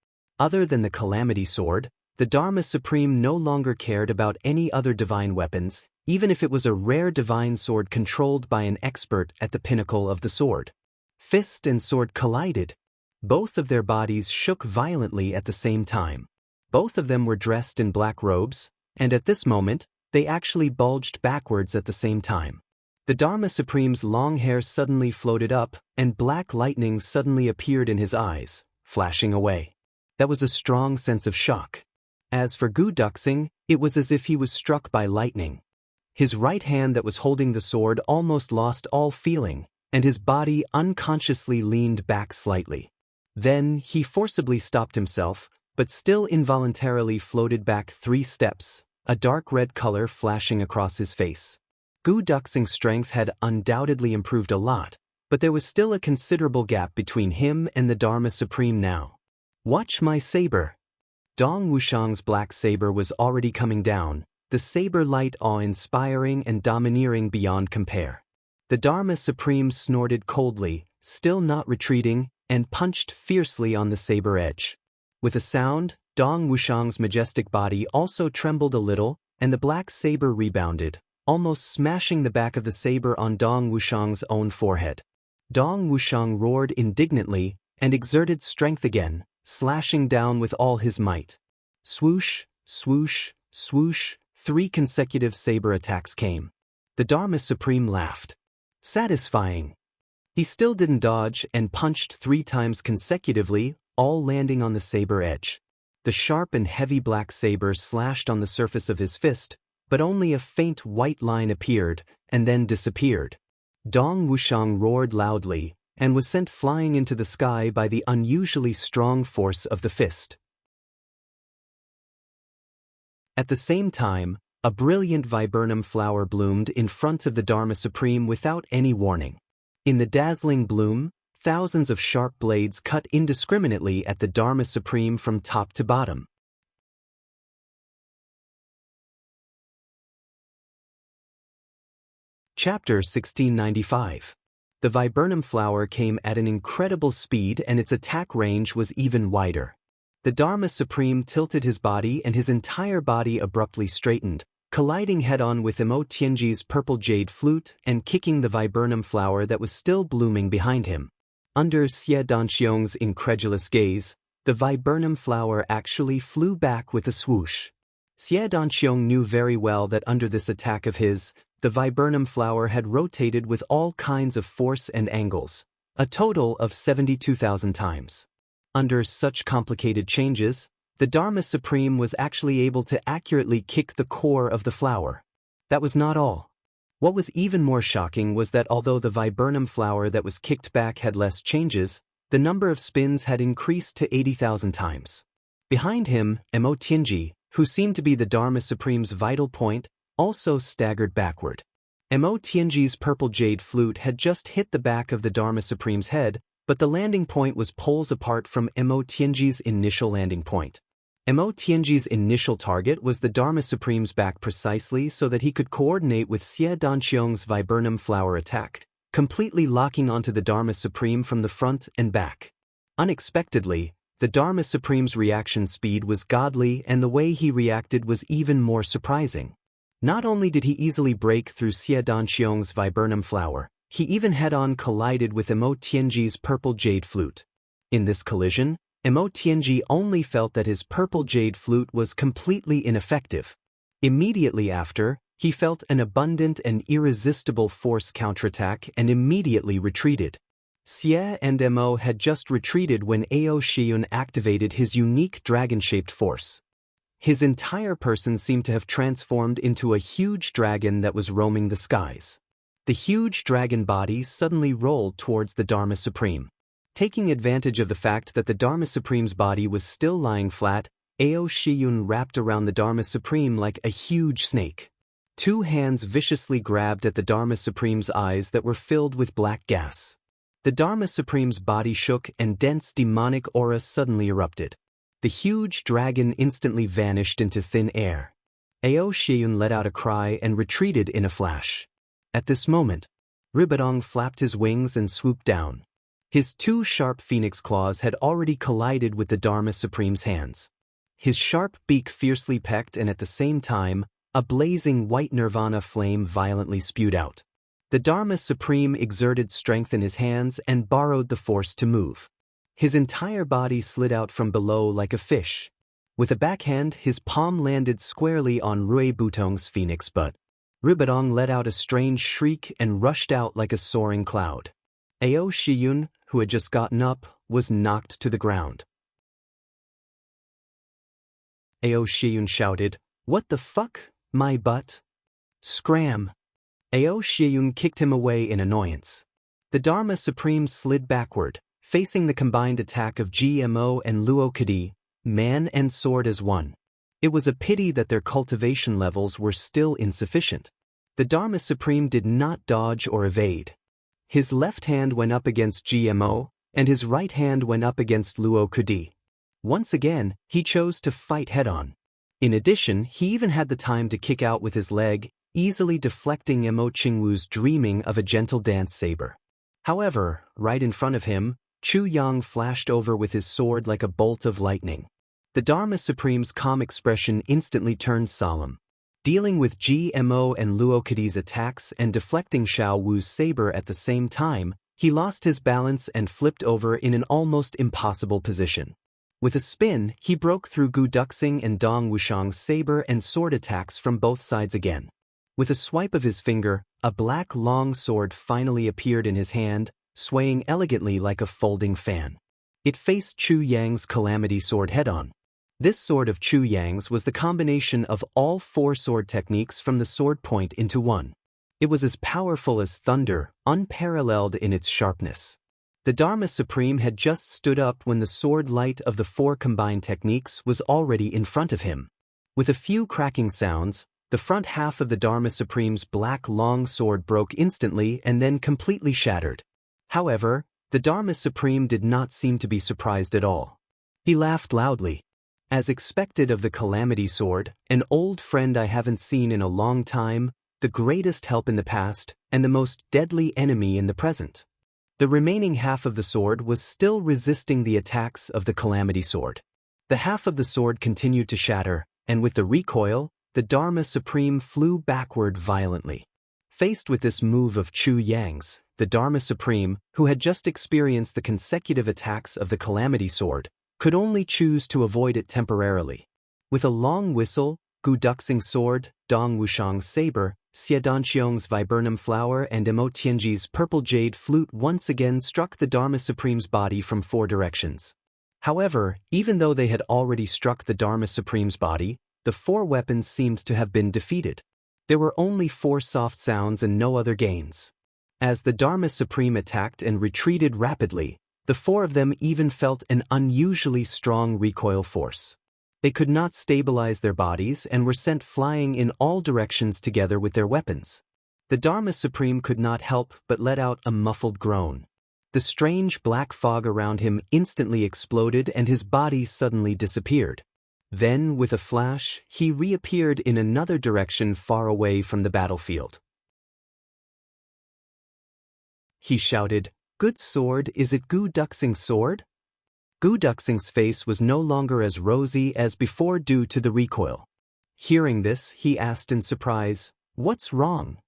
Other than the Calamity Sword, the Dharma Supreme no longer cared about any other divine weapons, even if it was a rare divine sword controlled by an expert at the pinnacle of the sword. Fist and sword collided. Both of their bodies shook violently at the same time. Both of them were dressed in black robes, and at this moment, they actually bulged backwards at the same time. The Dharma Supreme's long hair suddenly floated up, and black lightning suddenly appeared in his eyes, flashing away. That was a strong sense of shock. As for Gu Duxing, it was as if he was struck by lightning. His right hand that was holding the sword almost lost all feeling, and his body unconsciously leaned back slightly. Then he forcibly stopped himself, but still involuntarily floated back 3 steps, a dark red color flashing across his face. Gu Duxing's strength had undoubtedly improved a lot, but there was still a considerable gap between him and the Dharma Supreme now. Watch my saber. Dong Wuxiang's black saber was already coming down, the saber light awe-inspiring and domineering beyond compare. The Dharma Supreme snorted coldly, still not retreating, and punched fiercely on the saber edge. With a sound, Dong Wuxiang's majestic body also trembled a little, and the black saber rebounded, almost smashing the back of the saber on Dong Wuxiang's own forehead. Dong Wuxiang roared indignantly and exerted strength again, slashing down with all his might. Swoosh, swoosh, swoosh, 3 consecutive saber attacks came. The Dharma Supreme laughed. Satisfying. He still didn't dodge and punched 3 times consecutively, all landing on the saber edge. The sharp and heavy black saber slashed on the surface of his fist, but only a faint white line appeared, and then disappeared. Dong Wuxiang roared loudly, and was sent flying into the sky by the unusually strong force of the fist. At the same time, a brilliant viburnum flower bloomed in front of the Dharma Supreme without any warning. In the dazzling bloom, thousands of sharp blades cut indiscriminately at the Dharma Supreme from top to bottom. Chapter 1695. The viburnum flower came at an incredible speed and its attack range was even wider. The Dharma Supreme tilted his body and his entire body abruptly straightened, colliding head-on with Imo Tianji's purple jade flute and kicking the viburnum flower that was still blooming behind him. Under Xie Danxiong's incredulous gaze, the viburnum flower actually flew back with a swoosh. Xie Danxiong knew very well that under this attack of his, the viburnum flower had rotated with all kinds of force and angles, a total of 72,000 times. Under such complicated changes, the Dharma Supreme was actually able to accurately kick the core of the flower. That was not all. What was even more shocking was that although the viburnum flower that was kicked back had less changes, the number of spins had increased to 80,000 times. Behind him, Mo Tianji, who seemed to be the Dharma Supreme's vital point, also staggered backward. Mo Tianji's purple jade flute had just hit the back of the Dharma Supreme's head, but the landing point was poles apart from Mo Tianji's initial landing point. Mo Tianji's initial target was the Dharma Supreme's back precisely so that he could coordinate with Xie Danqiong's viburnum flower attack, completely locking onto the Dharma Supreme from the front and back. Unexpectedly, the Dharma Supreme's reaction speed was godly, and the way he reacted was even more surprising. Not only did he easily break through Xie Danqiong's viburnum flower, he even head-on collided with Mo Tianji's purple jade flute. In this collision, Mo Tianji only felt that his purple jade flute was completely ineffective. Immediately after, he felt an abundant and irresistible force counterattack and immediately retreated. Xie and Mo had just retreated when Ao Shiyun activated his unique dragon-shaped force. His entire person seemed to have transformed into a huge dragon that was roaming the skies. The huge dragon body suddenly rolled towards the Dharma Supreme. Taking advantage of the fact that the Dharma Supreme's body was still lying flat, Ao Shiyun wrapped around the Dharma Supreme like a huge snake. Two hands viciously grabbed at the Dharma Supreme's eyes that were filled with black gas. The Dharma Supreme's body shook and dense demonic aura suddenly erupted. The huge dragon instantly vanished into thin air. Ao Shiyun let out a cry and retreated in a flash. At this moment, Ribadong flapped his wings and swooped down. His two sharp phoenix claws had already collided with the Dharma Supreme's hands. His sharp beak fiercely pecked, and at the same time, a blazing white nirvana flame violently spewed out. The Dharma Supreme exerted strength in his hands and borrowed the force to move. His entire body slid out from below like a fish. With a backhand, his palm landed squarely on Rui Butong's phoenix butt. Ribadong let out a strange shriek and rushed out like a soaring cloud. Ao Shiyun, who had just gotten up, was knocked to the ground. Ao Shiyun shouted, "What the fuck, my butt?" Scram! Ao Shiyun kicked him away in annoyance. The Dharma Supreme slid backward, facing the combined attack of GMO and Luo Kadi, man and sword as one. It was a pity that their cultivation levels were still insufficient. The Dharma Supreme did not dodge or evade. His left hand went up against GMO, and his right hand went up against Luo Kadi. Once again, he chose to fight head-on. In addition, he even had the time to kick out with his leg, easily deflecting Mo Qingwu's dreaming of a gentle dance saber. However, right in front of him, Chu Yang flashed over with his sword like a bolt of lightning. The Dharma Supreme's calm expression instantly turned solemn. Dealing with GMO and Luo Kadi's attacks and deflecting Xiao Wu's saber at the same time, he lost his balance and flipped over in an almost impossible position. With a spin, he broke through Gu Duxing and Dong Wushang's saber and sword attacks from both sides again. With a swipe of his finger, a black long sword finally appeared in his hand, swaying elegantly like a folding fan. It faced Chu Yang's Calamity Sword head-on. This sword of Chu Yang's was the combination of all four sword techniques from the sword point into one. It was as powerful as thunder, unparalleled in its sharpness. The Dharma Supreme had just stood up when the sword light of the four combined techniques was already in front of him. With a few cracking sounds, the front half of the Dharma Supreme's black long sword broke instantly and then completely shattered. However, the Dharma Supreme did not seem to be surprised at all. He laughed loudly. As expected of the Calamity Sword, an old friend I haven't seen in a long time, the greatest help in the past, and the most deadly enemy in the present. The remaining half of the sword was still resisting the attacks of the Calamity Sword. The half of the sword continued to shatter, and with the recoil, the Dharma Supreme flew backward violently. Faced with this move of Chu Yang's, the Dharma Supreme, who had just experienced the consecutive attacks of the Calamity Sword, could only choose to avoid it temporarily. With a long whistle, Gu Duxing's sword, Dong Wushang's saber, Xiedanqiong's viburnum flower and Emotianji's purple jade flute once again struck the Dharma Supreme's body from 4 directions. However, even though they had already struck the Dharma Supreme's body, the 4 weapons seemed to have been defeated. There were only 4 soft sounds and no other gains. As the Dharma Supreme attacked and retreated rapidly, the 4 of them even felt an unusually strong recoil force. They could not stabilize their bodies and were sent flying in all directions together with their weapons. The Dharma Supreme could not help but let out a muffled groan. The strange black fog around him instantly exploded and his body suddenly disappeared. Then, with a flash, he reappeared in another direction far away from the battlefield. He shouted, "Good sword, is it Gu Duxing's sword?" Gu Duxing's face was no longer as rosy as before due to the recoil. Hearing this, he asked in surprise, "What's wrong?"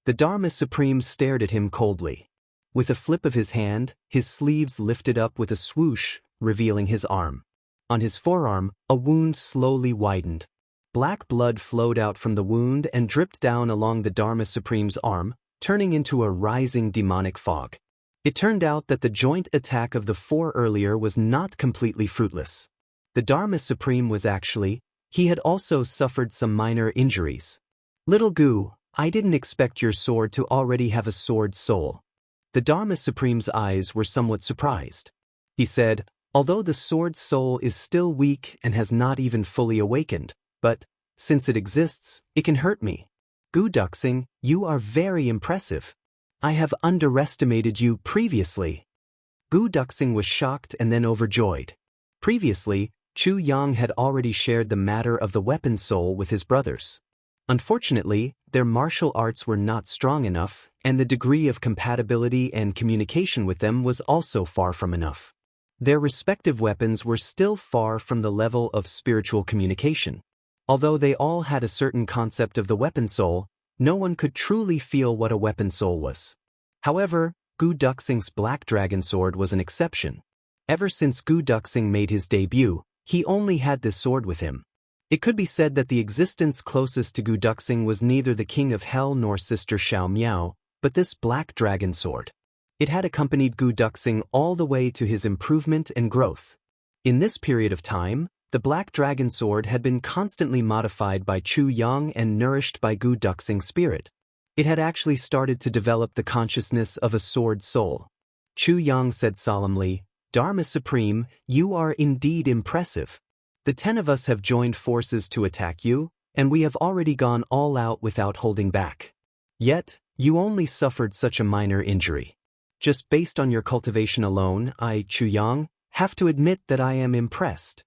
The Dharma Supreme stared at him coldly. With a flip of his hand, his sleeves lifted up with a swoosh, revealing his arm. On his forearm, a wound slowly widened. Black blood flowed out from the wound and dripped down along the Dharma Supreme's arm, turning into a rising demonic fog. It turned out that the joint attack of the 4 earlier was not completely fruitless. The Dharma Supreme was he had also suffered some minor injuries. "Little Gu, I didn't expect your sword to already have a sword soul." The Dharma Supreme's eyes were somewhat surprised. He said, "Although the sword soul is still weak and has not even fully awakened, but, since it exists, it can hurt me. Gu Duxing, you are very impressive. I have underestimated you previously." Gu Duxing was shocked and then overjoyed. Previously, Chu Yang had already shared the matter of the weapon soul with his brothers. Unfortunately, their martial arts were not strong enough, and the degree of compatibility and communication with them was also far from enough. Their respective weapons were still far from the level of spiritual communication. Although they all had a certain concept of the weapon soul, no one could truly feel what a weapon soul was. However, Gu Duxing's Black Dragon Sword was an exception. Ever since Gu Duxing made his debut, he only had this sword with him. It could be said that the existence closest to Gu Duxing was neither the King of Hell nor Sister Xiao Miao, but this Black Dragon Sword. It had accompanied Gu Duxing all the way to his improvement and growth. In this period of time, the Black Dragon Sword had been constantly modified by Chu Yang and nourished by Gu Duxing's spirit. It had actually started to develop the consciousness of a sword soul. Chu Yang said solemnly, "Dharma Supreme, you are indeed impressive. The 10 of us have joined forces to attack you, and we have already gone all out without holding back. Yet, you only suffered such a minor injury. Just based on your cultivation alone, I, Chu Yang, have to admit that I am impressed."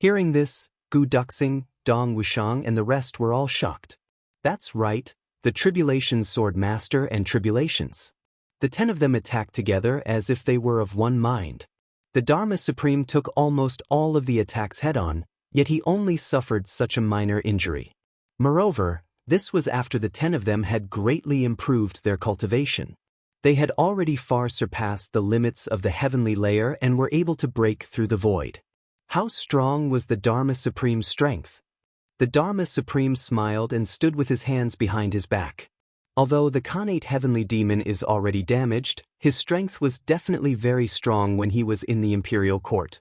Hearing this, Gu Duxing, Dong Wushang and the rest were all shocked. That's right, the Tribulation Sword Master and Tribulations. The 10 of them attacked together as if they were of one mind. The Dharma Supreme took almost all of the attacks head-on, yet he only suffered such a minor injury. Moreover, this was after the 10 of them had greatly improved their cultivation. They had already far surpassed the limits of the heavenly layer and were able to break through the void. How strong was the Dharma Supreme's strength? The Dharma Supreme smiled and stood with his hands behind his back. Although the Khanate heavenly demon is already damaged, his strength was definitely very strong when he was in the imperial court.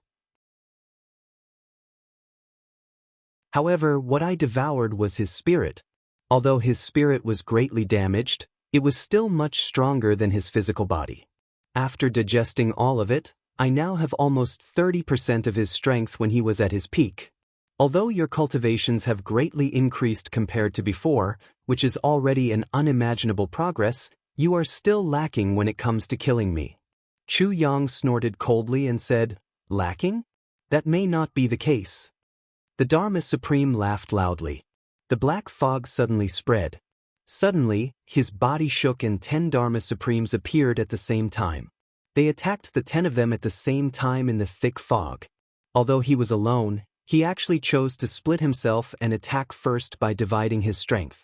However, what I devoured was his spirit. Although his spirit was greatly damaged, it was still much stronger than his physical body. After digesting all of it, I now have almost 30% of his strength when he was at his peak. Although your cultivations have greatly increased compared to before, which is already an unimaginable progress, you are still lacking when it comes to killing me." Chu Yang snorted coldly and said, "Lacking? That may not be the case." The Dharma Supreme laughed loudly. The black fog suddenly spread. Suddenly, his body shook and 10 Dharma Supremes appeared at the same time. They attacked the 10 of them at the same time in the thick fog. Although he was alone, he actually chose to split himself and attack first by dividing his strength.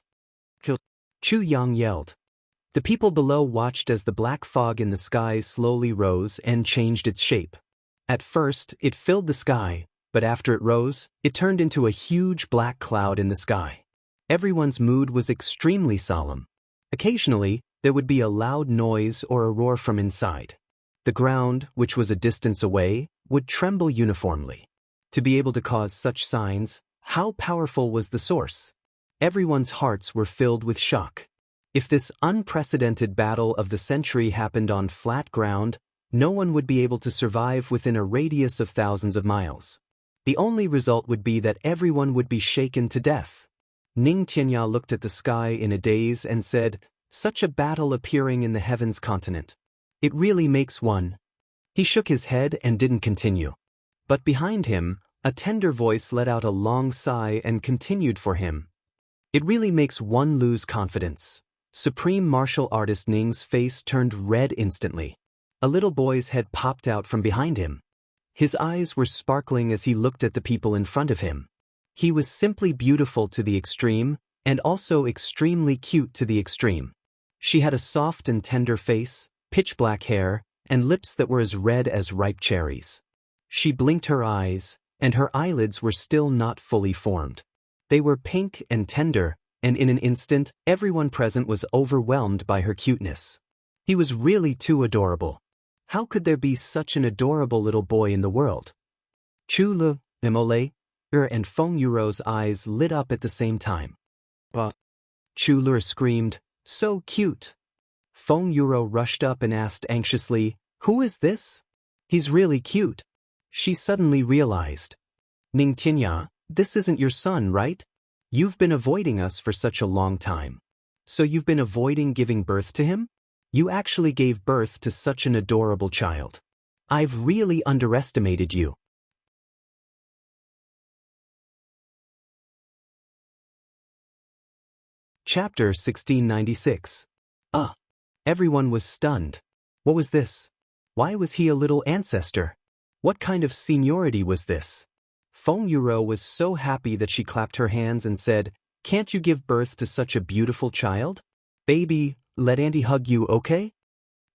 "Kill!" Chu Yang yelled. The people below watched as the black fog in the sky slowly rose and changed its shape. At first, it filled the sky, but after it rose, it turned into a huge black cloud in the sky. Everyone's mood was extremely solemn. Occasionally, there would be a loud noise or a roar from inside. The ground, which was a distance away, would tremble uniformly. To be able to cause such signs, how powerful was the source? Everyone's hearts were filled with shock. If this unprecedented battle of the century happened on flat ground, no one would be able to survive within a radius of thousands of miles. The only result would be that everyone would be shaken to death. Ning Tianya looked at the sky in a daze and said, "Such a battle appearing in the heavens continent. It really makes one." He shook his head and didn't continue. But behind him, a tender voice let out a long sigh and continued for him. "It really makes one lose confidence." Supreme martial artist Ning's face turned red instantly. A little boy's head popped out from behind him. His eyes were sparkling as he looked at the people in front of him. He was simply beautiful to the extreme, and also extremely cute to the extreme. She had a soft and tender face, pitch-black hair, and lips that were as red as ripe cherries. She blinked her eyes, and her eyelids were still not fully formed. They were pink and tender, and in an instant, everyone present was overwhelmed by her cuteness. He was really too adorable. How could there be such an adorable little boy in the world? Chu Emole, and Feng Yuro's eyes lit up at the same time. But Chu Lur screamed, "So cute!" Feng Yuro rushed up and asked anxiously, "Who is this? He's really cute." She suddenly realized. "Ning Tianya, this isn't your son, right? You've been avoiding us for such a long time. So you've been avoiding giving birth to him? You actually gave birth to such an adorable child. I've really underestimated you." Chapter 1696. Everyone was stunned. What was this? Why was he a little ancestor? What kind of seniority was this? Feng Yuro was so happy that she clapped her hands and said, "Can't you give birth to such a beautiful child? Baby, let Auntie hug you, okay?"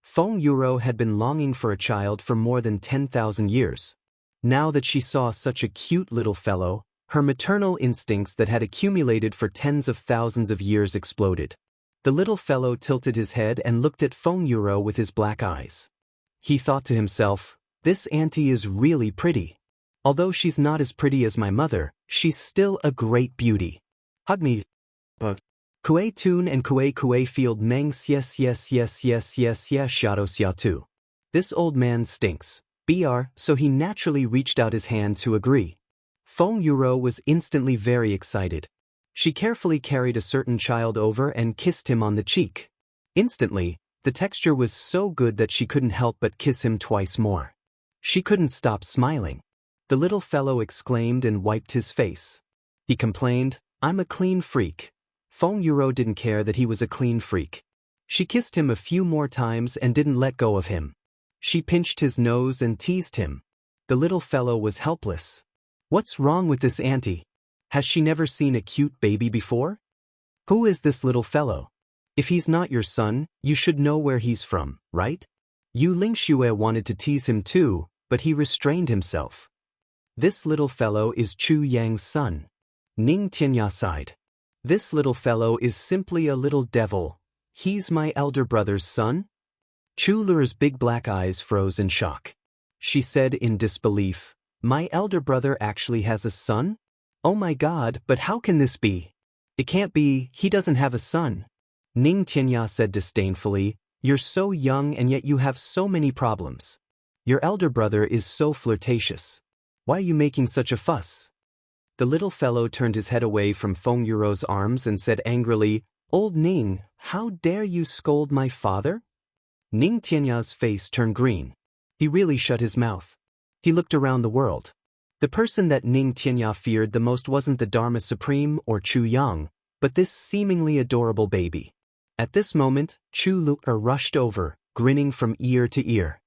Feng Yuro had been longing for a child for more than 10,000 years. Now that she saw such a cute little fellow, her maternal instincts that had accumulated for tens of thousands of years exploded. The little fellow tilted his head and looked at Feng Yuro with his black eyes. He thought to himself, "This auntie is really pretty. Although she's not as pretty as my mother, she's still a great beauty. Hug me." But Kue Tun and Kue Field Mengs yes Shadow Xia too. This old man stinks. So he naturally reached out his hand to agree. Feng Yuro was instantly very excited. She carefully carried a certain child over and kissed him on the cheek. Instantly, the texture was so good that she couldn't help but kiss him twice more. She couldn't stop smiling. The little fellow exclaimed and wiped his face. He complained, "I'm a clean freak." Feng Yuro didn't care that he was a clean freak. She kissed him a few more times and didn't let go of him. She pinched his nose and teased him. The little fellow was helpless. What's wrong with this auntie? Has she never seen a cute baby before? Who is this little fellow? If he's not your son, you should know where he's from, right? Yu Lingxue wanted to tease him too, but he restrained himself. This little fellow is Chu Yang's son. Ning Tianya sighed. This little fellow is simply a little devil. He's my elder brother's son? Chu Lur's big black eyes froze in shock. She said in disbelief, "My elder brother actually has a son? Oh my God, but how can this be? It can't be, he doesn't have a son." Ning Tianya said disdainfully, "You're so young and yet you have so many problems. Your elder brother is so flirtatious. Why are you making such a fuss?" The little fellow turned his head away from Feng Yuro's arms and said angrily, "Old Ning, how dare you scold my father?" Ning Tianya's face turned green. He really shut his mouth. He looked around the world. The person that Ning Tianya feared the most wasn't the Dharma Supreme or Chu Yang, but this seemingly adorable baby. At this moment, Chu Lu rushed over, grinning from ear to ear.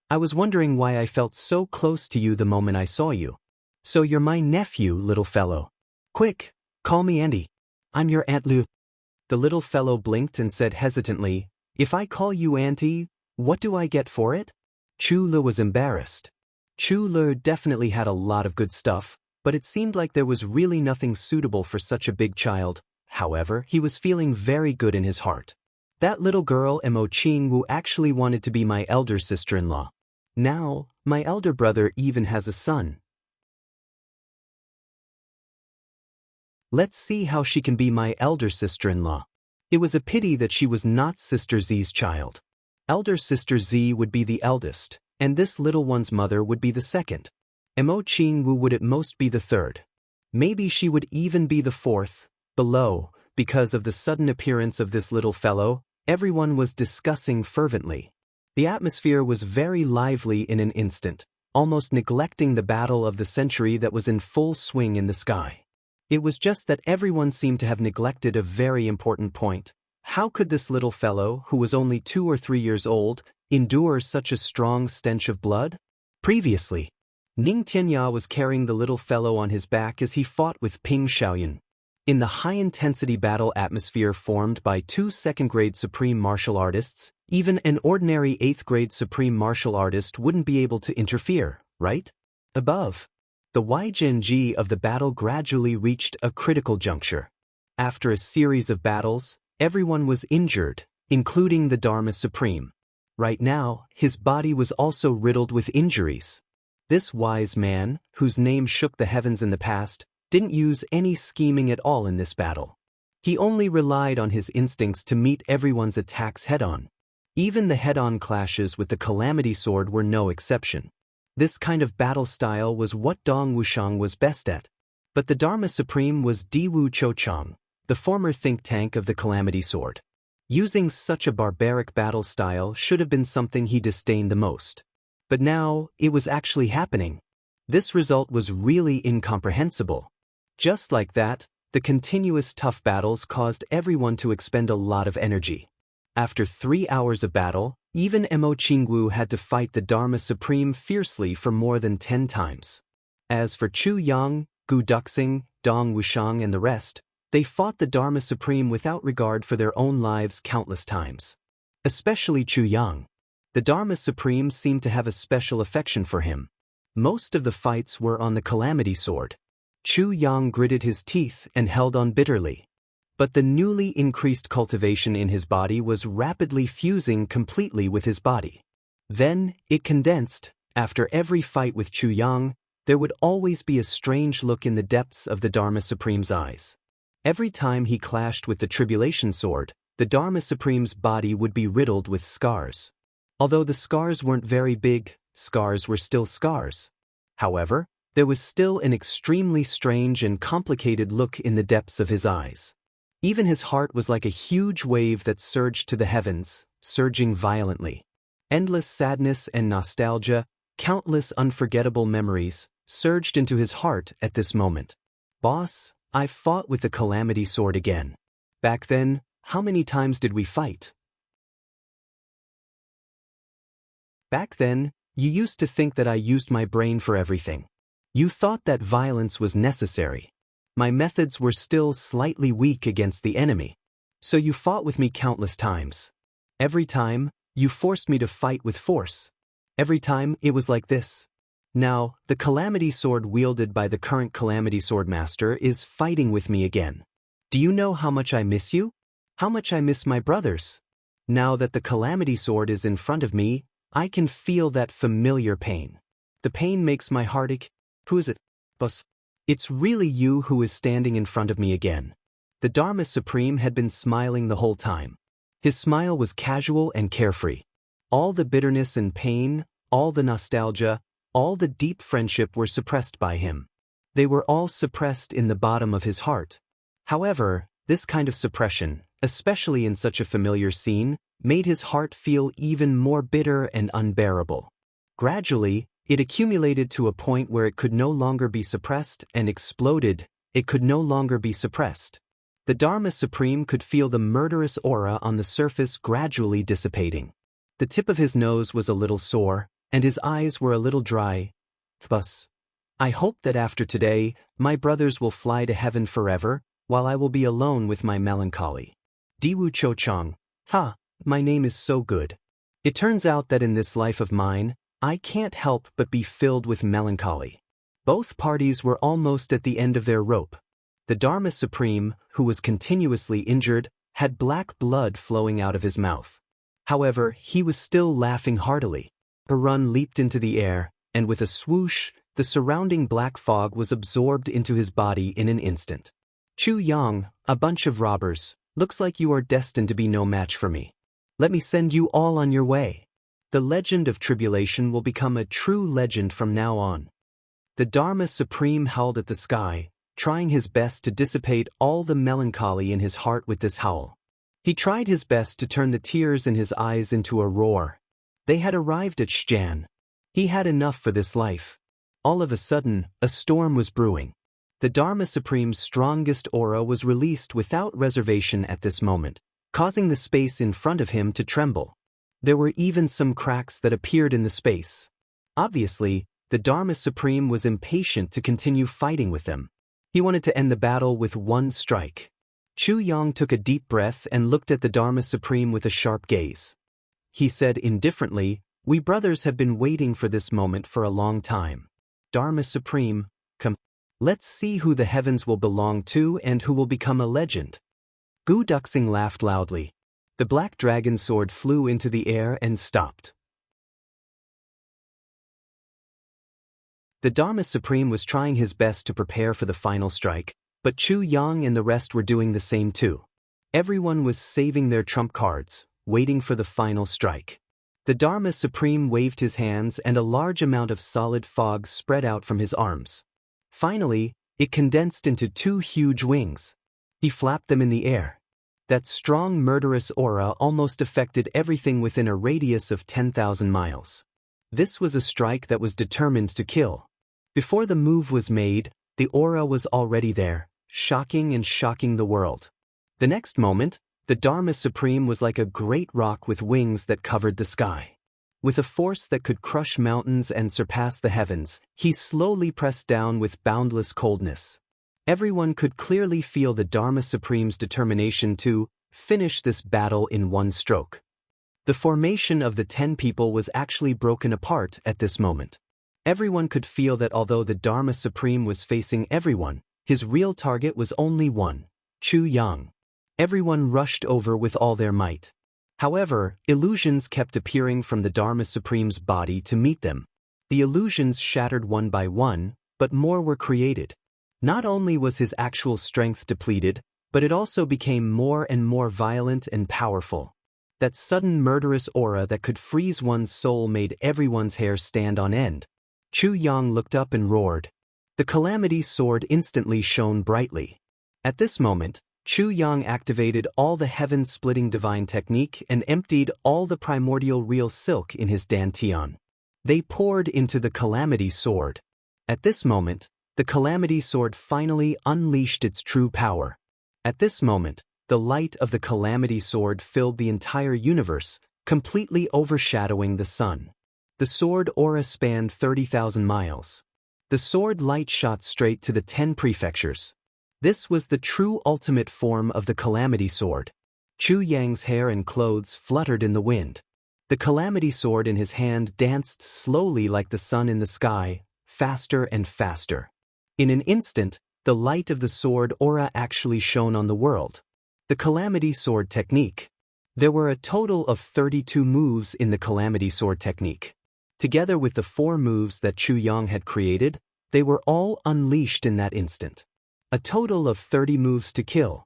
"I was wondering why I felt so close to you the moment I saw you. So you're my nephew, little fellow. Quick, call me Auntie. I'm your Aunt Lu." The little fellow blinked and said hesitantly, "If I call you Auntie, what do I get for it?" Chu Lu was embarrassed. Chu Lu definitely had a lot of good stuff, but it seemed like there was really nothing suitable for such a big child. However, he was feeling very good in his heart. That little girl Jianghu actually wanted to be my elder sister-in-law. Now, my elder brother even has a son. Let's see how she can be my elder sister-in-law. It was a pity that she was not Sister Z's child. Elder Sister Z would be the eldest, and this little one's mother would be the second. Jianghu would at most be the third. Maybe she would even be the fourth. Below, because of the sudden appearance of this little fellow, everyone was discussing fervently. The atmosphere was very lively in an instant, almost neglecting the battle of the century that was in full swing in the sky. It was just that everyone seemed to have neglected a very important point. How could this little fellow, who was only 2 or 3 years old, endure such a strong stench of blood? Previously, Ning Tianya was carrying the little fellow on his back as he fought with Ping Xiaoyan. In the high-intensity battle atmosphere formed by 2 second-grade supreme martial artists, even an ordinary 8th-grade supreme martial artist wouldn't be able to interfere, right? Above, the YGNG of the battle gradually reached a critical juncture. After a series of battles, everyone was injured, including the Dharma Supreme. Right now, his body was also riddled with injuries. This wise man, whose name shook the heavens in the past, didn't use any scheming at all in this battle. He only relied on his instincts to meet everyone's attacks head-on. Even the head-on clashes with the Calamity Sword were no exception. This kind of battle style was what Dong Wuxiang was best at. But the Dharma Supreme was Diwu Chochang, the former think tank of the Calamity Sword. Using such a barbaric battle style should have been something he disdained the most. But now, it was actually happening. This result was really incomprehensible. Just like that, the continuous tough battles caused everyone to expend a lot of energy. After 3 hours of battle, even Jianghu had to fight the Dharma Supreme fiercely for more than 10 times. As for Chu Yang, Gu Duxing, Dong Wuxiang and the rest, they fought the Dharma Supreme without regard for their own lives countless times. Especially Chu Yang. The Dharma Supreme seemed to have a special affection for him. Most of the fights were on the Calamity Sword. Chu Yang gritted his teeth and held on bitterly. But the newly increased cultivation in his body was rapidly fusing completely with his body. Then, it condensed. After every fight with Chu Yang, there would always be a strange look in the depths of the Dharma Supreme's eyes. Every time he clashed with the Tribulation Sword, the Dharma Supreme's body would be riddled with scars. Although the scars weren't very big, scars were still scars. However, there was still an extremely strange and complicated look in the depths of his eyes. Even his heart was like a huge wave that surged to the heavens, surging violently. Endless sadness and nostalgia, countless unforgettable memories, surged into his heart at this moment. Boss, I fought with the Calamity Sword again. Back then, how many times did we fight? Back then, you used to think that I used my brain for everything. You thought that violence was necessary. My methods were still slightly weak against the enemy. So you fought with me countless times. Every time, you forced me to fight with force. Every time, it was like this. Now, the Calamity Sword wielded by the current Calamity Sword Master is fighting with me again. Do you know how much I miss you? How much I miss my brothers? Now that the Calamity Sword is in front of me, I can feel that familiar pain. The pain makes my heart ache. Who is it, boss? It's really you who is standing in front of me again. The Dharma Supreme had been smiling the whole time. His smile was casual and carefree. All the bitterness and pain, all the nostalgia, all the deep friendship were suppressed by him. They were all suppressed in the bottom of his heart. However, this kind of suppression, especially in such a familiar scene, made his heart feel even more bitter and unbearable. Gradually, it accumulated to a point where it could no longer be suppressed and exploded. It could no longer be suppressed. The Dharma Supreme could feel the murderous aura on the surface gradually dissipating. The tip of his nose was a little sore, and his eyes were a little dry. Thus, I hope that after today, my brothers will fly to heaven forever, while I will be alone with my melancholy. Diwu Chochang. Ha, my name is so good. It turns out that in this life of mine, I can't help but be filled with melancholy. Both parties were almost at the end of their rope. The Dharma Supreme, who was continuously injured, had black blood flowing out of his mouth. However, he was still laughing heartily. A run leaped into the air, and with a swoosh, the surrounding black fog was absorbed into his body in an instant. Chu Yang, a bunch of robbers, looks like you are destined to be no match for me. Let me send you all on your way. The legend of tribulation will become a true legend from now on. The Dharma Supreme howled at the sky, trying his best to dissipate all the melancholy in his heart with this howl. He tried his best to turn the tears in his eyes into a roar. They had arrived at Xi'an. He had enough for this life. All of a sudden, a storm was brewing. The Dharma Supreme's strongest aura was released without reservation at this moment, causing the space in front of him to tremble. There were even some cracks that appeared in the space. Obviously, the Dharma Supreme was impatient to continue fighting with them. He wanted to end the battle with one strike. Chu Yang took a deep breath and looked at the Dharma Supreme with a sharp gaze. He said indifferently, "We brothers have been waiting for this moment for a long time. Dharma Supreme, come. Let's see who the heavens will belong to and who will become a legend." Gu Duxing laughed loudly. The black dragon sword flew into the air and stopped. The Dharma Supreme was trying his best to prepare for the final strike, but Chu Yang and the rest were doing the same too. Everyone was saving their trump cards, waiting for the final strike. The Dharma Supreme waved his hands and a large amount of solid fog spread out from his arms. Finally, it condensed into two huge wings. He flapped them in the air. That strong murderous aura almost affected everything within a radius of 10,000 miles. This was a strike that was determined to kill. Before the move was made, the aura was already there, shocking the world. The next moment, the Dharma Supreme was like a great rock with wings that covered the sky. With a force that could crush mountains and surpass the heavens, he slowly pressed down with boundless coldness. Everyone could clearly feel the Dharma Supreme's determination to finish this battle in one stroke. The formation of the 10 people was actually broken apart at this moment. Everyone could feel that although the Dharma Supreme was facing everyone, his real target was only one, Chu Yang. Everyone rushed over with all their might. However, illusions kept appearing from the Dharma Supreme's body to meet them. The illusions shattered one by one, but more were created. Not only was his actual strength depleted, but it also became more and more violent and powerful. That sudden murderous aura that could freeze one's soul made everyone's hair stand on end. Chu Yang looked up and roared. The Calamity Sword instantly shone brightly. At this moment, Chu Yang activated all the heaven-splitting divine technique and emptied all the primordial real silk in his dantian. They poured into the Calamity Sword. At this moment, the Calamity Sword finally unleashed its true power. At this moment, the light of the Calamity Sword filled the entire universe, completely overshadowing the sun. The sword aura spanned 30,000 miles. The sword light shot straight to the 10 prefectures. This was the true ultimate form of the Calamity Sword. Chu Yang's hair and clothes fluttered in the wind. The Calamity Sword in his hand danced slowly like the sun in the sky, faster and faster. In an instant, the light of the sword aura actually shone on the world. The Calamity Sword Technique. There were a total of 32 moves in the Calamity Sword Technique. Together with the 4 moves that Chu Yang had created, they were all unleashed in that instant. A total of 30 moves to kill.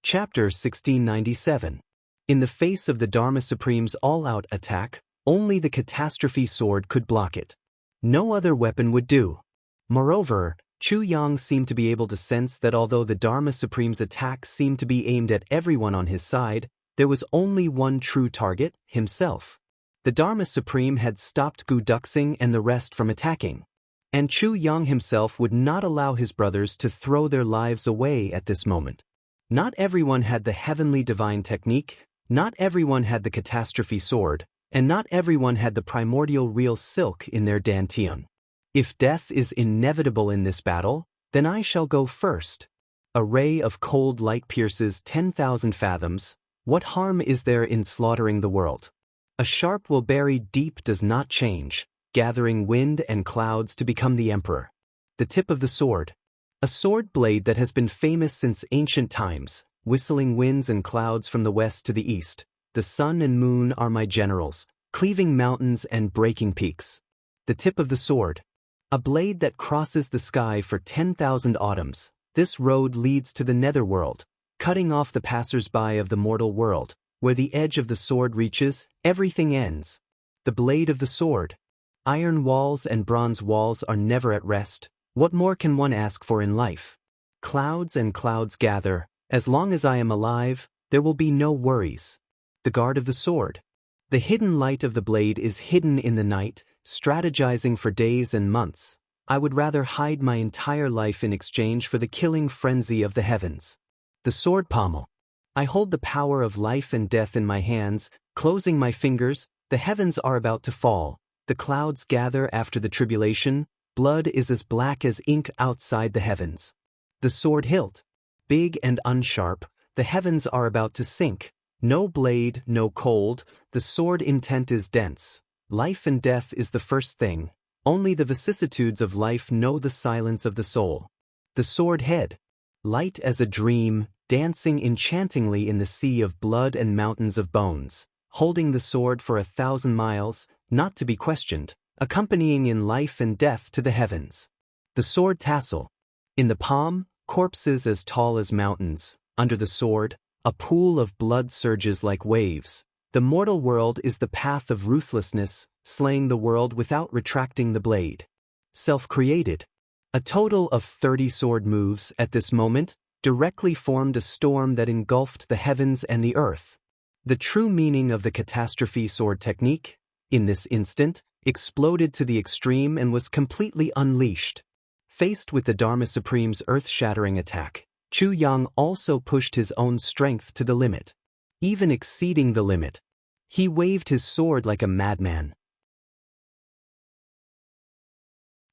Chapter 1697. In the face of the Dharma Supreme's all-out attack, only the Catastrophe Sword could block it. No other weapon would do. Moreover, Chu Yang seemed to be able to sense that although the Dharma Supreme's attack seemed to be aimed at everyone on his side, there was only one true target, himself. The Dharma Supreme had stopped Gu Duxing and the rest from attacking. And Chu Yang himself would not allow his brothers to throw their lives away at this moment. Not everyone had the heavenly divine technique, not everyone had the Catastrophe Sword, and not everyone had the primordial real silk in their dantian. If death is inevitable in this battle, then I shall go first. A ray of cold light pierces 10,000 fathoms. What harm is there in slaughtering the world? A sharp will buried deep does not change. gathering wind and clouds to become the emperor. The tip of the sword. A sword blade that has been famous since ancient times, whistling winds and clouds from the west to the east. The sun and moon are my generals, cleaving mountains and breaking peaks. The tip of the sword. A blade that crosses the sky for 10,000 autumns. This road leads to the netherworld, cutting off the passers-by of the mortal world. Where the edge of the sword reaches, everything ends. The blade of the sword. Iron walls and bronze walls are never at rest. What more can one ask for in life? Clouds and clouds gather. As long as I am alive, there will be no worries. The guard of the sword. The hidden light of the blade is hidden in the night, strategizing for days and months. I would rather hide my entire life in exchange for the killing frenzy of the heavens. The sword pommel. I hold the power of life and death in my hands, closing my fingers. The heavens are about to fall. The clouds gather after the tribulation. Blood is as black as ink outside the heavens. The sword hilt. Big and unsharp, the heavens are about to sink. No blade, no cold, the sword intent is dense. Life and death is the first thing. Only the vicissitudes of life know the silence of the soul. The sword head. Light as a dream, dancing enchantingly in the sea of blood and mountains of bones, holding the sword for 1,000 miles, not to be questioned, accompanying in life and death to the heavens. The sword tassel. In the palm, corpses as tall as mountains. Under the sword, a pool of blood surges like waves. The mortal world is the path of ruthlessness, slaying the world without retracting the blade. Self-created. A total of 30 sword moves at this moment directly formed a storm that engulfed the heavens and the earth. The true meaning of the catastrophe sword technique, in this instant, exploded to the extreme and was completely unleashed. Faced with the Dharma Supreme's earth-shattering attack, Chu Yang also pushed his own strength to the limit. Even exceeding the limit. He waved his sword like a madman.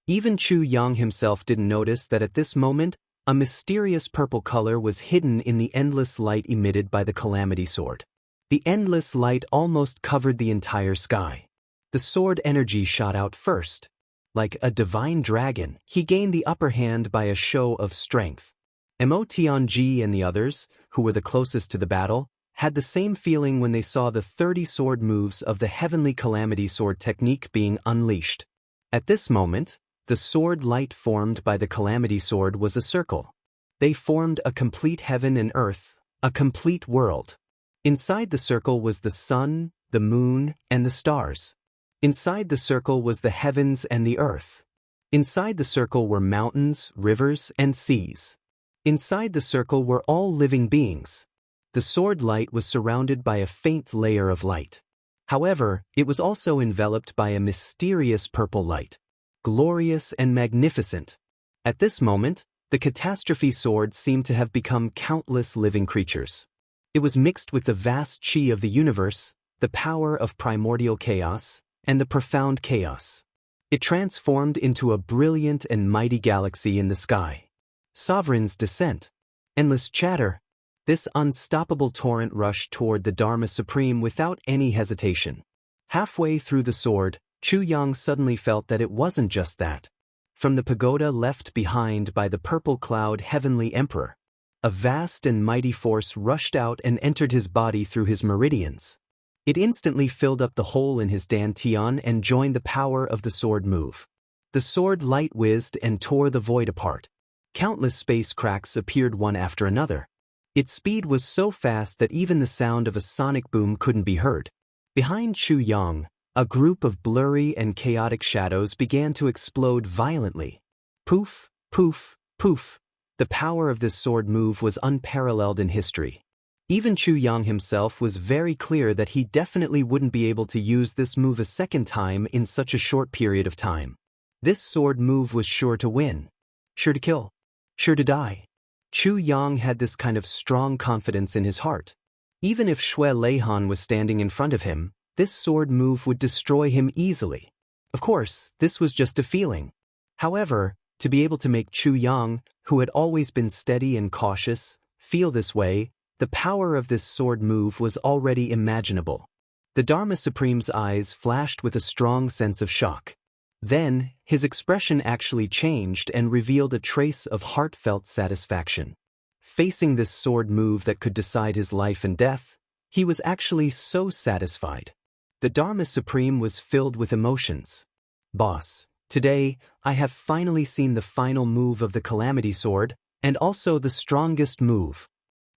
Even Chu Yang himself didn't notice that at this moment, a mysterious purple color was hidden in the endless light emitted by the Calamity Sword. The endless light almost covered the entire sky. The sword energy shot out first. Like a divine dragon, he gained the upper hand by a show of strength. Mo Tianji and the others, who were the closest to the battle, had the same feeling when they saw the 30 sword moves of the heavenly Calamity Sword technique being unleashed. At this moment, the sword light formed by the Calamity Sword was a circle. They formed a complete heaven and earth, a complete world. Inside the circle was the sun, the moon, and the stars. Inside the circle was the heavens and the earth. Inside the circle were mountains, rivers, and seas. Inside the circle were all living beings. The sword light was surrounded by a faint layer of light. However, it was also enveloped by a mysterious purple light. Glorious and magnificent. At this moment, the catastrophe sword seemed to have become countless living creatures. It was mixed with the vast chi of the universe, the power of primordial chaos, and the profound chaos. It transformed into a brilliant and mighty galaxy in the sky. Sovereign's descent. Endless chatter. This unstoppable torrent rushed toward the Dharma Supreme without any hesitation. Halfway through the sword, Chu Yang suddenly felt that it wasn't just that. From the pagoda left behind by the purple cloud heavenly emperor, a vast and mighty force rushed out and entered his body through his meridians. It instantly filled up the hole in his dantian and joined the power of the sword move. The sword light whizzed and tore the void apart. Countless space cracks appeared one after another. Its speed was so fast that even the sound of a sonic boom couldn't be heard. Behind Chu Yang, a group of blurry and chaotic shadows began to explode violently. Poof, poof, poof. The power of this sword move was unparalleled in history. Even Chu Yang himself was very clear that he definitely wouldn't be able to use this move a second time in such a short period of time. This sword move was sure to win. Sure to kill. Sure to die. Chu Yang had this kind of strong confidence in his heart. Even if Shui Leihan was standing in front of him, this sword move would destroy him easily. Of course, this was just a feeling. However, to be able to make Chu Yang, who had always been steady and cautious, feel this way, the power of this sword move was already imaginable. The Dharma Supreme's eyes flashed with a strong sense of shock. Then, his expression actually changed and revealed a trace of heartfelt satisfaction. Facing this sword move that could decide his life and death, he was actually so satisfied. The Dharma Supreme was filled with emotions. Boss, today, I have finally seen the final move of the Calamity Sword, and also the strongest move.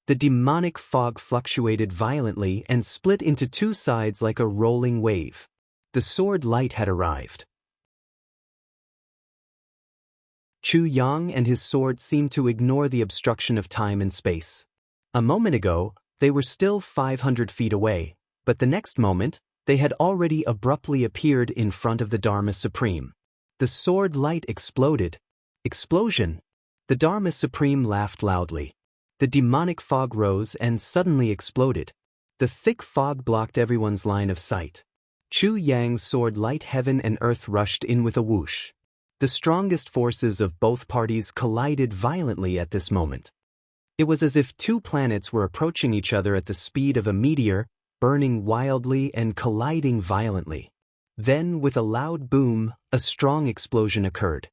The demonic fog fluctuated violently and split into two sides like a rolling wave. The sword light had arrived. Chu Yang and his sword seemed to ignore the obstruction of time and space. A moment ago, they were still 500 feet away, but the next moment, they had already abruptly appeared in front of the Dharma Supreme. The sword light exploded. Explosion! The Dharma Supreme laughed loudly. The demonic fog rose and suddenly exploded. The thick fog blocked everyone's line of sight. Chu Yang's sword light heaven and earth rushed in with a whoosh. The strongest forces of both parties collided violently at this moment. It was as if two planets were approaching each other at the speed of a meteor, burning wildly and colliding violently. Then, with a loud boom, a strong explosion occurred.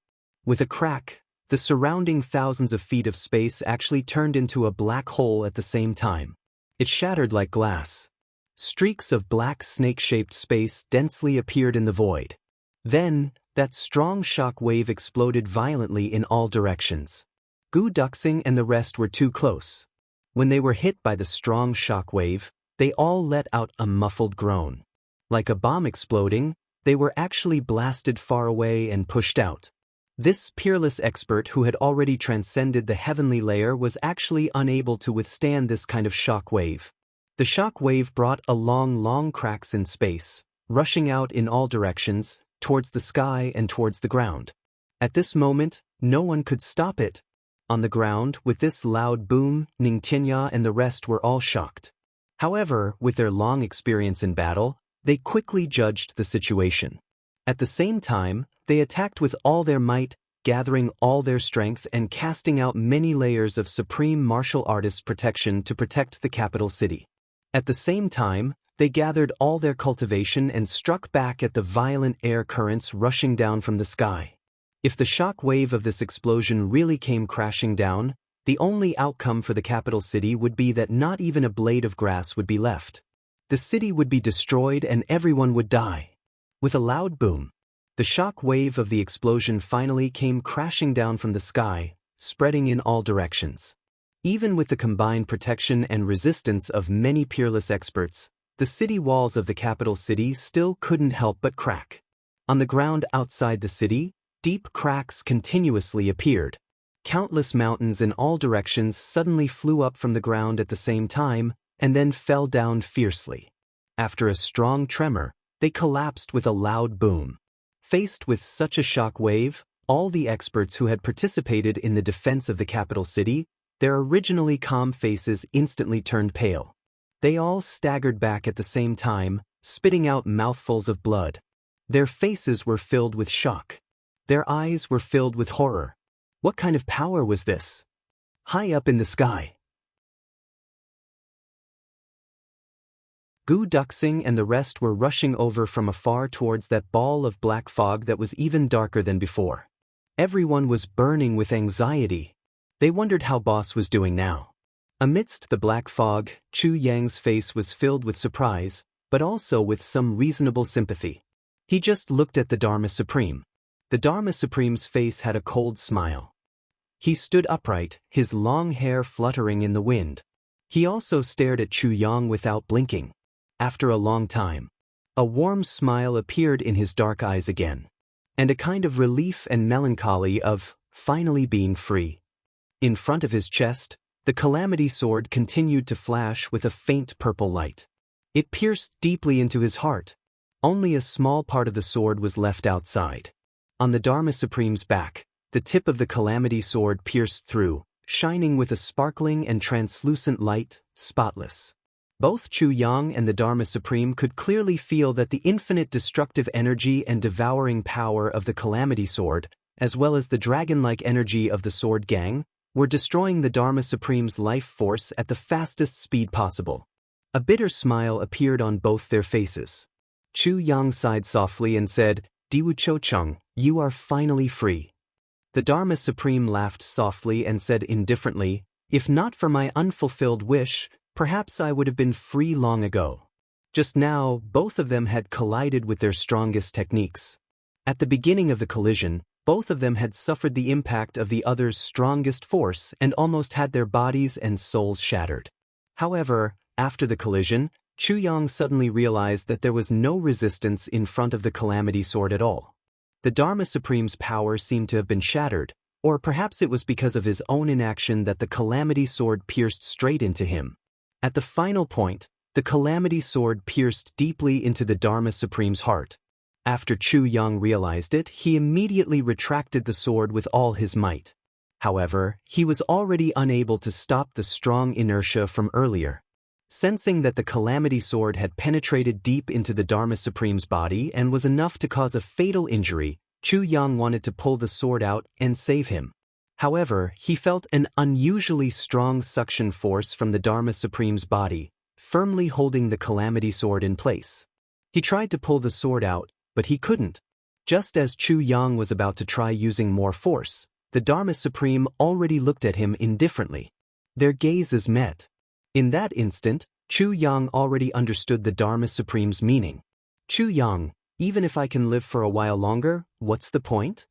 With a crack, the surrounding thousands of feet of space actually turned into a black hole at the same time. It shattered like glass. Streaks of black snake-shaped space densely appeared in the void. Then, that strong shock wave exploded violently in all directions. Gu Duxing and the rest were too close. When they were hit by the strong shock wave, they all let out a muffled groan. Like a bomb exploding, they were actually blasted far away and pushed out. This peerless expert who had already transcended the heavenly layer was actually unable to withstand this kind of shock wave. The shock wave brought along long cracks in space, rushing out in all directions, towards the sky and towards the ground. At this moment, no one could stop it. On the ground, with this loud boom, Ning Tianya and the rest were all shocked. However, with their long experience in battle, they quickly judged the situation. At the same time, they attacked with all their might, gathering all their strength and casting out many layers of supreme martial artist protection to protect the capital city. At the same time, they gathered all their cultivation and struck back at the violent air currents rushing down from the sky. If the shock wave of this explosion really came crashing down, the only outcome for the capital city would be that not even a blade of grass would be left. The city would be destroyed and everyone would die. With a loud boom, the shock wave of the explosion finally came crashing down from the sky, spreading in all directions. Even with the combined protection and resistance of many peerless experts, the city walls of the capital city still couldn't help but crack. On the ground outside the city, deep cracks continuously appeared. Countless mountains in all directions suddenly flew up from the ground at the same time and then fell down fiercely. After a strong tremor, they collapsed with a loud boom. Faced with such a shock wave, all the experts who had participated in the defense of the capital city, their originally calm faces instantly turned pale. They all staggered back at the same time, spitting out mouthfuls of blood. Their faces were filled with shock. Their eyes were filled with horror. What kind of power was this? High up in the sky. Gu Duxing and the rest were rushing over from afar towards that ball of black fog that was even darker than before. Everyone was burning with anxiety. They wondered how Boss was doing now. Amidst the black fog, Chu Yang's face was filled with surprise, but also with some reasonable sympathy. He just looked at the Dharma Supreme. The Dharma Supreme's face had a cold smile. He stood upright, his long hair fluttering in the wind. He also stared at Chu Yang without blinking. After a long time, a warm smile appeared in his dark eyes again, and a kind of relief and melancholy of finally being free. In front of his chest, the Calamity Sword continued to flash with a faint purple light. It pierced deeply into his heart. Only a small part of the sword was left outside. On the Dharma Supreme's back, the tip of the Calamity Sword pierced through, shining with a sparkling and translucent light, spotless. Both Chu Yang and the Dharma Supreme could clearly feel that the infinite destructive energy and devouring power of the Calamity Sword, as well as the dragon-like energy of the Sword Gang, were destroying the Dharma Supreme's life force at the fastest speed possible. A bitter smile appeared on both their faces. Chu Yang sighed softly and said, Diwu you are finally free. The Dharma Supreme laughed softly and said indifferently, if not for my unfulfilled wish, perhaps I would have been free long ago. Just now, both of them had collided with their strongest techniques. At the beginning of the collision, both of them had suffered the impact of the other's strongest force and almost had their bodies and souls shattered. However, after the collision, Chu Yang suddenly realized that there was no resistance in front of the Calamity Sword at all. The Dharma Supreme's power seemed to have been shattered, or perhaps it was because of his own inaction that the Calamity Sword pierced straight into him. At the final point, the Calamity Sword pierced deeply into the Dharma Supreme's heart. After Chu Yang realized it, he immediately retracted the sword with all his might. However, he was already unable to stop the strong inertia from earlier. Sensing that the Calamity Sword had penetrated deep into the Dharma Supreme's body and was enough to cause a fatal injury, Chu Yang wanted to pull the sword out and save him. However, he felt an unusually strong suction force from the Dharma Supreme's body, firmly holding the Calamity Sword in place. He tried to pull the sword out, but he couldn't. Just as Chu Yang was about to try using more force, the Dharma Supreme already looked at him indifferently. Their gazes met. In that instant, Chu Yang already understood the Dharma Supreme's meaning. Chu Yang, even if I can live for a while longer, what's the point?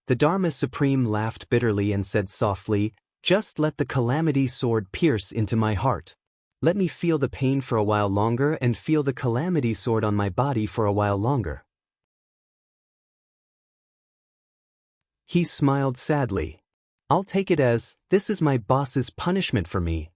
The Dharma Supreme laughed bitterly and said softly, just let the Calamity Sword pierce into my heart. Let me feel the pain for a while longer and feel the Calamity Sword on my body for a while longer. He smiled sadly. I'll take it as, this is my boss's punishment for me.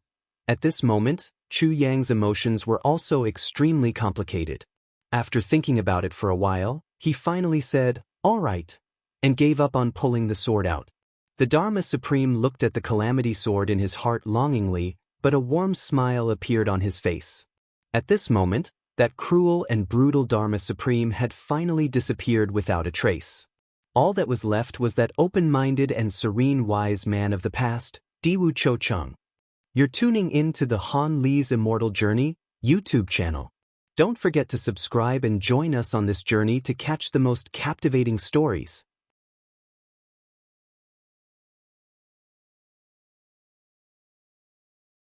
At this moment, Chu Yang's emotions were also extremely complicated. After thinking about it for a while, he finally said, all right, and gave up on pulling the sword out. The Dharma Supreme looked at the Calamity Sword in his heart longingly, but a warm smile appeared on his face. At this moment, that cruel and brutal Dharma Supreme had finally disappeared without a trace. All that was left was that open-minded and serene wise man of the past, Diwu Cheng. You're tuning in to the Han Li's Immortal Journey YouTube channel. Don't forget to subscribe and join us on this journey to catch the most captivating stories.